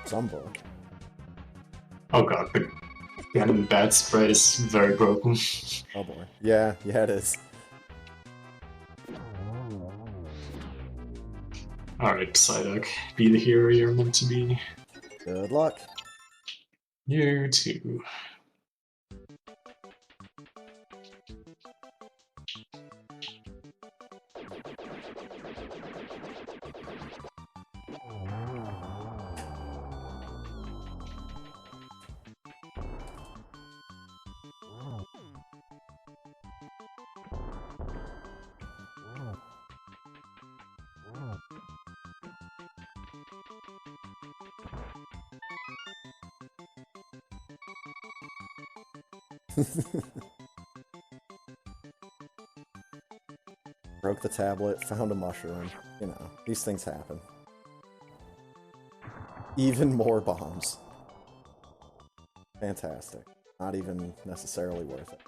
Some book. Oh god, the random bat spread is very broken. Oh boy. Yeah, it is. Alright, Psyduck, be the hero you're meant to be. Good luck. You too. Broke the tablet, found a mushroom. You know, these things happen. Even more bombs. Fantastic. Not even necessarily worth it.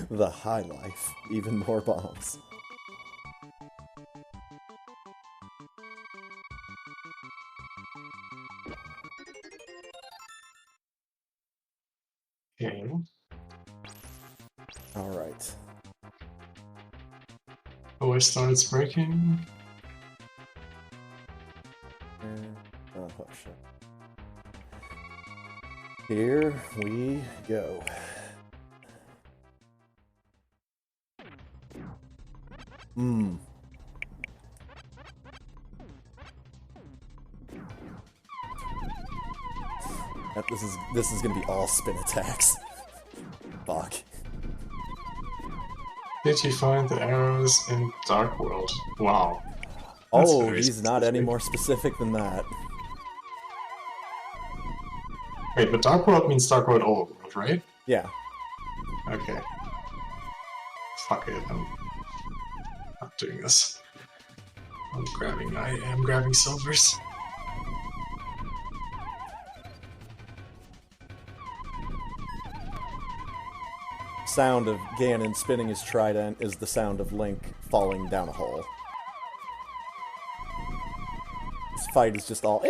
The high life. Even more bombs. Okay. Alright. Oh, it starts breaking. Oh, shit. Here we go. This is gonna be all spin attacks. Fuck. Did you find the arrows in Dark World? Wow. Oh, he's not any more specific than that. Wait, but Dark World means Dark World Overworld, right? Yeah. Okay. Fuck it, I'm not doing this. I am grabbing silvers. Sound of Ganon spinning his trident is the sound of Link falling down a hole. This fight is just all... Oh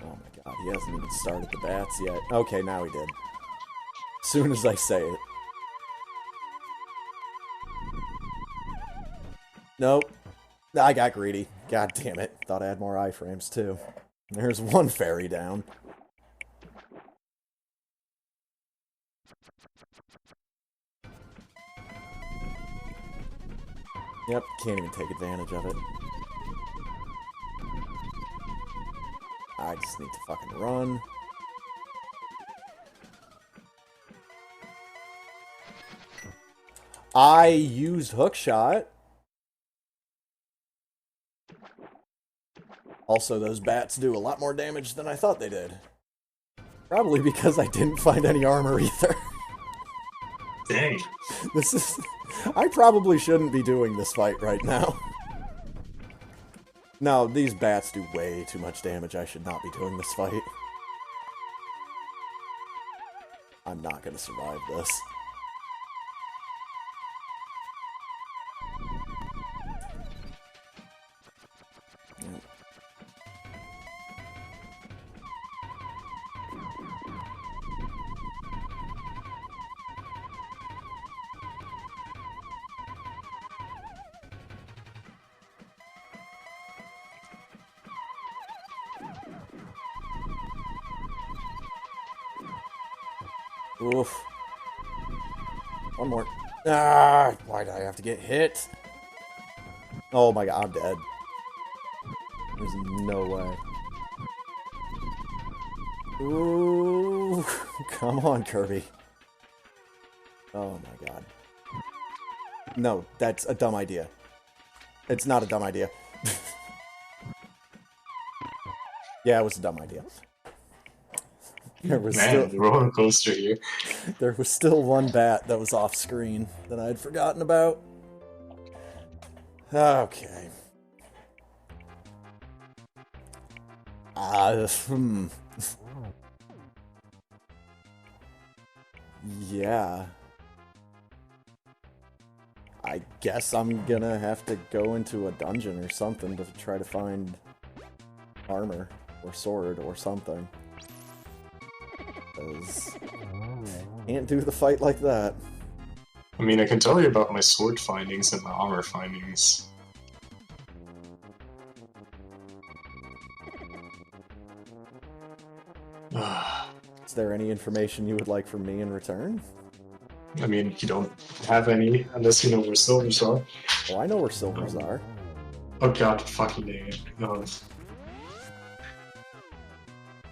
my god, he hasn't even started the bats yet. Okay, now he did. As soon as I say it. Nope. I got greedy. God damn it. Thought I had more iframes, too. There's one fairy down. Yep, can't even take advantage of it. I just need to fucking run. I used hookshot. Also, those bats do a lot more damage than I thought they did. Probably because I didn't find any armor either. Dang. This is... I probably shouldn't be doing this fight right now. No, these bats do way too much damage. I should not be doing this fight. I'm not gonna survive this. Oof. One more. Ah, why did I have to get hit? Oh my god, I'm dead. There's no way. Ooh, come on, Kirby. Oh my god. No, that's a dumb idea. It's not a dumb idea. Yeah, it was a dumb idea. There was Man, the roller coaster here. There was still one bat that was off screen that I had forgotten about. Okay. Yeah. I guess I'm gonna have to go into a dungeon or something to try to find armor or sword or something. Because can't do the fight like that. I mean, I can tell you about my sword findings and my armor findings. Is there any information you would like from me in return? I mean, you don't have any unless you know where silvers are. Oh, I know where silvers are. Oh god, fucking dang it.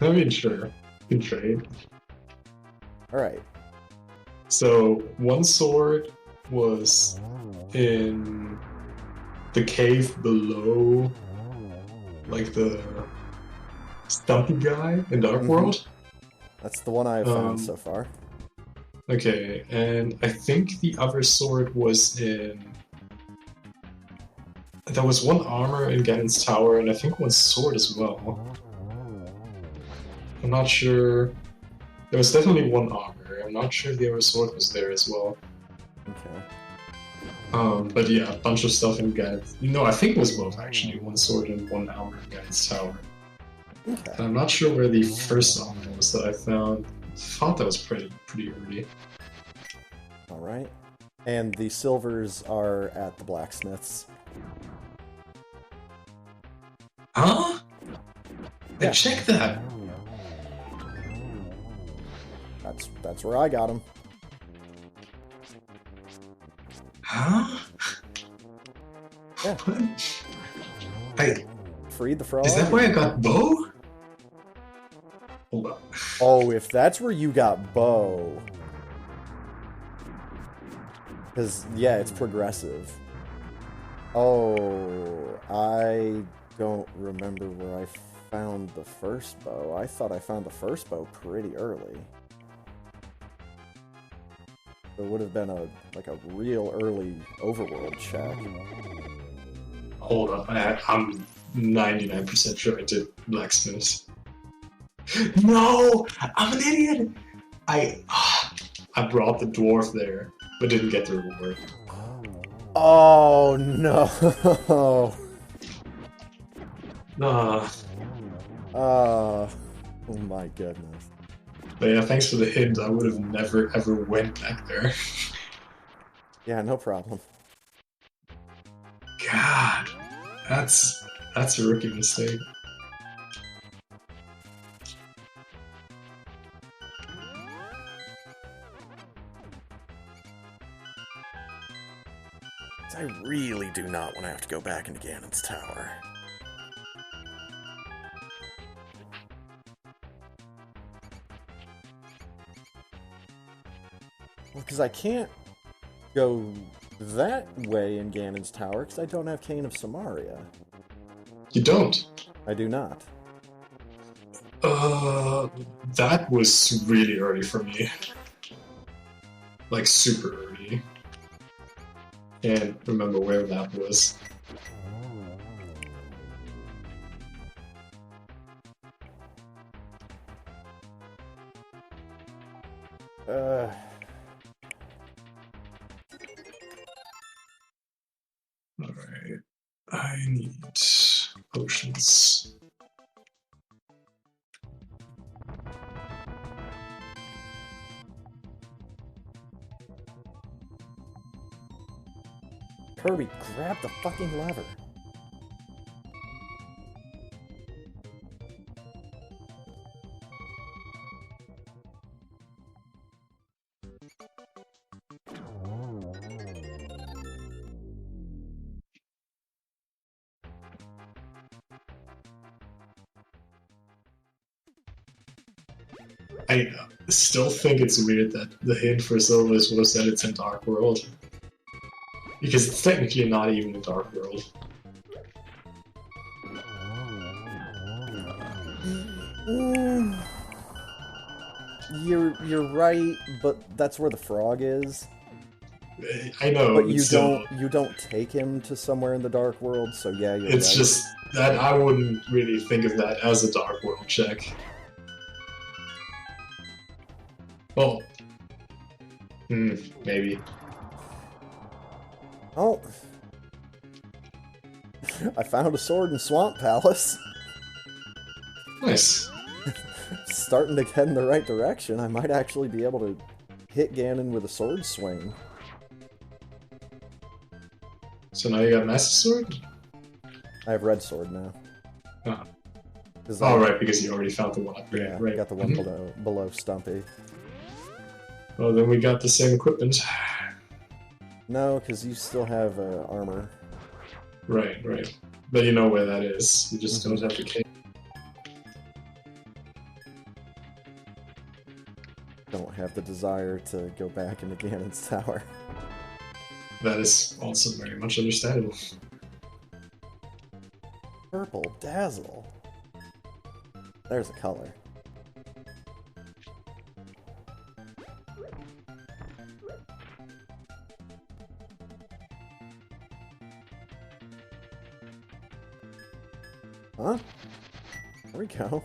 I mean, sure. You can trade. Alright. So, one sword was in the cave below, like the stumpy guy in Dark World. That's the one I've found so far. Okay, and I think the other sword was in... There was one armor in Ganon's tower, and I think one sword as well. I'm not sure... There was definitely one armor. I'm not sure if the other sword was there as well. Okay. But yeah, a bunch of stuff in Ganon's... No, I think it was both, actually. One sword and one armor in Ganon's tower. Okay. And I'm not sure where the first armor was that I found. I thought that was pretty early. Alright. And the silvers are at the blacksmiths. Huh? Yeah. Check that! That's where I got them. Huh? Yeah. What? I... Freed the frog. Is that where I got Bo? Hold on. Oh, if that's where you got Bo. Because, yeah, it's progressive. Oh, I don't remember where I found the first bow. I thought I found the first bow pretty early. It would have been a real early overworld check. Hold on, I'm 99% sure I did blacksmiths. No! I'm an idiot! I brought the dwarf there, but didn't get the reward. Oh no! Oh my goodness. But yeah, thanks for the hint. I would have never ever went back there. Yeah, no problem. God, that's a rookie mistake. I really do not want to have to go back into Ganon's tower. Well, because I can't go that way in Ganon's Tower because I don't have Cane of Samaria. You don't? I do not. That was really early for me. Like, super early. Can't remember where that was. Alright. I need potions. Kirby, grab the fucking lever. I still think it's weird that the hint for Sylva's was that it's in Dark World. Because it's technically not even a Dark World. You're right, but that's where the frog is. I know, but you don't take him to somewhere in the Dark World, so yeah, you're it's right. just that I wouldn't really think of that as a Dark World check. Oh. Maybe. Oh. I found a sword in Swamp Palace. Nice. Starting to head in the right direction. I might actually be able to hit Ganon with a sword swing. So now you got Master Sword? I have Red Sword now. Oh. Oh, right, because you already found the one upgrade. Yeah, right. I got the one below Stumpy. Well, then we got the same equipment. No, because you still have armor. Right, right. But you know where that is. You just don't have the cape. Don't have the desire to go back into Ganon's Tower. That is also very much understandable. Purple Dazzle. There's a color. Huh? There we go.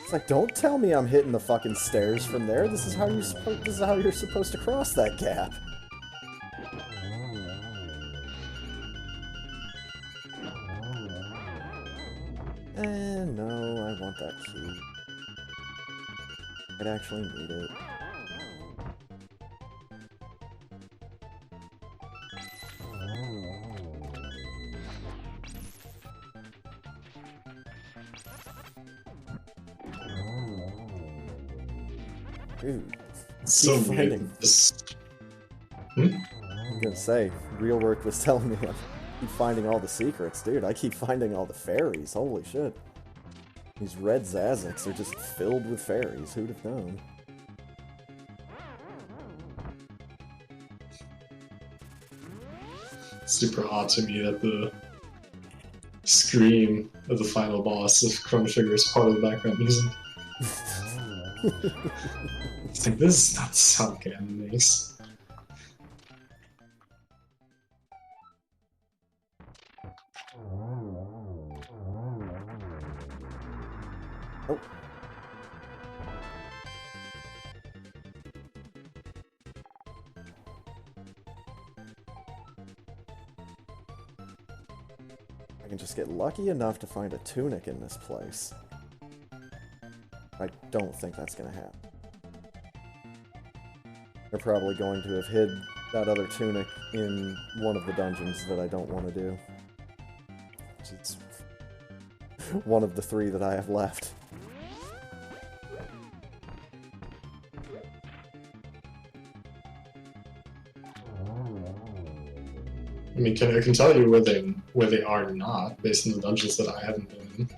It's like, don't tell me I'm hitting the fucking stairs from there. This is how you're supposed to cross that gap. No, I want that key. I'd actually need it. Dude, So finding. I'm gonna say, real work was telling me I keep finding all the secrets, dude. I keep finding all the fairies. Holy shit. These red Zazzix are just filled with fairies. Who'd have known? Super odd to me that the scream of the final boss of Chrono Trigger is part of the background music. It's like, this is not the sound Ganon makes. Oh. I can just get lucky enough to find a tunic in this place. I don't think that's gonna happen. They're probably going to have hid that other tunic in one of the dungeons that I don't want to do. Which is one of the 3 that I have left. I mean, I can tell you where they are not, based on the dungeons that I haven't been in.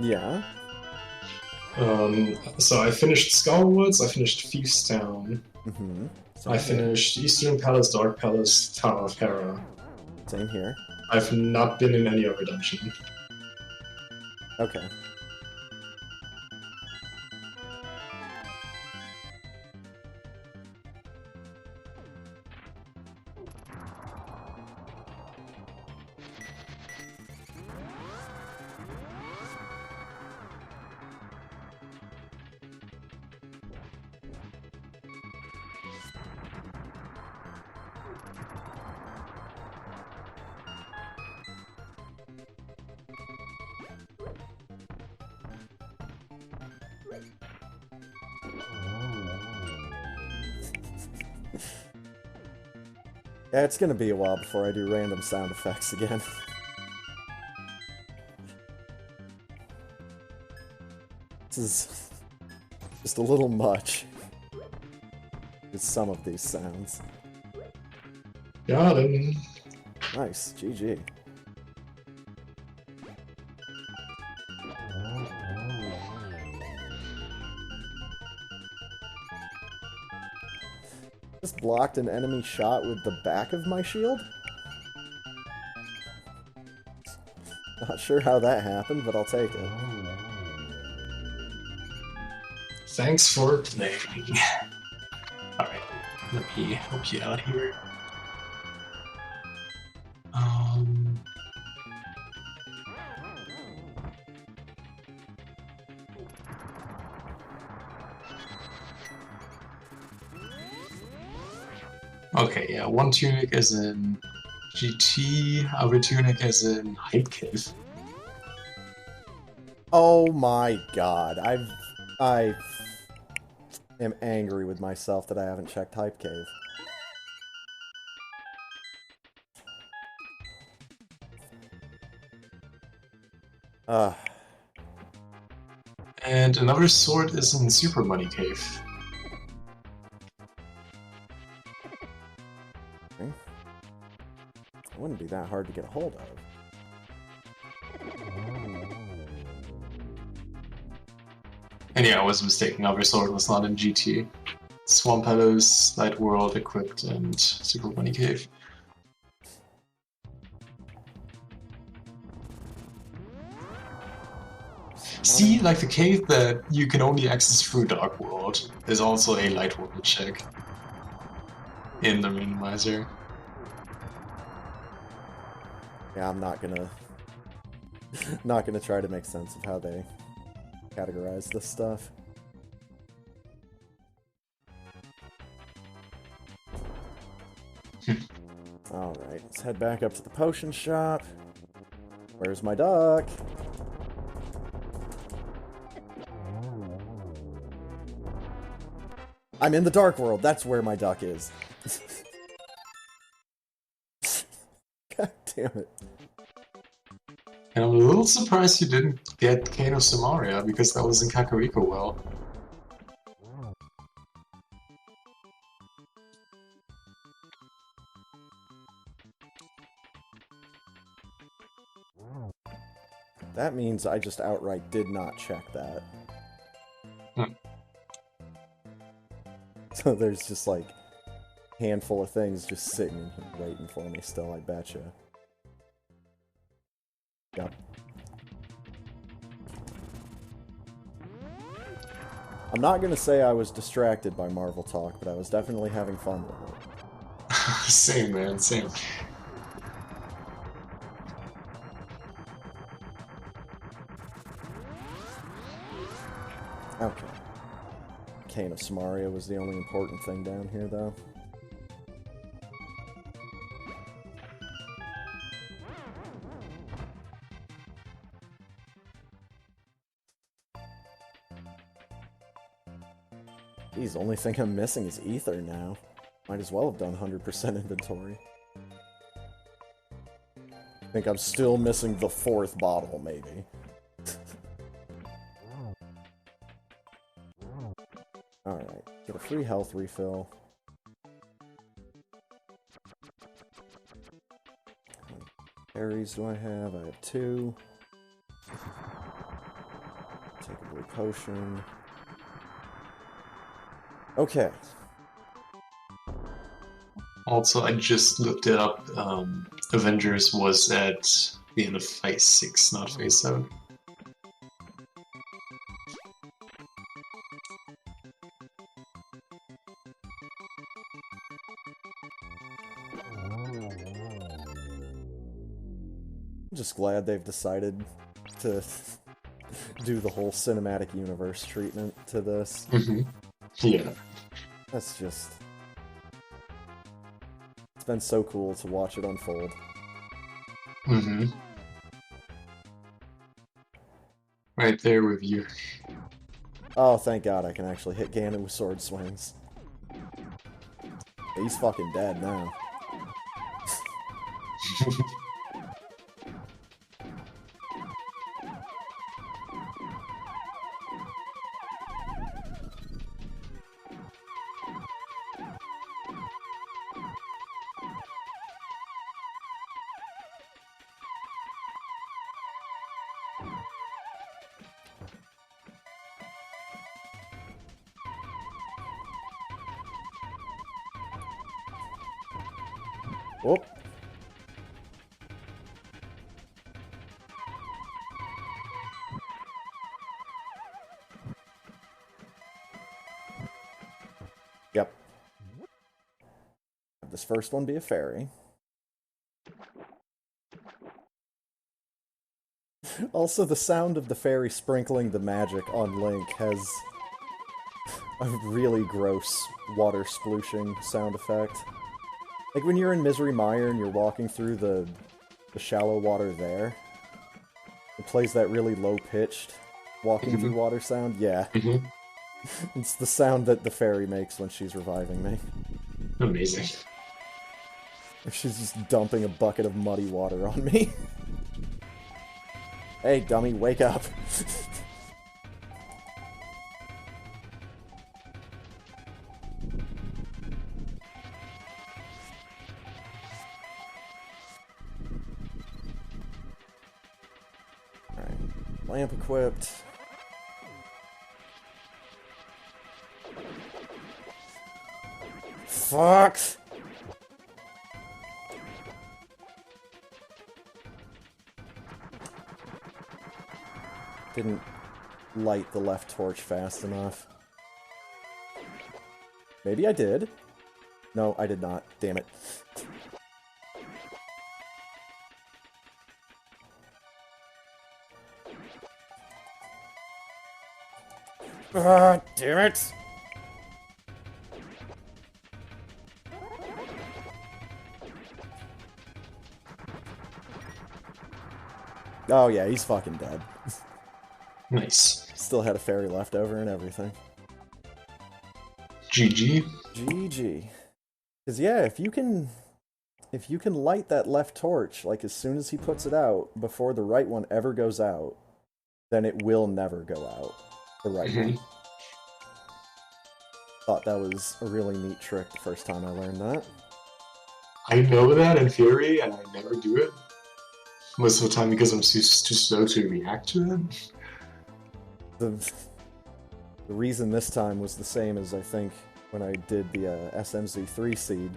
Yeah? So I finished Skullwoods, I finished Feasttown, Mm-hmm. I finished Eastern Palace, Dark Palace, Tower of Hera. Same here. I've not been in any other dungeon. Okay. Yeah, it's gonna be a while before I do random sound effects again. This is just a little much with some of these sounds. Got him. Nice, GG. Just blocked an enemy shot with the back of my shield? Not sure how that happened, but I'll take it. Thanks for playing. Alright, let me help you out here. Okay, yeah, one tunic is in GT, other tunic is in Hype Cave. Oh my god, I am angry with myself that I haven't checked Hype Cave. And another sword is in Super Money Cave. Okay. It wouldn't be that hard to get a hold of. And yeah, I was mistaken, other sword was not in GT. Swamp Palace, Light World, Equipped, and Super Money Cave. See, like the cave that you can only access through Dark World is also a Light World check in the randomizer. Yeah, I'm not gonna not gonna try to make sense of how they categorize this stuff. Alright, let's head back up to the potion shop. Where's my duck? I'm in the Dark World, that's where my duck is. God damn it. And I'm a little surprised you didn't get Cane of Samaria, because that was in Kakariko Well. That means I just outright did not check that. So there's just like a handful of things just sitting in here waiting for me still, I betcha. Yep. I'm not gonna say I was distracted by Marvel talk, but I was definitely having fun with it. Same, man, same. Okay. Cane of Samaria was the only important thing down here, though. Geez, the only thing I'm missing is Ether now. Might as well have done 100% inventory. I think I'm still missing the 4th bottle, maybe. Alright, get a free health refill. How many berries do I have? I have 2. Take a blue potion. Okay. Also, I just looked it up. Avengers was at the end of Phase 6, not Phase 7. I'm just glad they've decided to do the whole cinematic universe treatment to this. Yeah. That's just... It's been so cool to watch it unfold. Right there with you. Oh, thank God I can actually hit Ganon with sword swings. He's fucking dead now. Whoop. Yep. Have this first one be a fairy. Also, the sound of the fairy sprinkling the magic on Link has a really gross water splooshing sound effect. Like when you're in Misery Mire and you're walking through the shallow water there, it plays that really low-pitched walking through water sound. Yeah. It's the sound that the fairy makes when she's reviving me. Amazing. She's just dumping a bucket of muddy water on me. Hey, dummy, wake up. Alright, lamp equipped. Fuck! Didn't light the left torch fast enough. Maybe I did. No, I did not. Damn it. Ah, damn it! Oh yeah, he's fucking dead. Nice. Still had a fairy left over and everything. GG. GG. Cause yeah, if you can light that left torch, like as soon as he puts it out, before the right one ever goes out, then it will never go out. The right one. Thought that was a really neat trick the first time I learned that. I know that in theory, and I never do it. Most of the time because I'm too slow to react to it. The reason this time was the same as I think when I did the SMZ3 seed.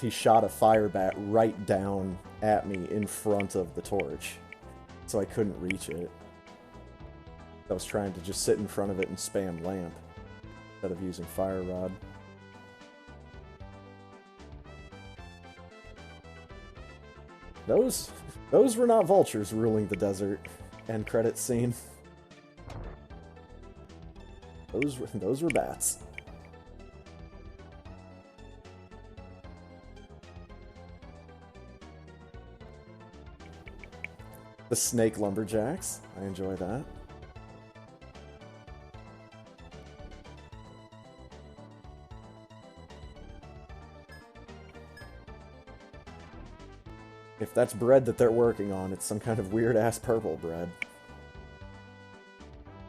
He shot a fire bat right down at me in front of the torch, so I couldn't reach it. I was trying to just sit in front of it and spam lamp instead of using fire rod. Those were not vultures ruling the desert. End credit scene. Those were bats. The snake lumberjacks. I enjoy that. If that's bread that they're working on, it's some kind of weird-ass purple bread.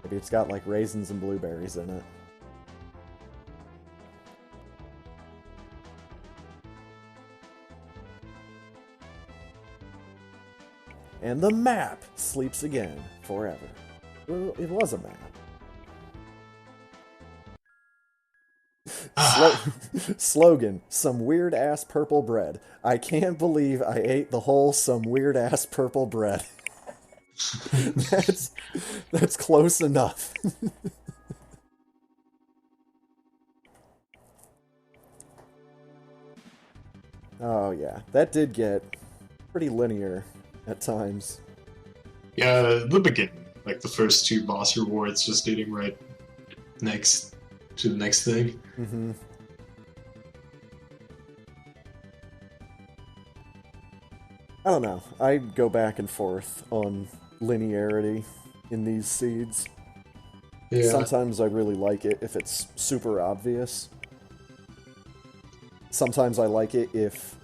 Maybe it's got, like, raisins and blueberries in it. And the map sleeps again, forever. Well, it was a map. Slogan: some weird ass purple bread. I can't believe I ate the whole some weird ass purple bread. that's that's close enough. Oh yeah, that did get pretty linear at times. Yeah, the beginning, like the first two boss rewards, just leading right next to the next thing. Mm-hmm. I don't know. I go back and forth on linearity in these seeds. Yeah. Sometimes I really like it if it's super obvious. Sometimes I like it if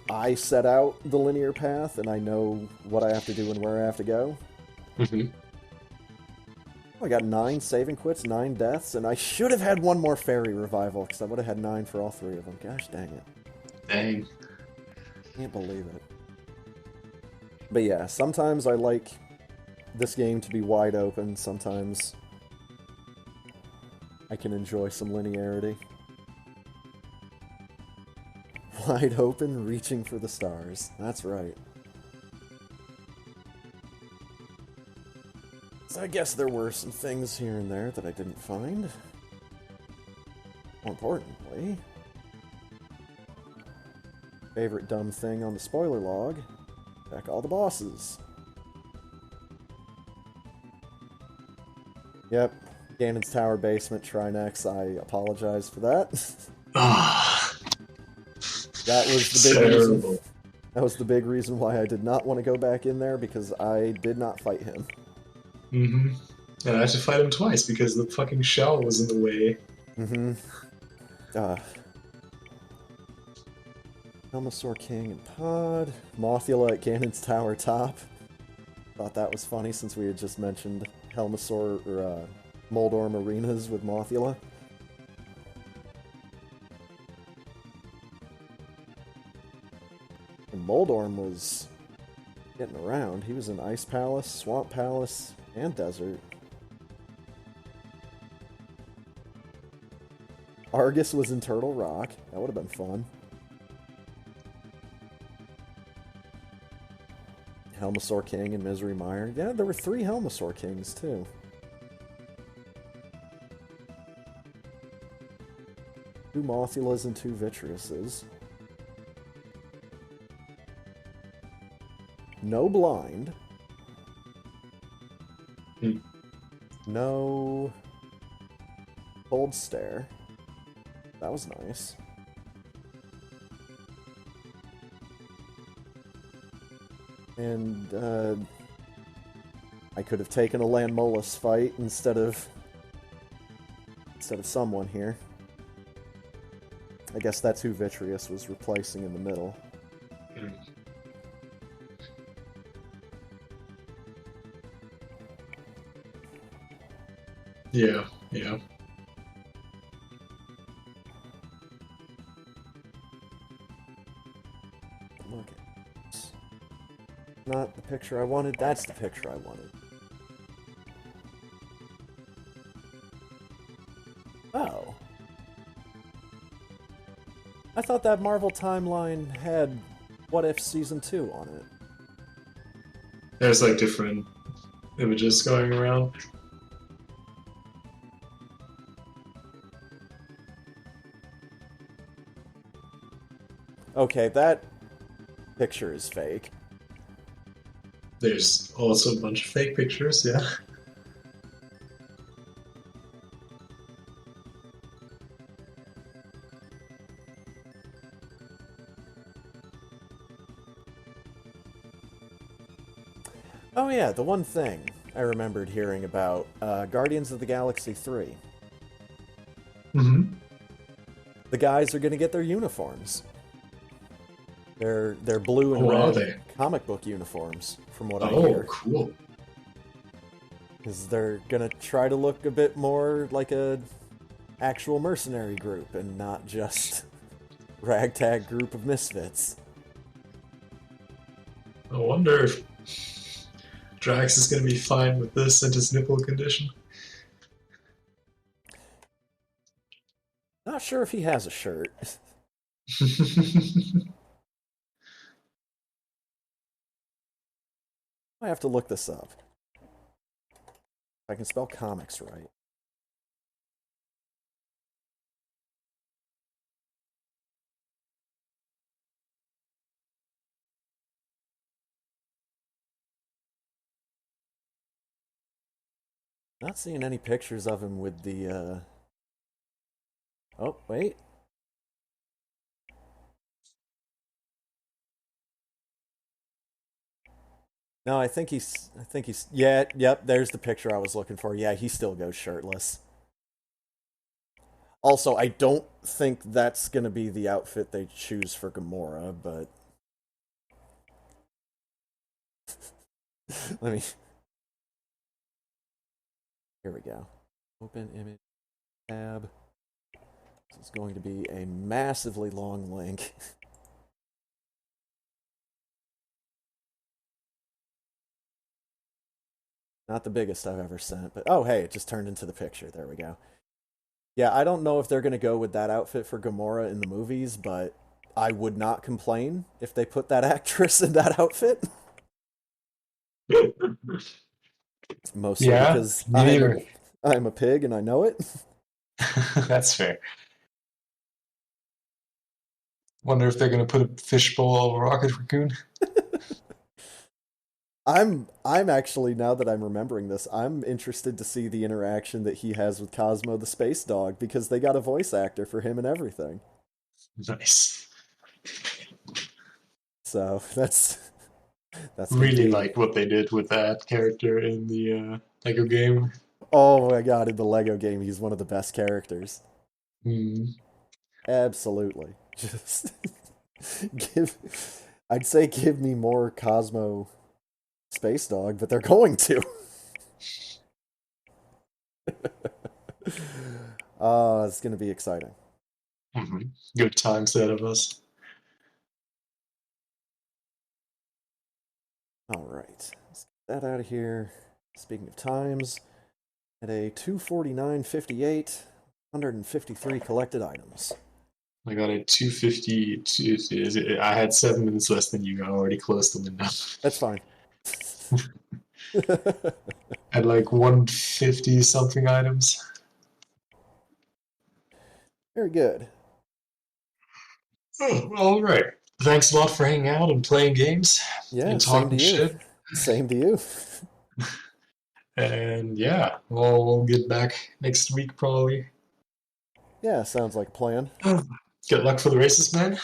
I set out the linear path and I know what I have to do and where I have to go. Hmm. I got 9 saving quits, 9 deaths, and I should have had one more fairy revival because I would have had 9 for all 3 of them. Gosh dang it. Dang. Can't believe it. But yeah, sometimes I like this game to be wide open. Sometimes I can enjoy some linearity. Wide open, reaching for the stars. That's right. So I guess there were some things here and there that I didn't find. More importantly, favorite dumb thing on the spoiler log, check all the bosses. Yep, Ganon's Tower basement, Trinex, I apologize for that. Ah, That was the big reason. terrible. That was the big reason why I did not want to go back in there, because I did not fight him. Mm-hmm. And I had to fight him twice because the fucking shell was in the way. Mm-hmm. Helmasaur King and Pod. Mothula at Ganon's Tower top. Thought that was funny since we had just mentioned Helmasaur or Moldorm arenas with Mothula. And Moldorm was getting around. He was in Ice Palace, Swamp Palace, and Desert. Argus was in Turtle Rock. That would have been fun. Helmasaur King and Misery Mire. Yeah, there were 3 Helmasaur Kings, too. 2 Mothulas and 2 Vitruuses. No Blind. Hmm. No Cold Stare. That was nice. And, I could have taken a Landmolus fight instead of someone here. I guess that's who Vitreous was replacing in the middle. Mm. Yeah, yeah. Look at this. Not the picture I wanted, that's the picture I wanted. Oh. I thought that Marvel timeline had What If Season 2 on it. There's like different images going around. Okay, that picture is fake. There's also a bunch of fake pictures, yeah. Oh yeah, the one thing I remembered hearing about Guardians of the Galaxy 3. Mm-hmm. The guys are going to get their uniforms. They're blue and Oh, are red they? comic book uniforms, from what I Oh, hear. cool. Because they're going to try to look a bit more like a actual mercenary group and not just ragtag group of misfits. I wonder if Drax is going to be fine with this and his nipple condition. Not sure if he has a shirt. I have to look this up. If I can spell comics right. Not seeing any pictures of him with the, Oh, wait. No, I think he's, yeah, yep, there's the picture I was looking for. Yeah, he still goes shirtless. Also, I don't think that's gonna be the outfit they choose for Gamora, but let me, here we go. Open image tab. This is going to be a massively long link. Not the biggest I've ever sent, but oh hey, it just turned into the picture. There we go. Yeah, I don't know if they're gonna go with that outfit for Gamora in the movies, but I would not complain if they put that actress in that outfit. Mostly Yeah, because neither. I'm a pig and I know it. That's fair. Wonder if they're gonna put a fishbowl over Rocket Raccoon. I'm actually, now that I'm remembering this, I'm interested to see the interaction that he has with Cosmo the space dog because they got a voice actor for him and everything. Nice. So that's gonna Really be, like what they did with that character in the Lego game. oh my god, in the Lego game he's one of the best characters. Hmm. Absolutely. Just give I'd say give me more Cosmo Space Dog, but they're going to. It's gonna be exciting. Hmm. Good times ahead of us. Alright. Let's get that out of here. Speaking of times, at a 249.58, 153 collected items. I got a 250. I had 7 minutes less than you. I already closed the window. That's fine. At like 150 something items. Very good. Oh, all right. Thanks a lot for hanging out and playing games Yeah, and same to talking you. shit. Same to you. And yeah, we'll get back next week probably. Yeah, sounds like a plan. Good luck for the races, man.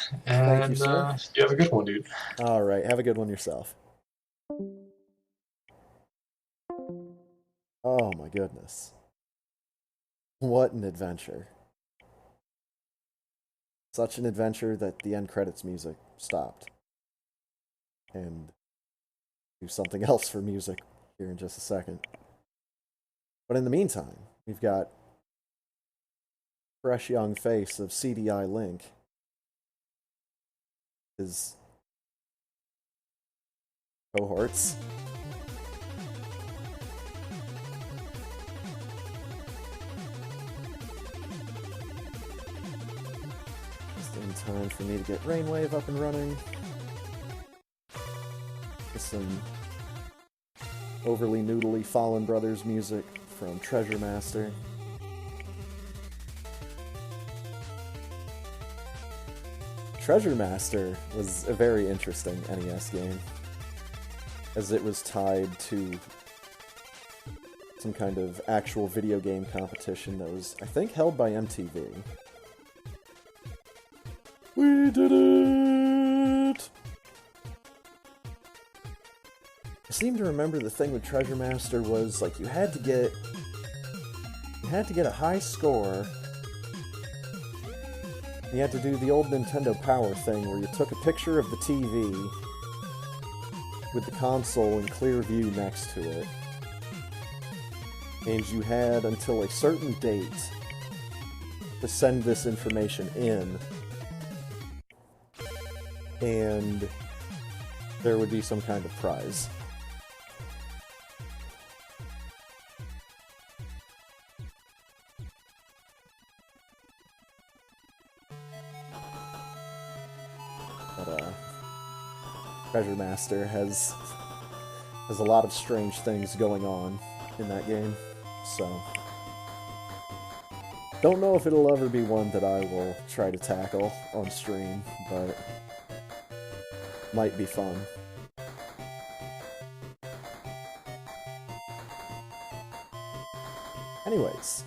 Thank you, And sir. you have a good one, dude. Alright, have a good one yourself. Oh my goodness. What an adventure. Such an adventure that the end credits music stopped. And do something else for music here in just a second. But in the meantime, we've got fresh young face of CDI Link. His cohorts. Just in time for me to get Rainwave up and running. With some overly noodly Fallen Brothers music from Treasure Master. Treasure Master was a very interesting NES game, as it was tied to some kind of actual video game competition that was, I think, held by MTV. We did it! I seem to remember the thing with Treasure Master was, like, you had to get a high score. You had to do the old Nintendo Power thing where you took a picture of the TV with the console in clear view next to it. And you had until a certain date to send this information in. And there would be some kind of prize. But Treasure Master has a lot of strange things going on in that game, so don't know if it'll ever be one that I will try to tackle on stream, but might be fun. Anyways,